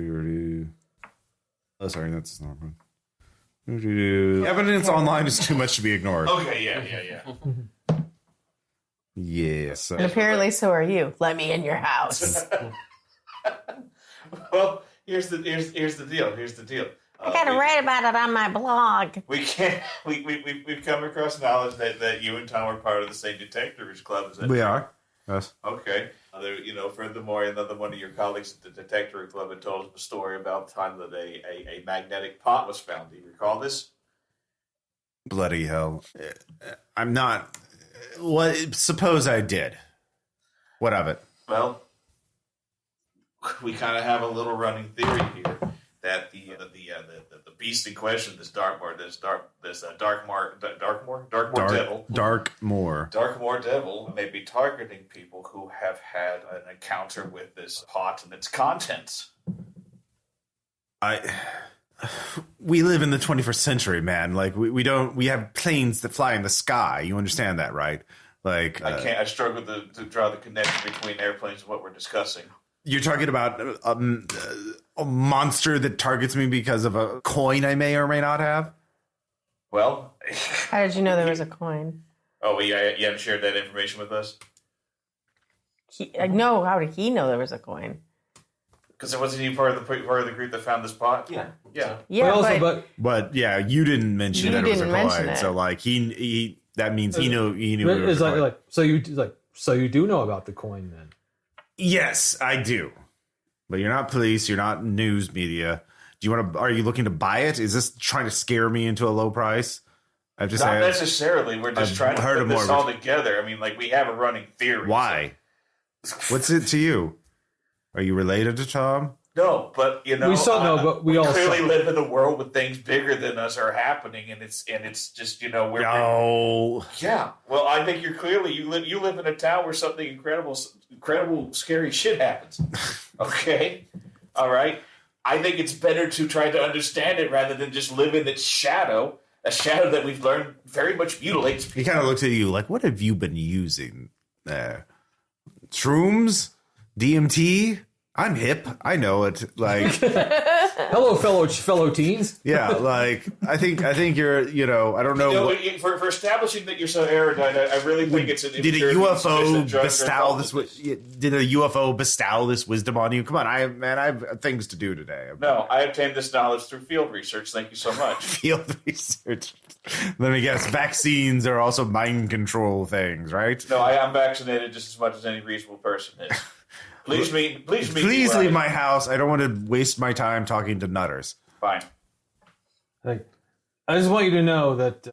Oh, sorry, that's not one. Evidence online is too much to be ignored. Okay. Yeah. Yes. And apparently, so are you. Let me in your house. Well, here's the deal. I gotta write about it on my blog. We've come across knowledge that you and Tom are part of the same detectives club. Is that We true? are. Yes. Okay. Furthermore, another one of your colleagues at the detective club had told us a story about the time that a magnetic pot was found. Do you recall this? Bloody hell. I'm not. What? Suppose I did. What of it? Well, we kind of have a little running theory here that the beast in question, this Darkmoor Devil, Darkmoor Devil may be targeting people who have had an encounter with this pot and its contents. We live in the 21st century, man. Like we have planes that fly in the sky. You understand that, right? Like I can't. I struggle to draw the connection between airplanes and what we're discussing. you're talking about a monster that targets me because of a coin I may or may not have. Well, How did you know there was a coin? oh, you haven't shared that information with us? No, how did he know there was a coin? Because it wasn't even part of the group that found this pot. Yeah. Yeah. Yeah, but also, But yeah, you didn't mention You that it was a didn't mention coin. it. So like he that means he knew it was it's a coin. so you do know about the coin then. Yes, I do. But you're not police. You're not news media. Do you want to? Are you looking to buy it? Is this trying to scare me into a low price? I've just Not necessarily. We're just trying to put this all together. I mean, like, we have a running theory. Why? What's it to you? Are you related to Tom? No, but We saw no, but we all clearly saw. live in a world with things bigger than us are happening, and it's just we're No. yeah. Well, I think you live in a town where something incredible, scary shit happens. Okay, all right. I think it's better to try to understand it rather than just live in its shadow. A shadow that we've learned very much mutilates people. He kind of looks at you like, "What have you been using? Shrooms, DMT? I'm hip. I know it. Like, Hello, fellow teens. yeah. Like, I think you're. I don't know. For establishing that you're so erudite, I really think it's an. Did a UFO bestow this? Did a UFO bestow this wisdom on you? Come on, I have things to do today. No, I obtained this knowledge through field research. Thank you so much. Field research. Let me guess. Vaccines are also mind control things, right? No, I am vaccinated just as much as any reasonable person is. Please leave my house. I don't want to waste my time talking to nutters. Fine. I just want you to know that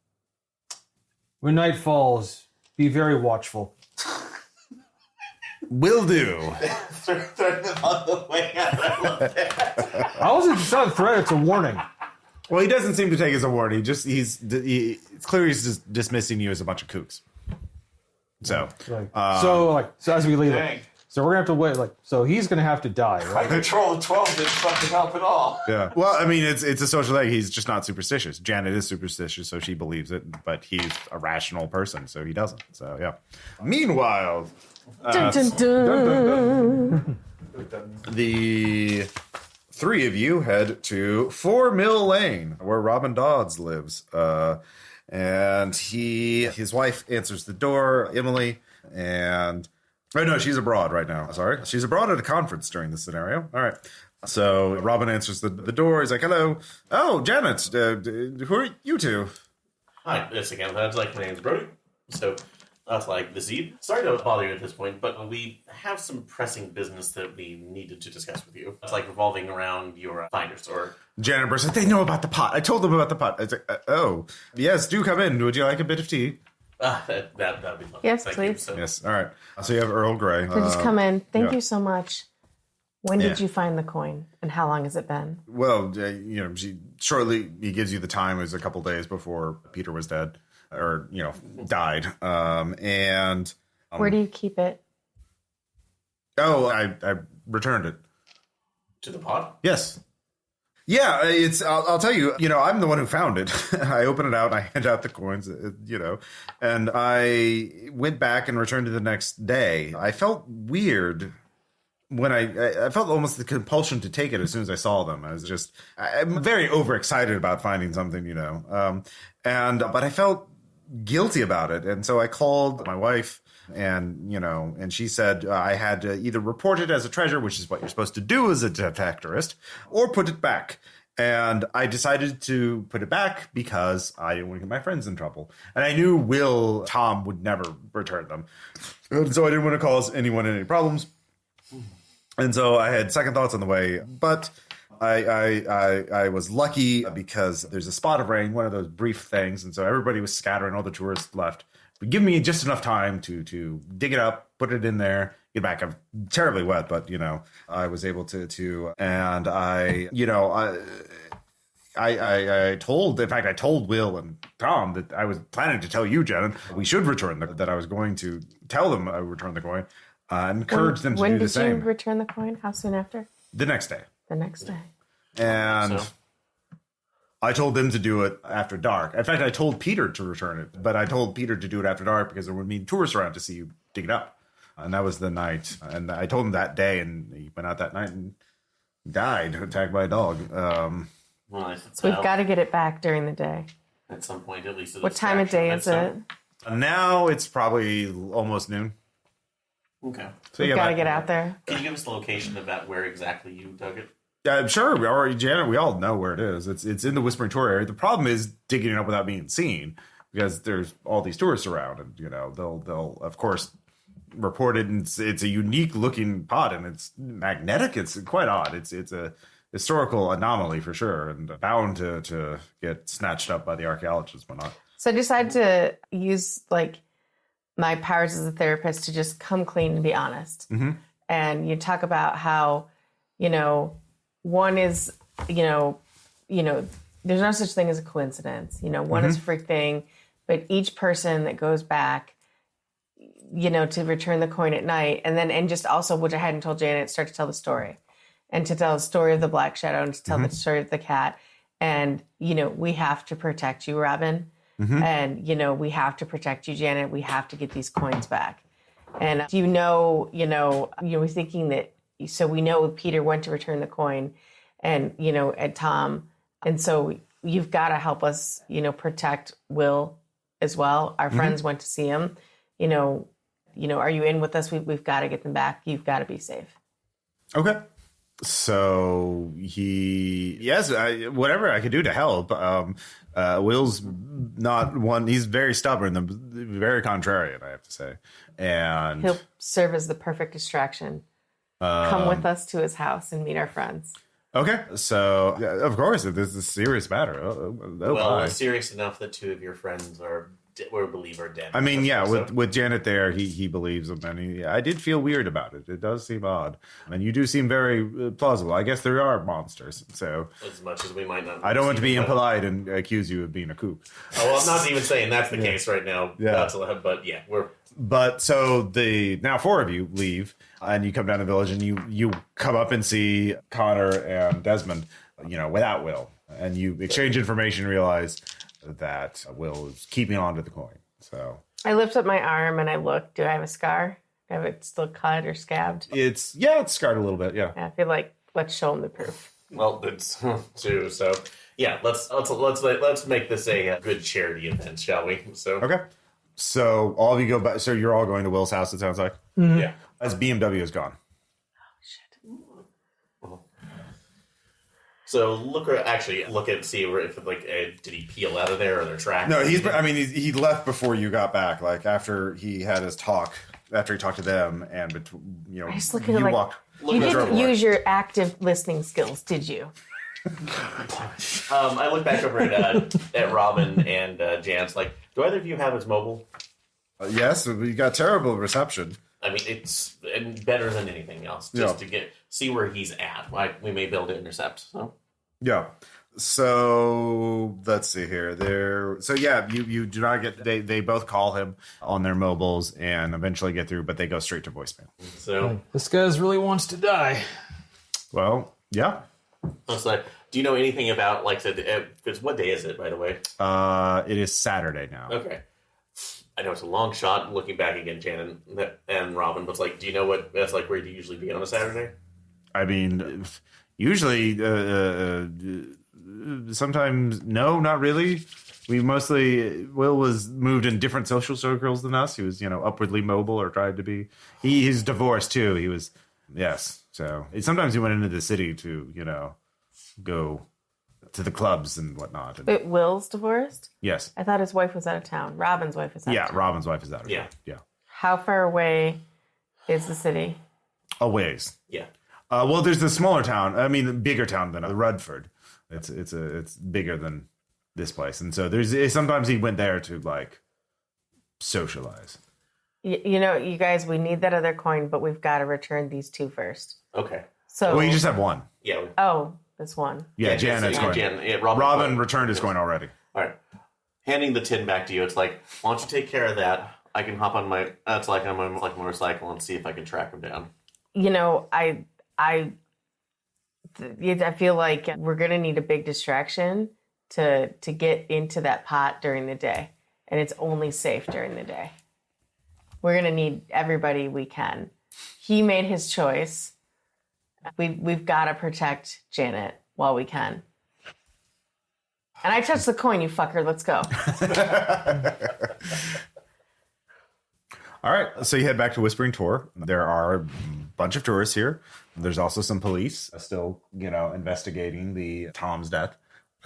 when night falls, be very watchful. Will do. Threaten them on the way out. I love that. It's not a threat, it's a warning. Well, he doesn't seem to take it as a warning. It's clear he's just dismissing you as a bunch of kooks. So, So as we leave Dang. it. So we're gonna have to wait. So he's gonna have to die, I right? control the 12 didn't fucking help at all. yeah. Well, I mean, it's a social thing. He's just not superstitious. Janet is superstitious, so she believes it, but he's a rational person, so he doesn't. So, yeah. Meanwhile, Dun, dun, dun. the three of you head to 4 Mill Lane, where Robin Dodds lives. And his wife answers the door, Emily, and... Oh, no, she's abroad right now. Sorry. She's abroad at a conference during this scenario. All right. So Robin answers the door. He's like, hello. Oh, Janet. Who are you two? Hi, yes, again. That's like, my name's Brody. So that's like the Zed. Sorry to bother you at this point, but we have some pressing business that we needed to discuss with you. It's like revolving around your finder store. Janet bursts like, they know about the pot. I told them about the pot. It's like, oh, yes, do come in. Would you like a bit of tea? That'd be fun. Yes, Thank please. You. So, Yes. All right. So you have Earl Grey. Please come in. Thank yeah. you so much. When did you find the coin, and how long has it been? Well, shortly he gives you the time. It was a couple days before Peter was dead, or died. And Where do you keep it? oh, I returned it. to the pot? Yes. Yeah, I'll tell you, I'm the one who found it. I open it out, I hand out the coins, and I went back and returned it the next day. I felt weird when I felt almost the compulsion to take it as soon as I saw them. I'm very overexcited about finding something, but I felt guilty about it. And so I called my wife and she said I had to either report it as a treasure, which is what you're supposed to do as a detectorist, or put it back. And I decided to put it back because I didn't want to get my friends in trouble. And I knew Tom would never return them. And so I didn't want to cause anyone any problems. And so I had second thoughts on the way. But I was lucky because there's a spot of rain, one of those brief things. And so everybody was scattering, all the tourists left. But give me just enough time to dig it up, put it in there, get back. I'm terribly wet, but I was able to, and I told Will and Tom that I was planning to tell you, Jen, we should return that I was going to tell them I would return the coin, and encourage them to do the same. When did you return the coin? How soon after? The next day. The next day. And So? I told them to do it after dark. In fact, I told Peter to return it, but I told Peter to do it after dark because there would be tourists around to see you dig it up. And that was the night. And I told him that day, and he went out that night and died, attacked by a dog. So we've got to get it back during the day. At some point, at least. What time of day is it? Now it's probably almost noon. Okay. So We've got to get out there. Can you give us the location of that, where exactly you dug it? Sure. We already, Janet, we all know where it is. It's in the Whispering Tor area. The problem is digging it up without being seen because there's all these tourists around, and they'll of course report it. And it's a unique looking pot, and it's magnetic. It's quite odd. It's a historical anomaly for sure, and bound to get snatched up by the archaeologists and whatnot. So I decided to use my powers as a therapist to just come clean and be honest. Mm-hmm. And you talk about how, one is, there's no such thing as a coincidence. One is a freak thing, but each person that goes back, to return the coin at night, and just also, which I hadn't told Janet, start to tell the story, and to tell the story of the Black Shadow, and to tell the story of the cat, and we have to protect you, Robin, and we have to protect you, Janet. We have to get these coins back, and we're thinking that. So we know Peter went to return the coin, and at Tom, and so you've got to help us, protect Will as well. Our friends went to see him. Are you in with us? We've got to get them back. You've got to be safe. Okay. So whatever I could do to help. Will's not one. He's very stubborn, very contrarian, I have to say, and he'll serve as the perfect distraction. Come with us to his house and meet our friends. Okay, so of course, if this is a serious matter, it's serious enough that two of your friends are dead. I mean, with Janet there, he believes him, and I did feel weird about it. It does seem odd, and you do seem very plausible. I guess there are monsters, so as much as we might not. I don't want to be impolite and accuse you of being a kook. Oh, well, I'm not even saying that's the case right now. Yeah. But we're. But so now four of you leave, and you come down the village, and you come up and see Connor and Desmond, without Will, and you exchange information, and realize that Will is keeping on to the coin. So I lift up my arm and I look. Do I have a scar? Do I have it still cut or scabbed? It's scarred a little bit. Yeah. I feel like let's show them the proof. Well, it's too. So let's make this a good charity event, shall we? So okay. So all of you go back. So you're all going to Will's house. It sounds like. Mm-hmm. Yeah. As BMW is gone. So look and see if did he peel out of there or they're tracked? No, he left before you got back. Like after he had his talk, after he talked to them, and I just look at it walked. You didn't use your active listening skills, did you? I look back over at Robin and Jan's. Do either of you have his mobile? Yes, we got terrible reception. I mean, it's better than anything else, just to see where he's at. We may be able to intercept. So. Yeah. So let's see here. You do not get. They both call him on their mobiles and eventually get through, but they go straight to voicemail. So this guy really wants to die. Well, yeah. So, do you know anything about because what day is it, by the way? It is Saturday now. Okay. I know it's a long shot. Looking back again, Jan and Robin was do you know what that's where you usually be on a Saturday? I mean, usually, sometimes, no, not really. Will was moved in different social circles than us. He was, upwardly mobile or tried to be. He's divorced too. He was, yes. So sometimes he went into the city to, go to the clubs and whatnot. But Will's divorced? Yes. I thought his wife was out of town. Robin's wife is out of town. Yeah, Robin's wife is out of town. Yeah. How far away is the city? A ways. Yeah. Well, there's the smaller town. I mean, bigger town than Rudford. It's bigger than this place, and so sometimes he went there to socialize. You guys, we need that other coin, but we've got to return these two first. Okay. So you just have one. Yeah. This one. Yeah, Janet's coin. Robin returned his coin already. All right. Handing the tin back to you, it's why don't you take care of that? I can hop on my motorcycle and see if I can track him down. I feel like we're gonna need a big distraction to get into that pot during the day, and it's only safe during the day. We're gonna need everybody we can. He made his choice. We've got to protect Janet while we can. And I touched the coin, you fucker. Let's go. All right, so you head back to Whispering Tor. There are a bunch of tourists here. There's also some police still, investigating the Tom's death,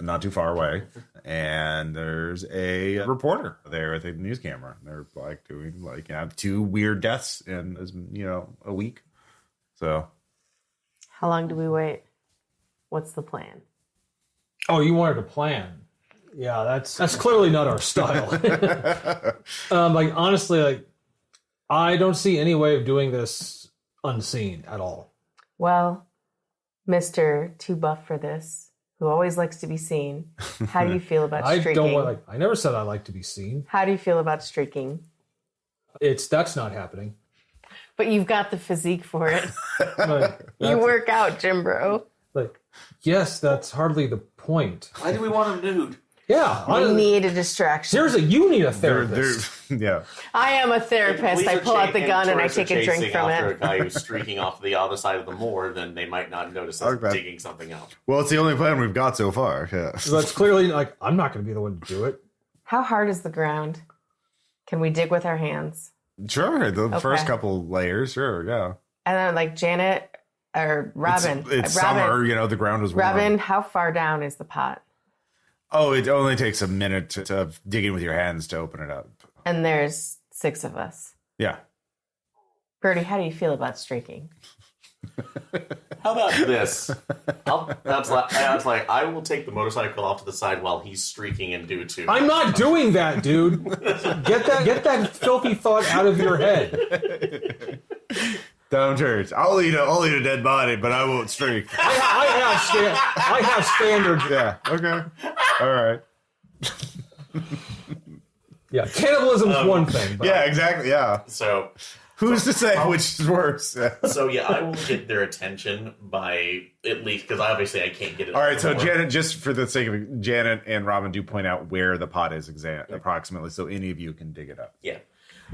not too far away. And there's a reporter there at the news camera. They're doing 2 weird deaths in a week. So, How long do we wait? What's the plan? Oh, you wanted a plan. Yeah, that's clearly not our style. Honestly, I don't see any way of doing this unseen at all. Well, Mr. Too Buff for this, who always likes to be seen, how do you feel about streaking? I never said I like to be seen. How do you feel about streaking? That's not happening. But you've got the physique for it. You work out, Jim Bro. Yes, that's hardly the point. Why do we want him nude? Yeah. You need a distraction. You need a therapist. Yeah. I am a therapist. I pull out the gun and I take a drink from after it. a guy who's streaking off the other side of the moor, then they might not notice us Okay. digging something out. Well, it's the only plan we've got so far. Yeah. That's clearly I'm not going to be the one to do it. How hard is the ground? Can we dig with our hands? Sure. The first Okay. couple layers. Sure. Yeah. And then Janet or Robin. It's Robin, summer. The ground is warm. Robin, how far down is the pot? Oh, it only takes a minute to dig in with your hands to open it up. And there's 6 of us. Yeah. Brody, how do you feel about streaking? How about this? I will take the motorcycle off to the side while he's streaking and do too. I'm not doing that, dude. Get that filthy thought out of your head. Don't hurt. I'll eat a dead body, but I won't streak. I have standards. Yeah. Okay. All right. Yeah, cannibalism's one thing. But Yeah. Exactly. Yeah. So Who's to say which is worse? I will get their attention by at least because obviously I can't get it. All right. So Janet, just for the sake of it, Janet and Robin do point out where the pot is approximately, so any of you can dig it up. Yeah.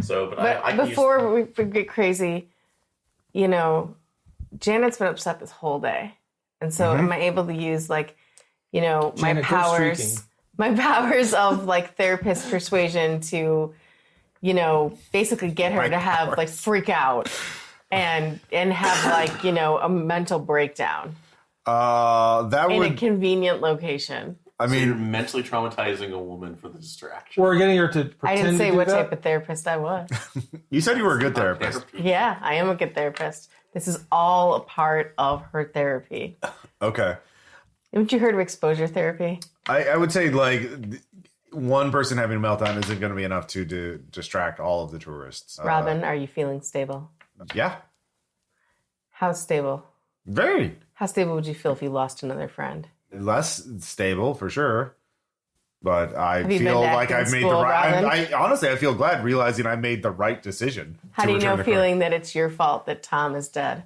So, But I before we get crazy, Janet's been upset this whole day. And so am I able to use my Janet, go streaking. of therapist persuasion to, basically get her to have freak out and have a mental breakdown That in would. a convenient location. I So you're mean, mentally traumatizing a woman for the distraction. we're getting her to pretend I didn't say to do what that. type of therapist I was. you said you were a good therapist. Yeah, I am a good therapist. This is all a part of her therapy. Okay. Haven't you heard of exposure therapy? I would say one person having a meltdown isn't going to be enough to distract all of the tourists. Robin, are you feeling stable? Yeah. How stable? Very. How stable would you feel if you lost another friend? Less stable for sure, but I Have you feel been to like acting I've made the school, right. Robin? I honestly, I feel glad realizing I made the right decision. How to do you return know the car. feeling that it's your fault that Tom is dead?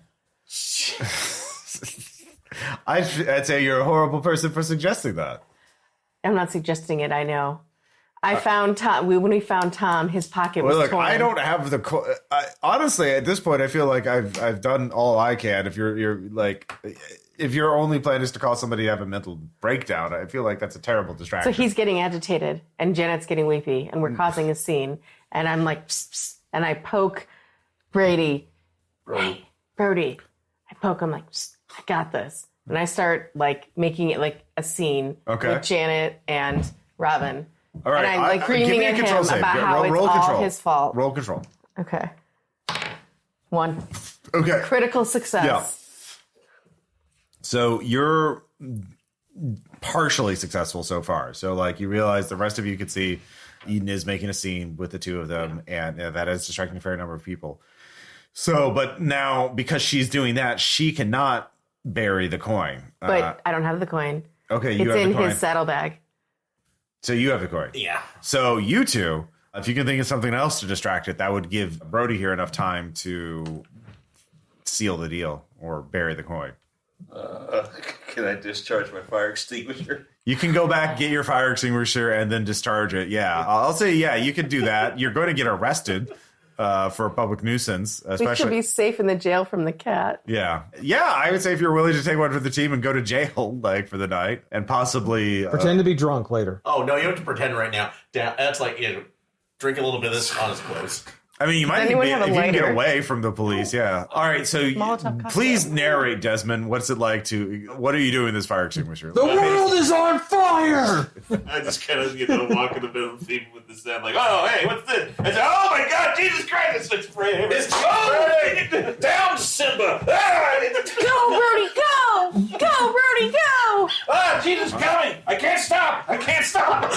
I'd say you're a horrible person for suggesting that. I'm not suggesting it. I know. I found Tom. When we found Tom, his pocket was Well, look, torn. I don't have the. Honestly, at this point, I feel like I've done all I can. If if your only plan is to cause somebody to have a mental breakdown, I feel like that's a terrible distraction. So he's getting agitated, and Janet's getting weepy, and we're causing a scene. And I'm like, psst, psst, and I poke Brady. Hey, Brody. I poke him psst, I got this. And I start making it a scene with Janet and Robin. All right, and I'm give screaming me a at him control save. about how it's roll all control. his fault. Roll control. Okay. 1. Okay. Critical success. Yeah. So you're partially successful so far. So you realize the rest of you could see Eden is making a scene with the two of them, and that is distracting a fair number of people. So, but now because she's doing that, she cannot bury the coin. But I don't have the coin. Okay, you It's have in the coin. his saddlebag. So you have the coin. Yeah. So you two, if you can think of something else to distract it, that would give Brody here enough time to seal the deal or bury the coin. Can I discharge my fire extinguisher? You can go back, get your fire extinguisher, and then discharge it. Yeah, I'll say, yeah, you can do that. You're going to get arrested for a public nuisance, especially. We should be safe in the jail from the cat. Yeah. Yeah, I would say if you're willing to take one for the team and go to jail, like, for the night, and possibly... Pretend to be drunk later. Oh, no, you don't have to pretend right now. That's like, drink a little bit of this on his clothes. I mean, you might be, anyone if have a you can get lighter? away from the police, yeah. All right, so Molotov cocktail. please narrate, Desmond. What's it like to... What are you doing with this fire extinguisher? The world is on fire! I just kind of, walk in the middle of the people with the sound like, oh, hey, what's this? I said, oh my God, Jesus Christ, it's spray. It's burning! Down, Simba! Go, Rudy, go! Go, Rudy, go! Ah, Jesus coming! I can't stop! I can't stop!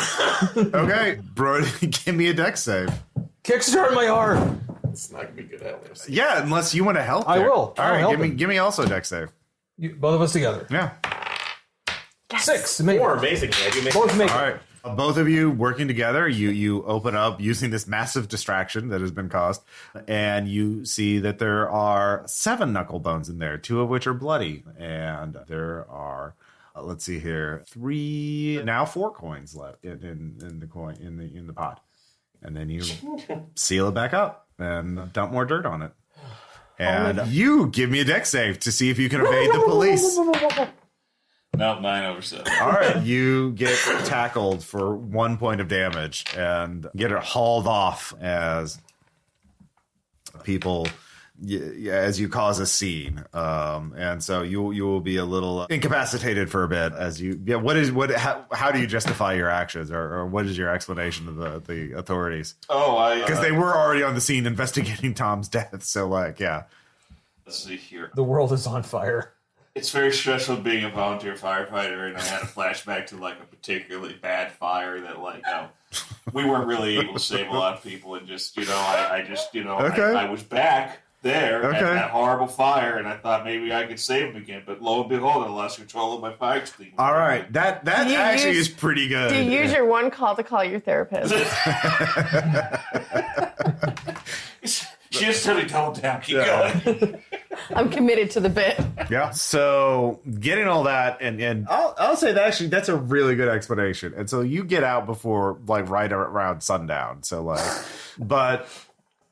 Okay, Brody, give me a dex save. Kickstart my heart. It's not going to be good at this. Yeah, unless you want to help. I there. will. All I'll right, help him. give me also a dex save. Both of us together. Yeah. 6. Maybe. 4, amazingly. I do make Both make All it. right. Both of you working together, you open up using this massive distraction that has been caused, and you see that there are 7 knuckle bones in there, 2 of which are bloody, and there are, let's see here, 4 coins left in the coin in the pot, and then you seal it back up and dump more dirt on it, and you give me a dex save to see if you can evade the police. Nope, 9 over 7. All right, you get tackled for 1 point of damage and get it hauled off as people, as you cause a scene, and so you will be a little incapacitated for a bit as you. Yeah, how do you justify your actions, or what is your explanation of the authorities? Oh, Because they were already on the scene investigating Tom's death, so like, yeah. let's see here. The world is on fire. It's very stressful being a volunteer firefighter, and I had a flashback to like a particularly bad fire that we weren't really able to save a lot of people, and just Okay. I was back there at Okay. that horrible fire, and I thought maybe I could save them again, but lo and behold, I lost control of my fire extinguisher. All right, that you actually use- is pretty good. Do you use your one call to call your therapist? She just told me double down, keep going. I'm committed to the bit. Yeah. So getting all that, and I'll say that actually that's a really good explanation. And so you get out before like right around sundown. So like, but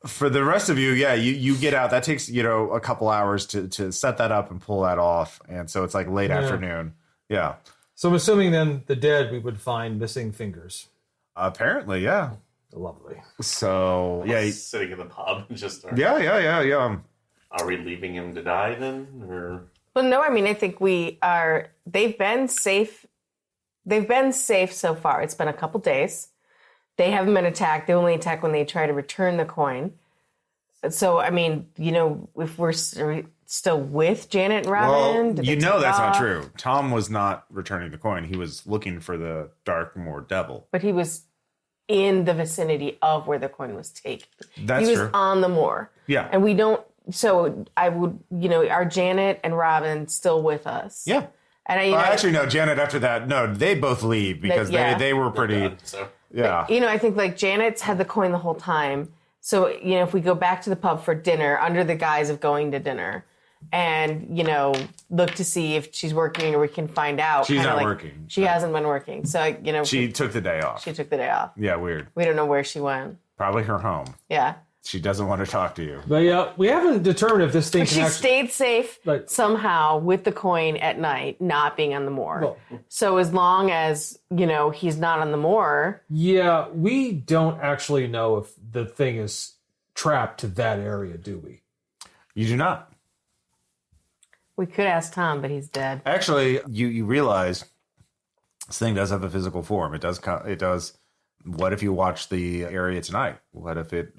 for the rest of you, yeah, you get out. That takes a couple hours to set that up and pull that off. And so it's like late afternoon. Yeah. So I'm assuming then the dead we would find missing fingers. Apparently, yeah. Lovely. So yeah, Sitting in the pub and just... yeah. Are we leaving him to die then? Or... Well, no, I mean, I think we are. They've been safe. They've been safe so far. It's been a couple days. They haven't been attacked. They only attack when they try to return the coin. So, I mean, if we're still with Janet and Robin, Well, did they take that's not off? true. Tom was not returning the coin. He was looking for the Darkmoor Devil. But he was in the vicinity of where the coin was taken. That's he was true. on the moor. Yeah. And we don't. So I would, are Janet and Robin still with us? Yeah. And Actually, no. Janet. After that, no. They both leave because yeah. they were pretty. So Yeah. I think like Janet's had the coin the whole time. So, if we go back to the pub for dinner under the guise of going to dinner and, look to see if she's working or we can find out. She's kinda not like, working. She hasn't been working. So, She took the day off. she took the day off. Yeah, weird. We don't know where she went. Probably her home. Yeah. She doesn't want to talk to you. But yeah, we haven't determined if this thing But can she actually... stayed safe Right. somehow with the coin at night, not being on the moor. Well- So as long as, he's not on the moor, Yeah, we don't actually know if the thing is trapped to that area, do we? You do not. we could ask Tom, but he's dead. Actually, you realize this thing does have a physical form. It does. What if you watch the area tonight? What if it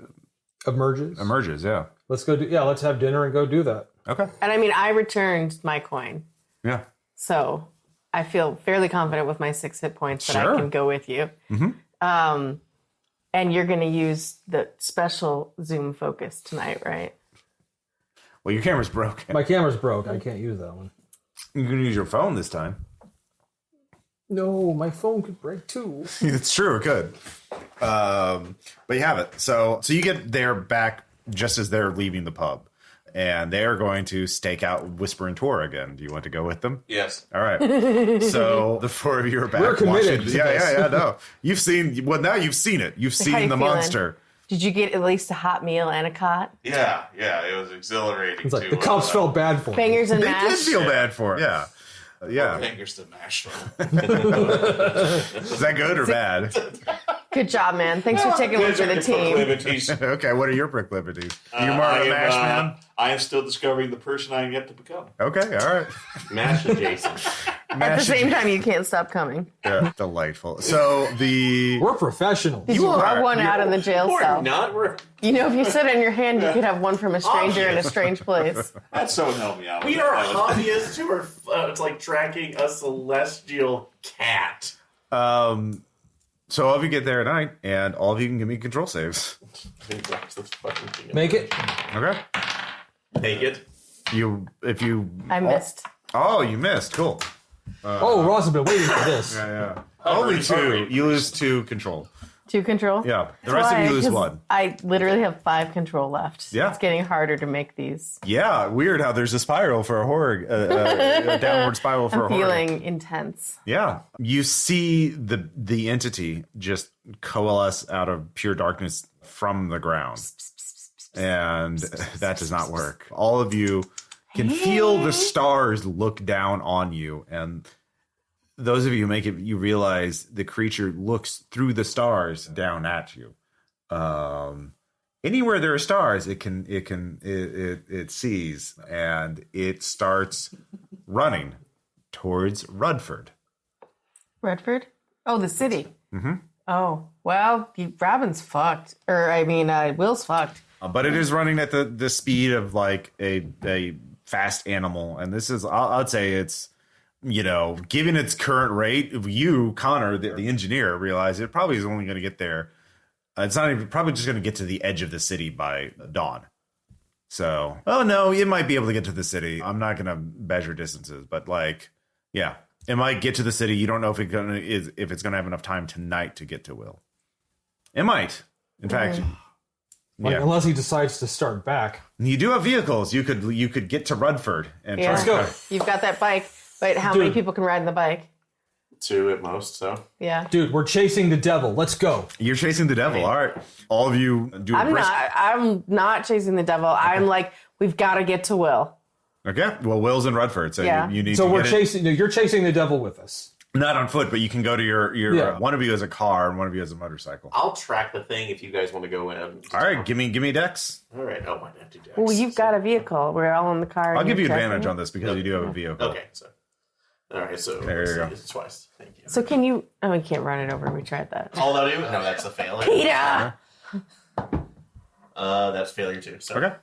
Emerges? emerges? Yeah. Let's go let's have dinner and go do that. Okay. And I mean, I returned my coin. Yeah. So I feel fairly confident with my 6 hit points that Sure. I can go with you. Mm-hmm. And you're going to use the special zoom focus tonight, right? Well, your camera's broken. My camera's broke. I can't use that one. You can use your phone this time. No, my phone could break too. It's true, it could. But you have it. So you get there back just as they're leaving the pub. and they are going to stake out Whispering Tor again. Do you want to go with them? Yes. All right. So the 4 of you are back. We're committed watching. to Yeah. No, you've seen. Well, now you've seen it. You've How seen you the feeling? monster. Did you get at least a hot meal and a cot? Yeah, it was exhilarating. It's like the cops felt bad for me. Fingers and They did mash? feel bad for it. Yeah. Yeah. Fingers to mash. Is that good or bad? Good job, man. Thanks for taking one for the team. Proclivities. Okay. What are your proclivities? You're more of a mash man. I am still discovering the person I am yet to become. Okay. All right. Mash adjacent. At the same time, you can't stop coming. Yeah, delightful. So We're professionals. Did you are. rub one out in the jail We're cell? not. We're You know, if you sit in your hand, you could have one from a stranger in a strange place. That's so help me out. we are hobbyists who are it's like tracking a celestial cat. So all of you get there at night, and all of you can give me control saves. That's the fucking thing. Make it. Okay. Make it. If you. I missed. Oh, you missed. Cool. Ross has been waiting for this. Yeah. Only 2. You lose 2 control. 2 control? Yeah. The rest of you lose 1. I literally have 5 control left. Yeah. It's getting harder to make these. Yeah. Weird how there's a spiral for a horror, a downward spiral for a horror. Feeling intense. Yeah. You see the entity just coalesce out of pure darkness from the ground. And that does not work. All of you can feel the stars look down on you, and those of you who make it, you realize the creature looks through the stars down at you. Anywhere there are stars, it sees, and it starts running towards Rudford. Redford? Oh, the city. Mm-hmm. Oh, well, Robin's fucked. Will's fucked. But it is running at the speed of like a fast animal, and this is I'd say it's, given its current rate, you, Connor, the engineer, realize it probably is only going to get there. It's not even probably just going to get to the edge of the city by dawn. So, oh no, it might be able to get to the city. I'm not going to measure distances, but it might get to the city. You don't know if it's going to have enough time tonight to get to Will. It might, in fact. Unless he decides to start back. You do have vehicles. You could get to Rudford and try. Let's go. You've got that bike. Wait, how many people can ride on the bike? 2 at most, so. Yeah. Dude, we're chasing the devil. Let's go. You're chasing the devil. All right. All of you do a brisk. I'm not chasing the devil. Okay. I'm like, we've got to get to Will. Okay. Well, Will's in Rudford, so Yeah. you need So to we're get chasing. You're chasing the devil with us. not on foot, but you can go to your Yeah. one of you has a car and one of you has a motorcycle. I'll track the thing if you guys want to go in. All right. Give me Dex. All right. Oh, my empty dex. Well, you've got a vehicle. We're all in the car. I'll give you advantage on this because you do have a vehicle. Okay, so. All right, so There you go. it's twice. Thank you. So can you... Oh, we can't run it over. We tried that. All that do? No, that's a failure. Peter! That's failure too. So. Okay.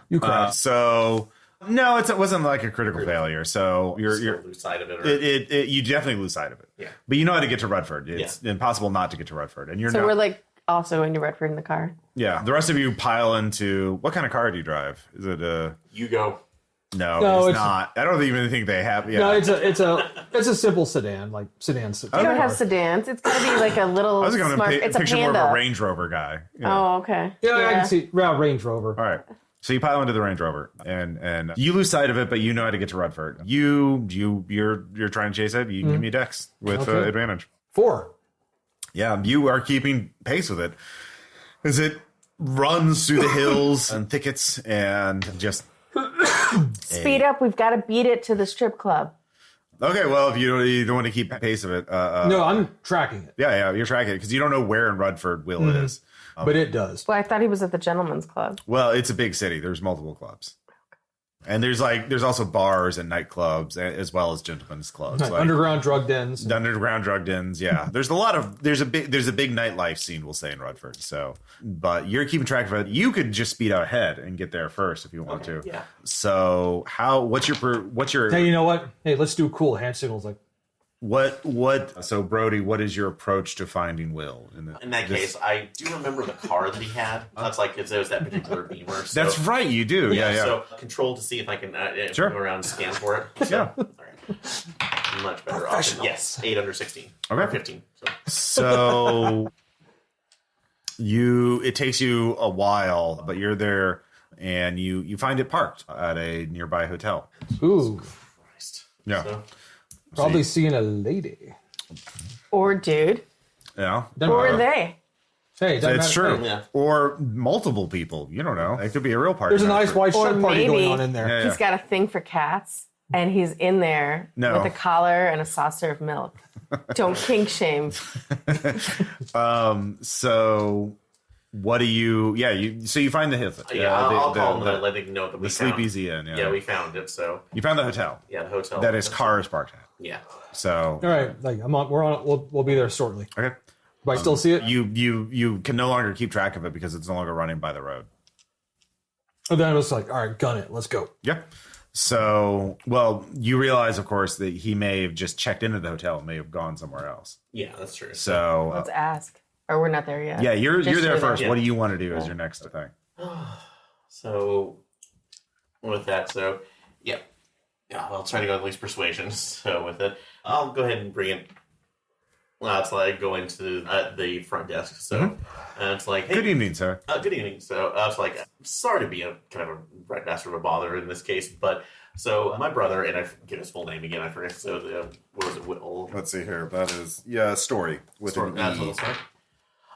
You cry. So no, it wasn't like a critical failure. So you're lose sight of it. Or... you definitely lose sight of it. Yeah. But you know how to get to Rudford. It's impossible not to get to Rudford, and you're So not. we're like also into Redford in the car. Yeah. The rest of you pile into. What kind of car do you drive? Is it a? You go. No, it's not. I don't even think they have. Yeah. No, it's a simple sedan, like sedan. We don't have sedans. It's got to be like a little I was going smart... to It's a picture more Panda. of a Range Rover guy. Oh, okay. Yeah, I can see. Range Rover. All right. So you pile into the Range Rover, and you lose sight of it, but you know how to get to Rudford. You're trying to chase it. You give me Dex with advantage. 4. Yeah, you are keeping pace with it as it runs through the hills and thickets and just. Speed up. We've got to beat it to the strip club. Okay, well, if you don't want to keep pace of it, No, I'm tracking it, yeah, you're tracking it because you don't know where in Rudford Will is. but it does. Well, I thought he was at the gentleman's club. Well, it's a big city. There's multiple clubs. And there's also bars and nightclubs as well as gentlemen's clubs. Like Underground drug dens. underground drug dens, yeah. There's a big nightlife scene, we'll say, in Rudford. So, but you're keeping track of it. You could just speed out ahead and get there first if you want to. Yeah. So what's your Hey, you know what? Hey, let's do cool hand signals like. So Brody, what is your approach to finding Will? In that case, I do remember the car that he had. That's like it was that particular Beamer. So, That's right, you do. Yeah. So control to see if I can Sure. go around and scan for it. So, Yeah. All right. Much better option. Yes, 8 under 16. Okay. Or 15. So it takes you a while, but you're there and you find it parked at a nearby hotel. Ooh, Yeah. So, probably seeing a lady. Or dude. Yeah. Or they. Hey, doesn't It's matter. true. Yeah. Or multiple people. You don't know. It could be a real party. There's a nice white Or shirt party maybe going on in there. Yeah. he's got a thing for cats, and he's in there No. with a collar and a saucer of milk. Don't kink shame. So what do you? Yeah. So you find the Hitler. yeah, I'll call them and let them know that we the found Sleepy's Inn. Yeah. Yeah, we found it. So You found the hotel yeah, the hotel that his car is parked at. Yeah. So All right, like we're on. We'll be there shortly. okay. Do I still see it? You can no longer keep track of it because it's no longer running by the road. And then I was like, all right, gun it. Let's go. Yeah. So, well, you realize, of course, that he may have just checked into the hotel and may have gone somewhere else. Yeah, that's true. So, Let's ask. Or we're not there yet. yeah, you're Just there for first. them. What do you want to do as your next thing? So with that, so yeah, I'll try to go at least persuasion. So with it, I'll go ahead and bring it. Well, it's like go into the front desk. So it's like, hey, Good evening, sir. good evening. So I was like, sorry to be a kind of a right bastard of a bother in this case, but so my brother, and I forget his full name again. I forget. So what was it? Whittle. Let's see here. That is story with Sorry, that's what it's like.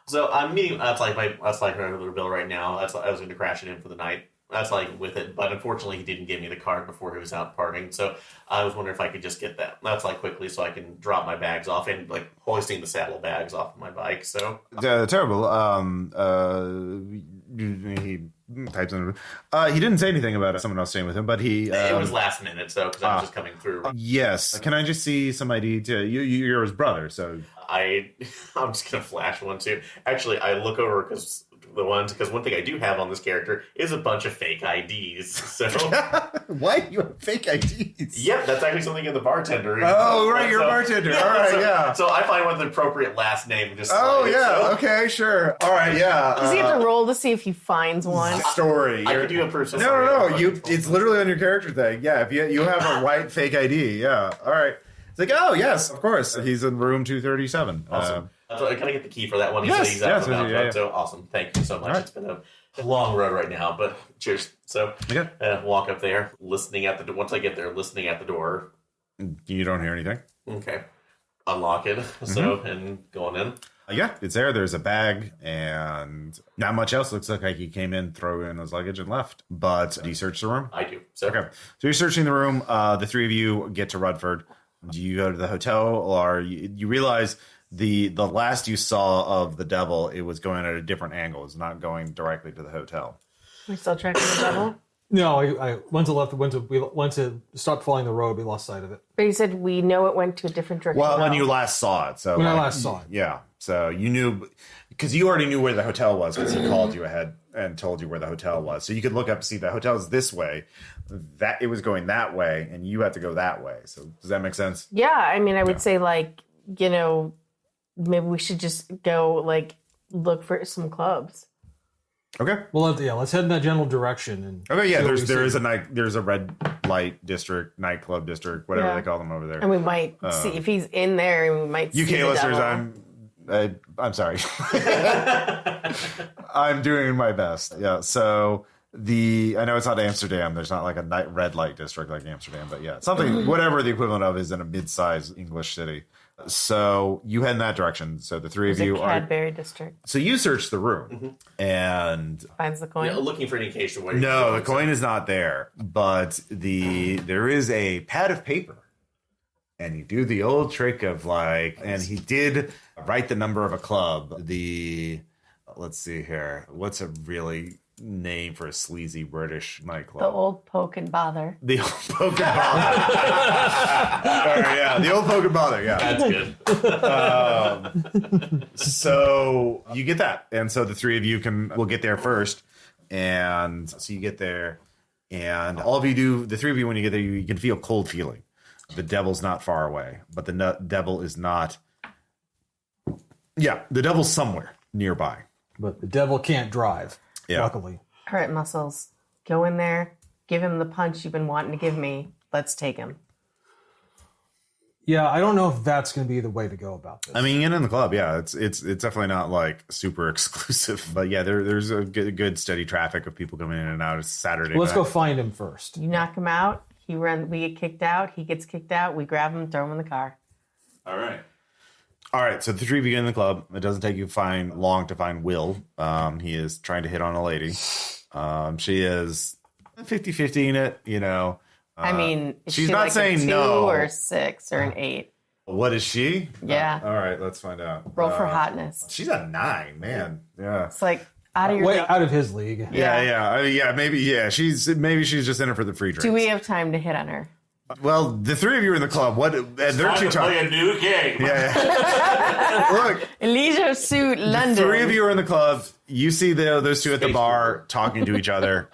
So I'm meeting. That's like my regular bill right now. That's I was going to crash it in for the night. That's like with it, but unfortunately he didn't give me the card before he was out partying. So I was wondering if I could just get that. That's like quickly so I can drop my bags off and like hoisting the saddlebags off of my bike. So terrible. He types in. He didn't say anything about someone else staying with him, but he. it was last minute, so because I was just coming through. Yes. Can I just see some ID to you? You're his brother, so. I'm just gonna flash one too. Actually, I look over because one thing I do have on this character is a bunch of fake IDs. So Why do you have fake IDs? yep, that's actually something in the bartender. Oh, right, you're a bartender. All right, yeah. So I find one the appropriate last name. And just Oh, slide it, yeah. so- Okay, sure. All right, yeah. Does he have to roll to see if he finds one? Story. I could do a person. No. It's literally on your character thing. Yeah, if you have a white fake ID. Yeah. All right. It's like, oh yes, of course. He's in room 237. Awesome. So can I get the key for that one? Yes, He's out and about, yeah. So awesome. Thank you so much. All right. It's been a long road right now, but cheers. So Okay. walk up there, listening at the door. Once I get there, listening at the door. You don't hear anything. Okay. Unlock it. So and going in. Yeah, it's there. There's a bag and not much else. Looks like he came in, threw in his luggage, and left. But do you search the room? I do. So Okay. So you're searching the room. The three of you get to Rudford. Do you go to the hotel, or you realize the last you saw of the devil, it was going at a different angle. It's not going directly to the hotel. We still tracking the devil? No, I went to left. We went to stop following the road. We lost sight of it. But you said we know it went to a different direction. Well, when now. you last saw it. So When I last saw it. Yeah. So you knew, because you already knew where the hotel was because he called you ahead and told you where the hotel was. So you could look up, see the hotel's this way, that it was going that way, and you had to go that way. So does that make sense? Yeah, I mean, I would say, like, you know, maybe we should just go, like, look for some clubs. Okay. Well, let's head in that general direction. And Okay. Yeah. see what we There's see. there's a red light district, nightclub district, whatever Yeah. they call them over there. And we might see if he's in there, and we might see UK the listeners, devil. I'm sorry. I'm doing my best. Yeah. So I know it's not Amsterdam. There's not like a red light district like Amsterdam, but yeah, something, whatever the equivalent of is in a mid-sized English city. So you head in that direction. So the three of There's you a are. Cadbury district. So you search the room and Finds the coin. looking for an indication where. no, the coin is not there, but there is a pad of paper. And you do the old trick of like, and he did write the number of a club. Let's see here. What's a really name for a sleazy British nightclub? The old poke and bother. The old poke and bother. Yeah, the old poke and bother. Yeah. That's good. So you get that. And so the three of you will get there first. And so you get there. And all of you do, the three of you, when you get there, you can feel cold feeling. The devil's not far away, but the devil is not. Yeah, the devil's somewhere nearby. But the devil can't drive. Yeah. Luckily. All right, Muscles. Go in there. Give him the punch you've been wanting to give me. Let's take him. Yeah, I don't know if that's going to be the way to go about this. I mean, in the club, yeah, it's definitely not like super exclusive, but yeah, there's a good steady traffic of people coming in and out. It's Saturday. Let's go find him first. You knock him out. We get kicked out. He gets kicked out. We grab him, throw him in the car. All right. All right, so the three of you get in the club. It doesn't take you long to find Will. He is trying to hit on a lady. She is 50-50 in it, you know. I mean, is she's she not like saying a 2 no. or 6 or an 8? What is she? Yeah. All right, let's find out. Roll for hotness. She's a 9, man. Yeah. It's like out of your Way league. out of his league. Yeah. Maybe she's just in it for the free drinks. Do we have time to hit on her? Well, the three of you are in the club. What? They're Time two to play a new game. Yeah. Look, Leisure Suit London. three of you are in the club. You see those two at the bar talking to each other,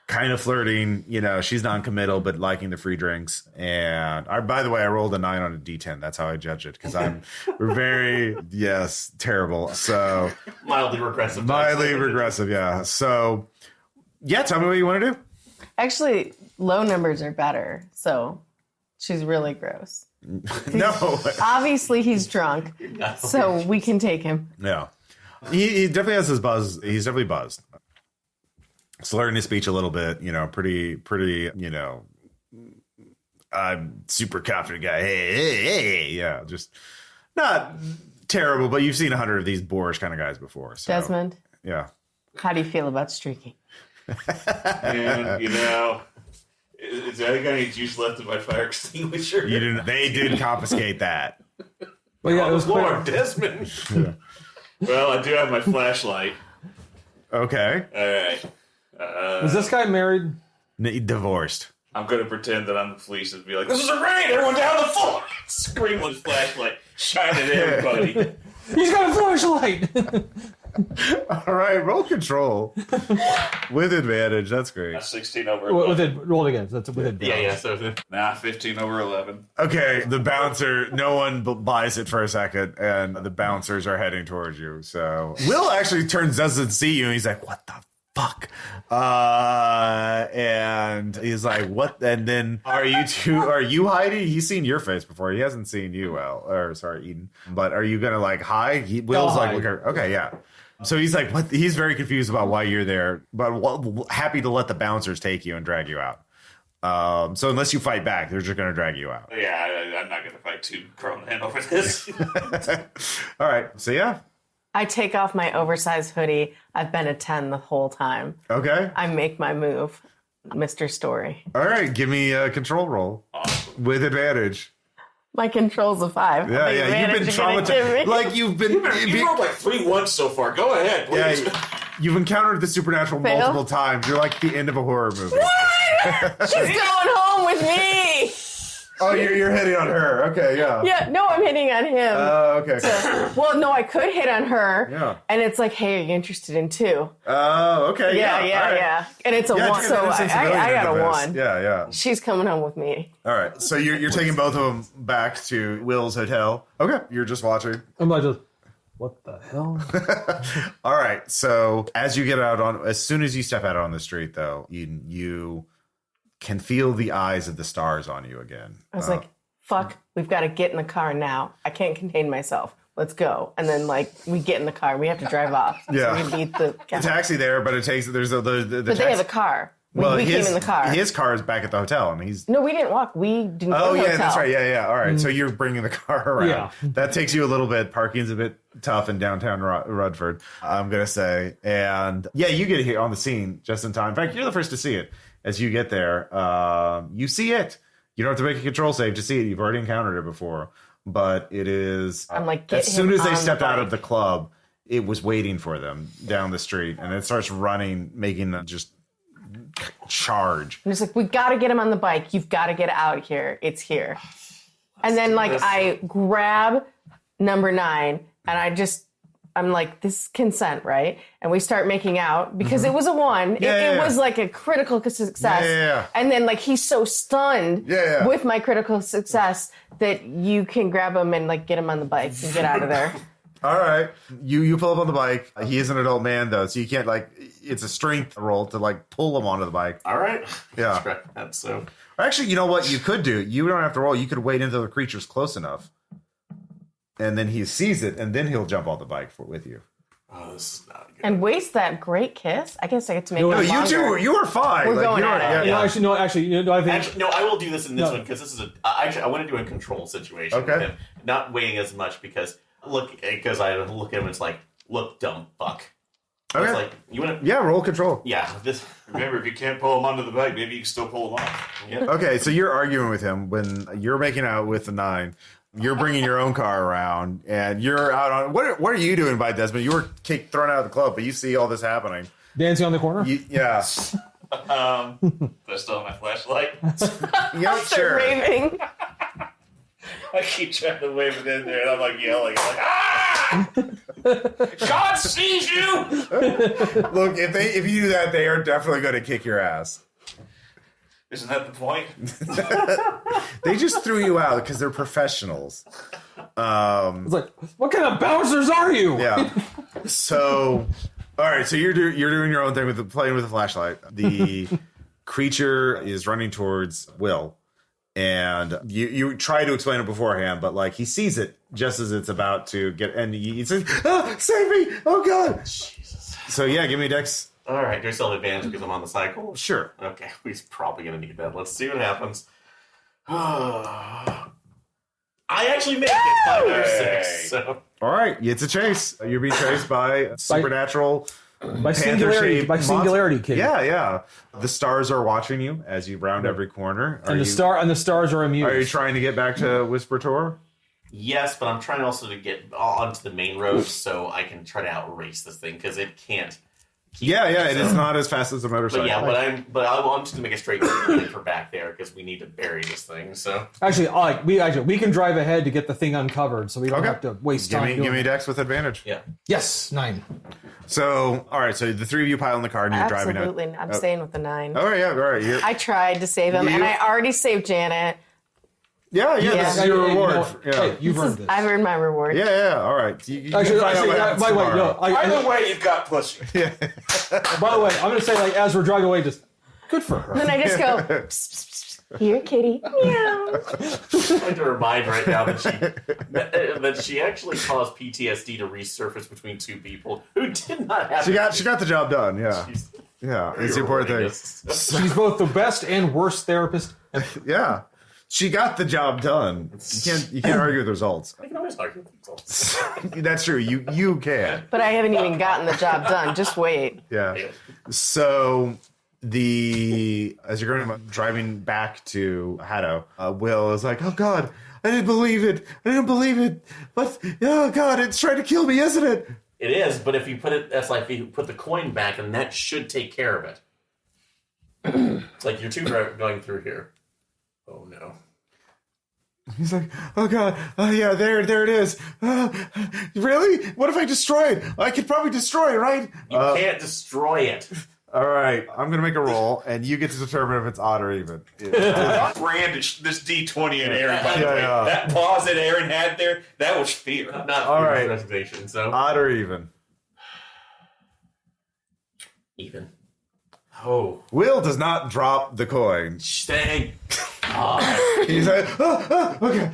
kind of flirting. You know, she's non-committal but liking the free drinks. And by the way, I rolled a 9 on a D10. That's how I judge it because we're very terrible. So Mildly regressive. mildly regressive. Yeah. So tell me what you want to do. Actually, low numbers are better. So she's really gross. No. Obviously, he's drunk. So we can take him. Yeah. He definitely has his buzz. He's definitely buzzed. Slurring his speech a little bit, you know, pretty, you know, I'm super confident guy. Hey. Yeah, just not terrible, but you've seen 100 of these boorish kind of guys before. So, Desmond, yeah. how do you feel about streaking? And, you know, is there any juice left in my fire extinguisher? You didn't. They did confiscate that. Well, yeah, it was Lord, Desmond. Well, I do have my flashlight. Okay. All right. Was this guy married? Divorced. I'm going to pretend that I'm the police and be like, this is a raid! Everyone down the floor! Scream with his flashlight. Shine at everybody. He's got a flashlight. All right, roll control with advantage. That's great. 16 over 11. With it, roll it again. That's with it. Yeah. So Nah, 15 over 11. Okay, the bouncer, no one buys it for a second, and the bouncers are heading towards you. So Will actually doesn't see you, and he's like, what the fuck? And he's like, what? And then are you hiding? He's seen your face before. He hasn't seen you, Eden. But are you going to like hide? Will's like, hide. okay, yeah. So he's like, what? He's very confused about why you're there, but happy to let the bouncers take you and drag you out. So unless you fight back, they're just going to drag you out. Yeah, I'm not going to fight two grown men over this. All right. So yeah. I take off my oversized hoodie. I've been a 10 the whole time. Okay. I make my move, Mr. Story. All right. Give me a control roll with advantage. My control's a 5. Yeah. You've been traumatized. Like you rolled like 3 once so far. Go ahead, please. Yeah, you've encountered the supernatural Fail? multiple times. You're like the end of a horror movie. She's going home with me. Oh, you're hitting on her. Okay, yeah. Yeah, no, I'm hitting on him. Okay. Well, no, I could hit on her. Yeah. And it's like, hey, are you interested in 2? Oh, okay. Yeah. All right. And it's a Yeah, 1, it's so got an I insensibility got a into this. 1. Yeah. She's coming home with me. All right. So you're taking both of them back to Will's hotel. Okay. You're just watching. I'm like, what the hell? All right. So as soon as you step out on the street, though, you can feel the eyes of the stars on you again. I was like, fuck, we've got to get in the car now. I can't contain myself. Let's go. And then, like, we get in the car. We have to drive off. Yeah. So we beat the the taxi there, but it takes the But they have a car. We came in the car. His car is back at the hotel, and he's. No, we didn't walk. We didn't go to the hotel. That's right. Yeah. All right. So you're bringing the car around. Yeah. That takes you a little bit. Parking's a bit tough in downtown Rutherford, I'm going to say. And yeah, you get here on the scene just in time. In fact, you're the first to see it. As you get there, you see it. You don't have to make a control save to see it. You've already encountered it before. But it is. I'm like, as soon as they on stepped the out of bike. the club, it was waiting for them down the street. And it starts running, making them just charge. And it's like, we got to get him on the bike. You've got to get out of here. It's here. And then, like, I grab number 9 and I'm like, this is consent, right? And we start making out because it was a 1. It was like a critical success. Yeah. And then, like, he's so stunned with my critical success that you can grab him and, like, get him on the bike and get out of there. All right. You pull up on the bike. He is an adult man, though, so you can't, like, it's a strength roll to, like, pull him onto the bike. all right. Yeah. Correct that. So Actually, you know what you could do? You don't have to roll. You could wait until the creature's close enough. And then he sees it, and then he'll jump on the bike with you. Oh, this is not good. And waste that great kiss. I guess I get to make it No, longer. you were fine. We're going at it. I think. No, I will do this in this one because this is I want to do a control situation. Okay. With him, not waiting as much because I look at him and it's like, look, dumb fuck. Okay. It's like, you want to? Yeah, roll control. Yeah. This. Remember, if you can't pull him onto the bike, maybe you can still pull him off. Yeah. Okay, so you're arguing with him when you're making out with the 9. You're bringing your own car around, and you're out on... What are you doing by Desmond? You were thrown out of the club, but you see all this happening. Dancing on the corner? Yeah. Do I still have my flashlight? Yeah, sure. Raving. I keep trying to wave it in there, and I'm like yelling. I'm like, ah! God sees you! Look, if you do that, they are definitely going to kick your ass. Isn't that the point? They just threw you out because they're professionals. It's like, what kind of bouncers are you? Yeah. So, all right. So you're doing your own thing playing with the flashlight. The creature is running towards Will, and you try to explain it beforehand, but like he sees it just as it's about to get, and he says, "Oh, save me! Oh God!" Jesus. So yeah, give me Dex. All right. Do I still have advantage because I'm on the cycle? Sure. Okay. He's probably gonna need that. Let's see what happens. I actually make it 5 or 6. So. All right, it's a chase. You're being chased by supernatural. By singularity, kid. Yeah. The stars are watching you as you round every corner. The stars are amused. Are you trying to get back to Whisper Tor? Yes, but I'm trying also to get onto the main road so I can try to outrace this thing because it can't. It is not as fast as a motorcycle. But I want to make a straight line for back there because we need to bury this thing. So actually, we can drive ahead to get the thing uncovered, so we don't have to waste time. Give me Dex with advantage. Yeah. Yes, 9. So all right, so the 3 of you pile in the car and you're driving out. Absolutely, I'm staying with the 9. All right, yeah, all right. I tried to save him, and I already saved Janet. Yeah. This is your reward. Hey, you've earned this. I've earned my reward. Yeah. All right. You Actually, find out what happens tomorrow. Either way, you've got pussy. By the way, I'm going to say, like, as we're driving away, just good for her. Then I just go, psst, psst, psst. Here, kitty. Meow. I'm trying to remind right now that she actually caused PTSD to resurface between 2 people who did not have. She got the job done. Yeah. It's the important thing. She's both the best and worst therapist. Yeah. She got the job done. You can't argue with the results. I can always argue with results. That's true. You can. But I haven't even gotten the job done. Just wait. Yeah. So as you're going driving back to Haddow, Will is like, "Oh God, I didn't believe it. But oh God, it's trying to kill me, isn't it?" It is, but if you put the coin back, and that should take care of it. It's like you're 2 going through here. Oh no. He's like, "Oh God, oh yeah, there it is. Really? What if I destroy it? I could probably destroy it, right?" You can't destroy it. All right, I'm gonna make a roll, and you get to determine if it's odd or even. Brandish this D20 at Aaron. By the way, that pause that Aaron had there, that was fear. Not all right. Reservation. So odd or even. Even. Oh, Will does not drop the coin. Thank God. He's like, okay.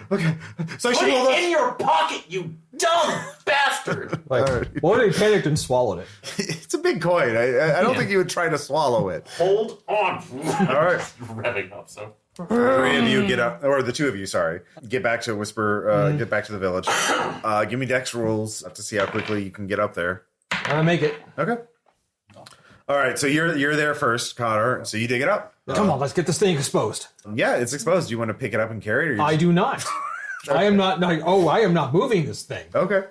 So Put it in your pocket, you dumb bastard. What if he panicked and swallowed it? It's a big coin. I don't think you would try to swallow it. Hold on. All right. Revving up, so. 3 of you get up, or the 2 of you, sorry, get back to Whisper, get back to the village. Give me Dex rolls to see how quickly you can get up there. I'm gonna make it. Okay. All right, so you're there first, Connor. So you dig it up. Come on, let's get this thing exposed. Yeah, it's exposed. Do you want to pick it up and carry it? Or I do not. I am not moving this thing. Okay.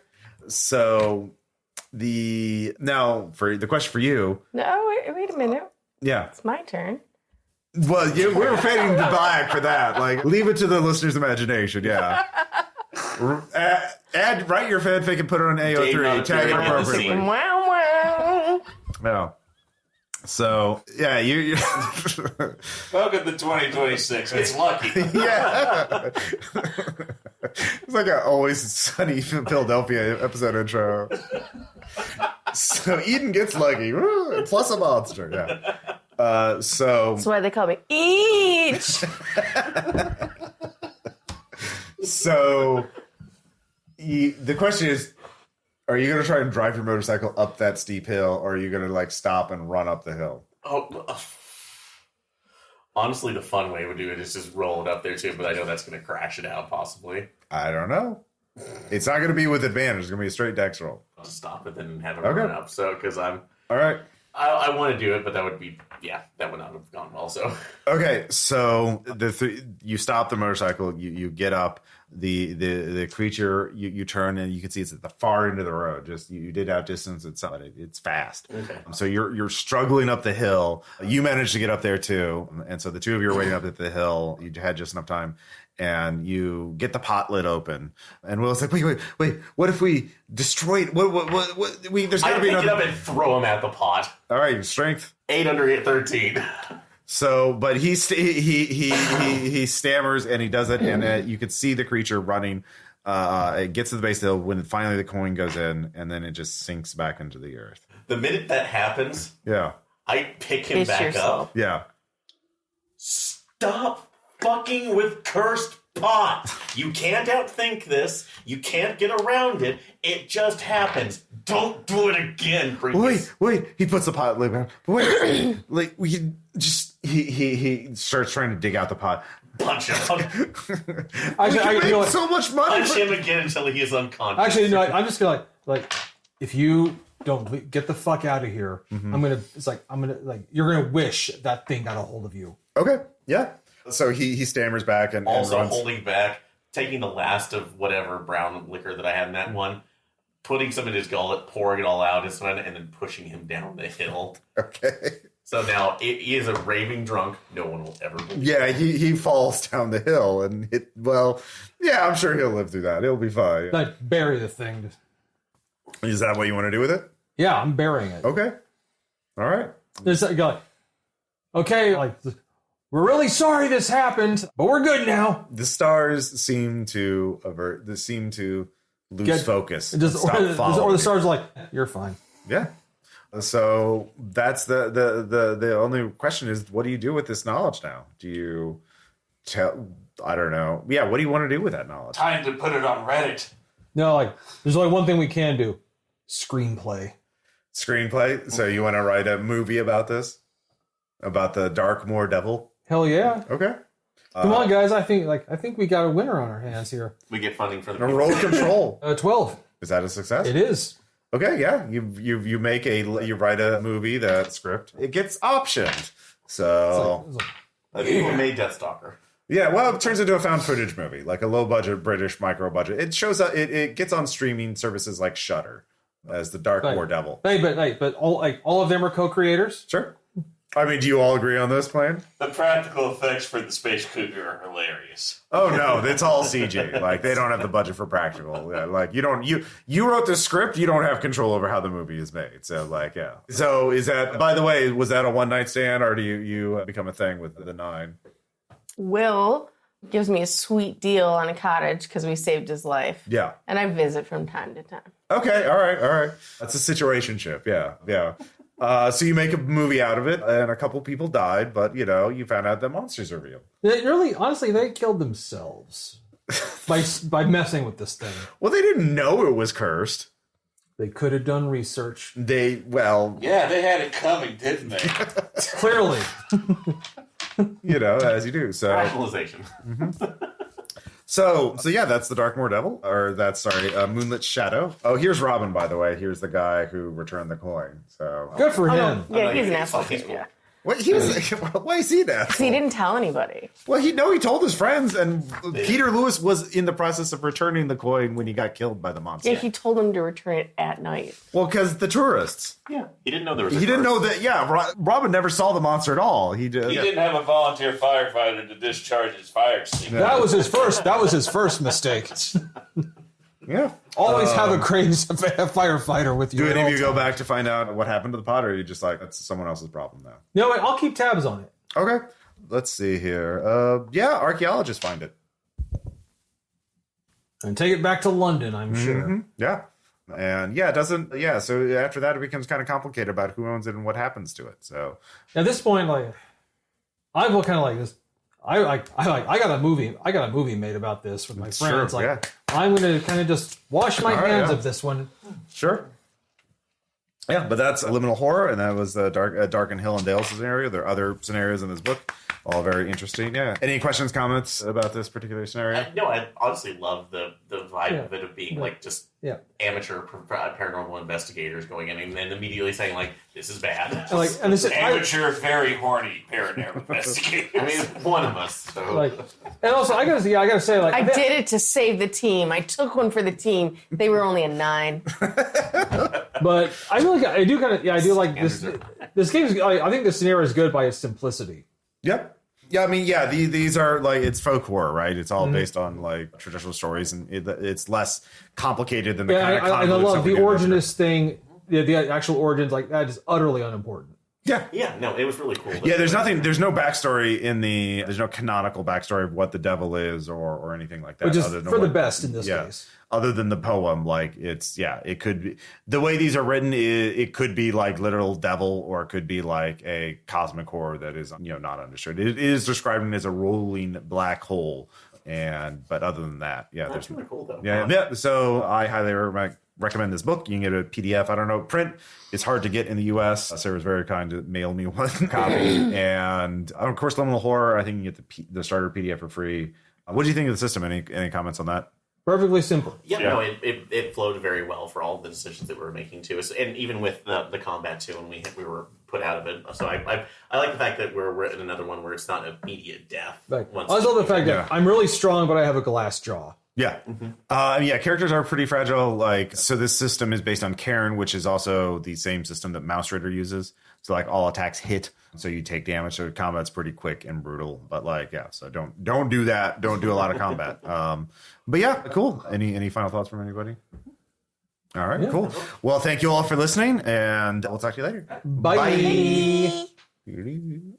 So for the question for you. No, wait a minute. Yeah. It's my turn. Well, we're fading to black for that. Like, leave it to the listener's imagination. Yeah. Write your fanfic and put it on AO3. Tag it appropriately. Wow, wow. Yeah. So yeah, you. Welcome to 2026. It's lucky. Yeah. It's like an Always Sunny in Philadelphia episode intro. So Eden gets lucky, plus a monster. Yeah. So That's why they call me Each. So the question is, are you going to try and drive your motorcycle up that steep hill, or are you going to like stop and run up the hill? Honestly, the fun way to do it is just roll it up there too, but I know that's going to crash it out possibly. I don't know. It's not going to be with advantage. It's going to be a straight dex roll. I'll just stop it and have it run up. So, because All right. I want to do it, but that would be, that would not have gone well. So, okay, so you stop the motorcycle, you get up, the creature, you turn and you can see it's at the far end of the road. Just you did outdistance it, but it's fast. Okay. So you're struggling up the hill. You managed to get up there too, and so the two of you are waiting up at the hill. You had just enough time. And you get the pot lid open, and Will's like, "Wait! What if we destroy it? What? There's got to be another." I pick it up and throw him at the pot. All right, strength 8 under 13. So, but he stammers and he does it, and you could see the creature running. It gets to the base of the hill when finally the coin goes in, and then it just sinks back into the earth. The minute that happens, I pick him back up. Yeah. Stop fucking with cursed pot. You can't outthink this. You can't get around it. It just happens. Don't do it again, Creepus. Wait. He puts the pot lid back. Wait. Like we can just he starts trying to dig out the pot. Punch him. I make so much money. Punch him again until he is unconscious. Actually, no. I'm just gonna like if you don't get the fuck out of here, you're gonna wish that thing got a hold of you. Okay. Yeah. So he stammers back and also runs. Holding back, taking the last of whatever brown liquor that I had in that one, putting some in his gullet, pouring it all out, and then pushing him down the hill. Okay. So now he is a raving drunk. No one will ever believe. Yeah, he falls down the hill and I'm sure he'll live through that. He'll be fine. Like bury the thing. Is that what you want to do with it? Yeah, I'm burying it. Okay. All right. There's like, we're really sorry this happened, but we're good now. The stars seem to lose focus. Or the stars are like, you're fine. Yeah. So that's the only question is, what do you do with this knowledge now? Do you I don't know. Yeah, what do you want to do with that knowledge? Time to put it on Reddit. No, there's only one thing we can do. Screenplay. So you want to write a movie about this? About the Darkmoor Devil? Hell yeah. Okay. Come on, guys. I think we got a winner on our hands here. We get funding for the roll control. 12. Is that a success? It is. Okay, yeah. You write a movie, that script. It gets optioned. So people made Deathstalker. Yeah, well, it turns into a found footage movie, like a low budget British micro budget. It shows up. It gets on streaming services like Shudder as the Darkmoor Devil. But all of them are co-creators. Sure. I mean, do you all agree on this plan? The practical effects for the Space Cougar are hilarious. Oh no, it's all CG. Like they don't have the budget for practical. Yeah, like you wrote the script, you don't have control over how the movie is made. So So is that, by the way, was that a one night stand, or do you become a thing with the 9? Will gives me a sweet deal on a cottage because we saved his life. Yeah. And I visit from time to time. Okay, all right. That's a situationship. Yeah. So you make a movie out of it, and a couple people died, but you found out that monsters are real. Honestly, they killed themselves by messing with this thing. Well, they didn't know it was cursed. They could have done research. Yeah, they had it coming, didn't they? Clearly. As you do. So rationalization. Mm-hmm. So yeah, that's the Darkmoor Devil, or that's Moonlit Shadow. Oh, here's Robin, by the way. Here's the guy who returned the coin. So good for him. Yeah, he's an asshole. Yeah. What? Why is he that? Because he didn't tell anybody. Well, he told his friends, and Peter Lewis was in the process of returning the coin when he got killed by the monster. Yeah, he told them to return it at night. Well, because the tourists. Yeah, he didn't know there was. He didn't know that. Yeah, Robin never saw the monster at all. He didn't have a volunteer firefighter to discharge his fire extinguisher. That was his first. That was his first mistake. Yeah. Always have a crazed firefighter with you. Do any of you go back to find out what happened to the pot, or are you just like, that's someone else's problem now? No, wait, I'll keep tabs on it. Okay. Let's see here. Archaeologists find it. And take it back to London, I'm sure. Yeah. And yeah, it doesn't. Yeah, so after that, it becomes kind of complicated about who owns it and what happens to it. So At this point, like, I feel kind of like this. I got a movie made about this with my friends. Sure, Like, I'm going to kind of just wash my hands of this one. sure. Yeah, but that's Liminal Horror, and that was the Darkened Hill and Dale scenario. There are other scenarios in this book, all very interesting. Yeah. Any questions, comments about this particular scenario? No, I honestly love the vibe of it of being like just amateur paranormal investigators going in and then immediately saying like, "This is bad." And this is Amateur, very horny paranormal investigators. I mean, one of us. So. and also I gotta say, like, I did it to save the team. I took one for the team. They were only a 9. but I feel like I do like this. This game's. I think the scenario is good by its simplicity. Yep. Yeah, I mean, these are like, it's folk horror, right? It's all based on like traditional stories, and it's less complicated than the kind of I love the originist thing. The actual origins, like, that is utterly unimportant. Yeah, no, it was really cool. Yeah, there's no backstory there's no canonical backstory of what the devil is or anything like that. Which is for the best in this case. Other than the poem, like, it could be, the way these are written, it could be like literal devil, or it could be like a cosmic horror that is, not understood. It is described as a rolling black hole. But other than that, That's really cool though. Yeah. So I highly recommend this book. You can get a PDF. I don't know, print. It's hard to get in the U.S. Sarah's very kind to mail me one copy. And of course, Liminal Horror, I think you get the starter PDF for free. What do you think of the system? Any comments on that? Perfectly simple. Yeah, no, it flowed very well for all the decisions that we were making too, and even with the combat too, when we were put out of it. So I like the fact that we're in another one where it's not immediate death. Right. I also love the fact that I'm really strong, but I have a glass jaw. Yeah. Characters are pretty fragile. Like, so this system is based on Cairn, which is also the same system that Mouse Raider uses. So like all attacks hit, so you take damage. So combat's pretty quick and brutal. But so don't do that. Don't do a lot of combat. But yeah, cool. Any final thoughts from anybody? All right, cool. Well, thank you all for listening, and we'll talk to you later. Bye. Bye.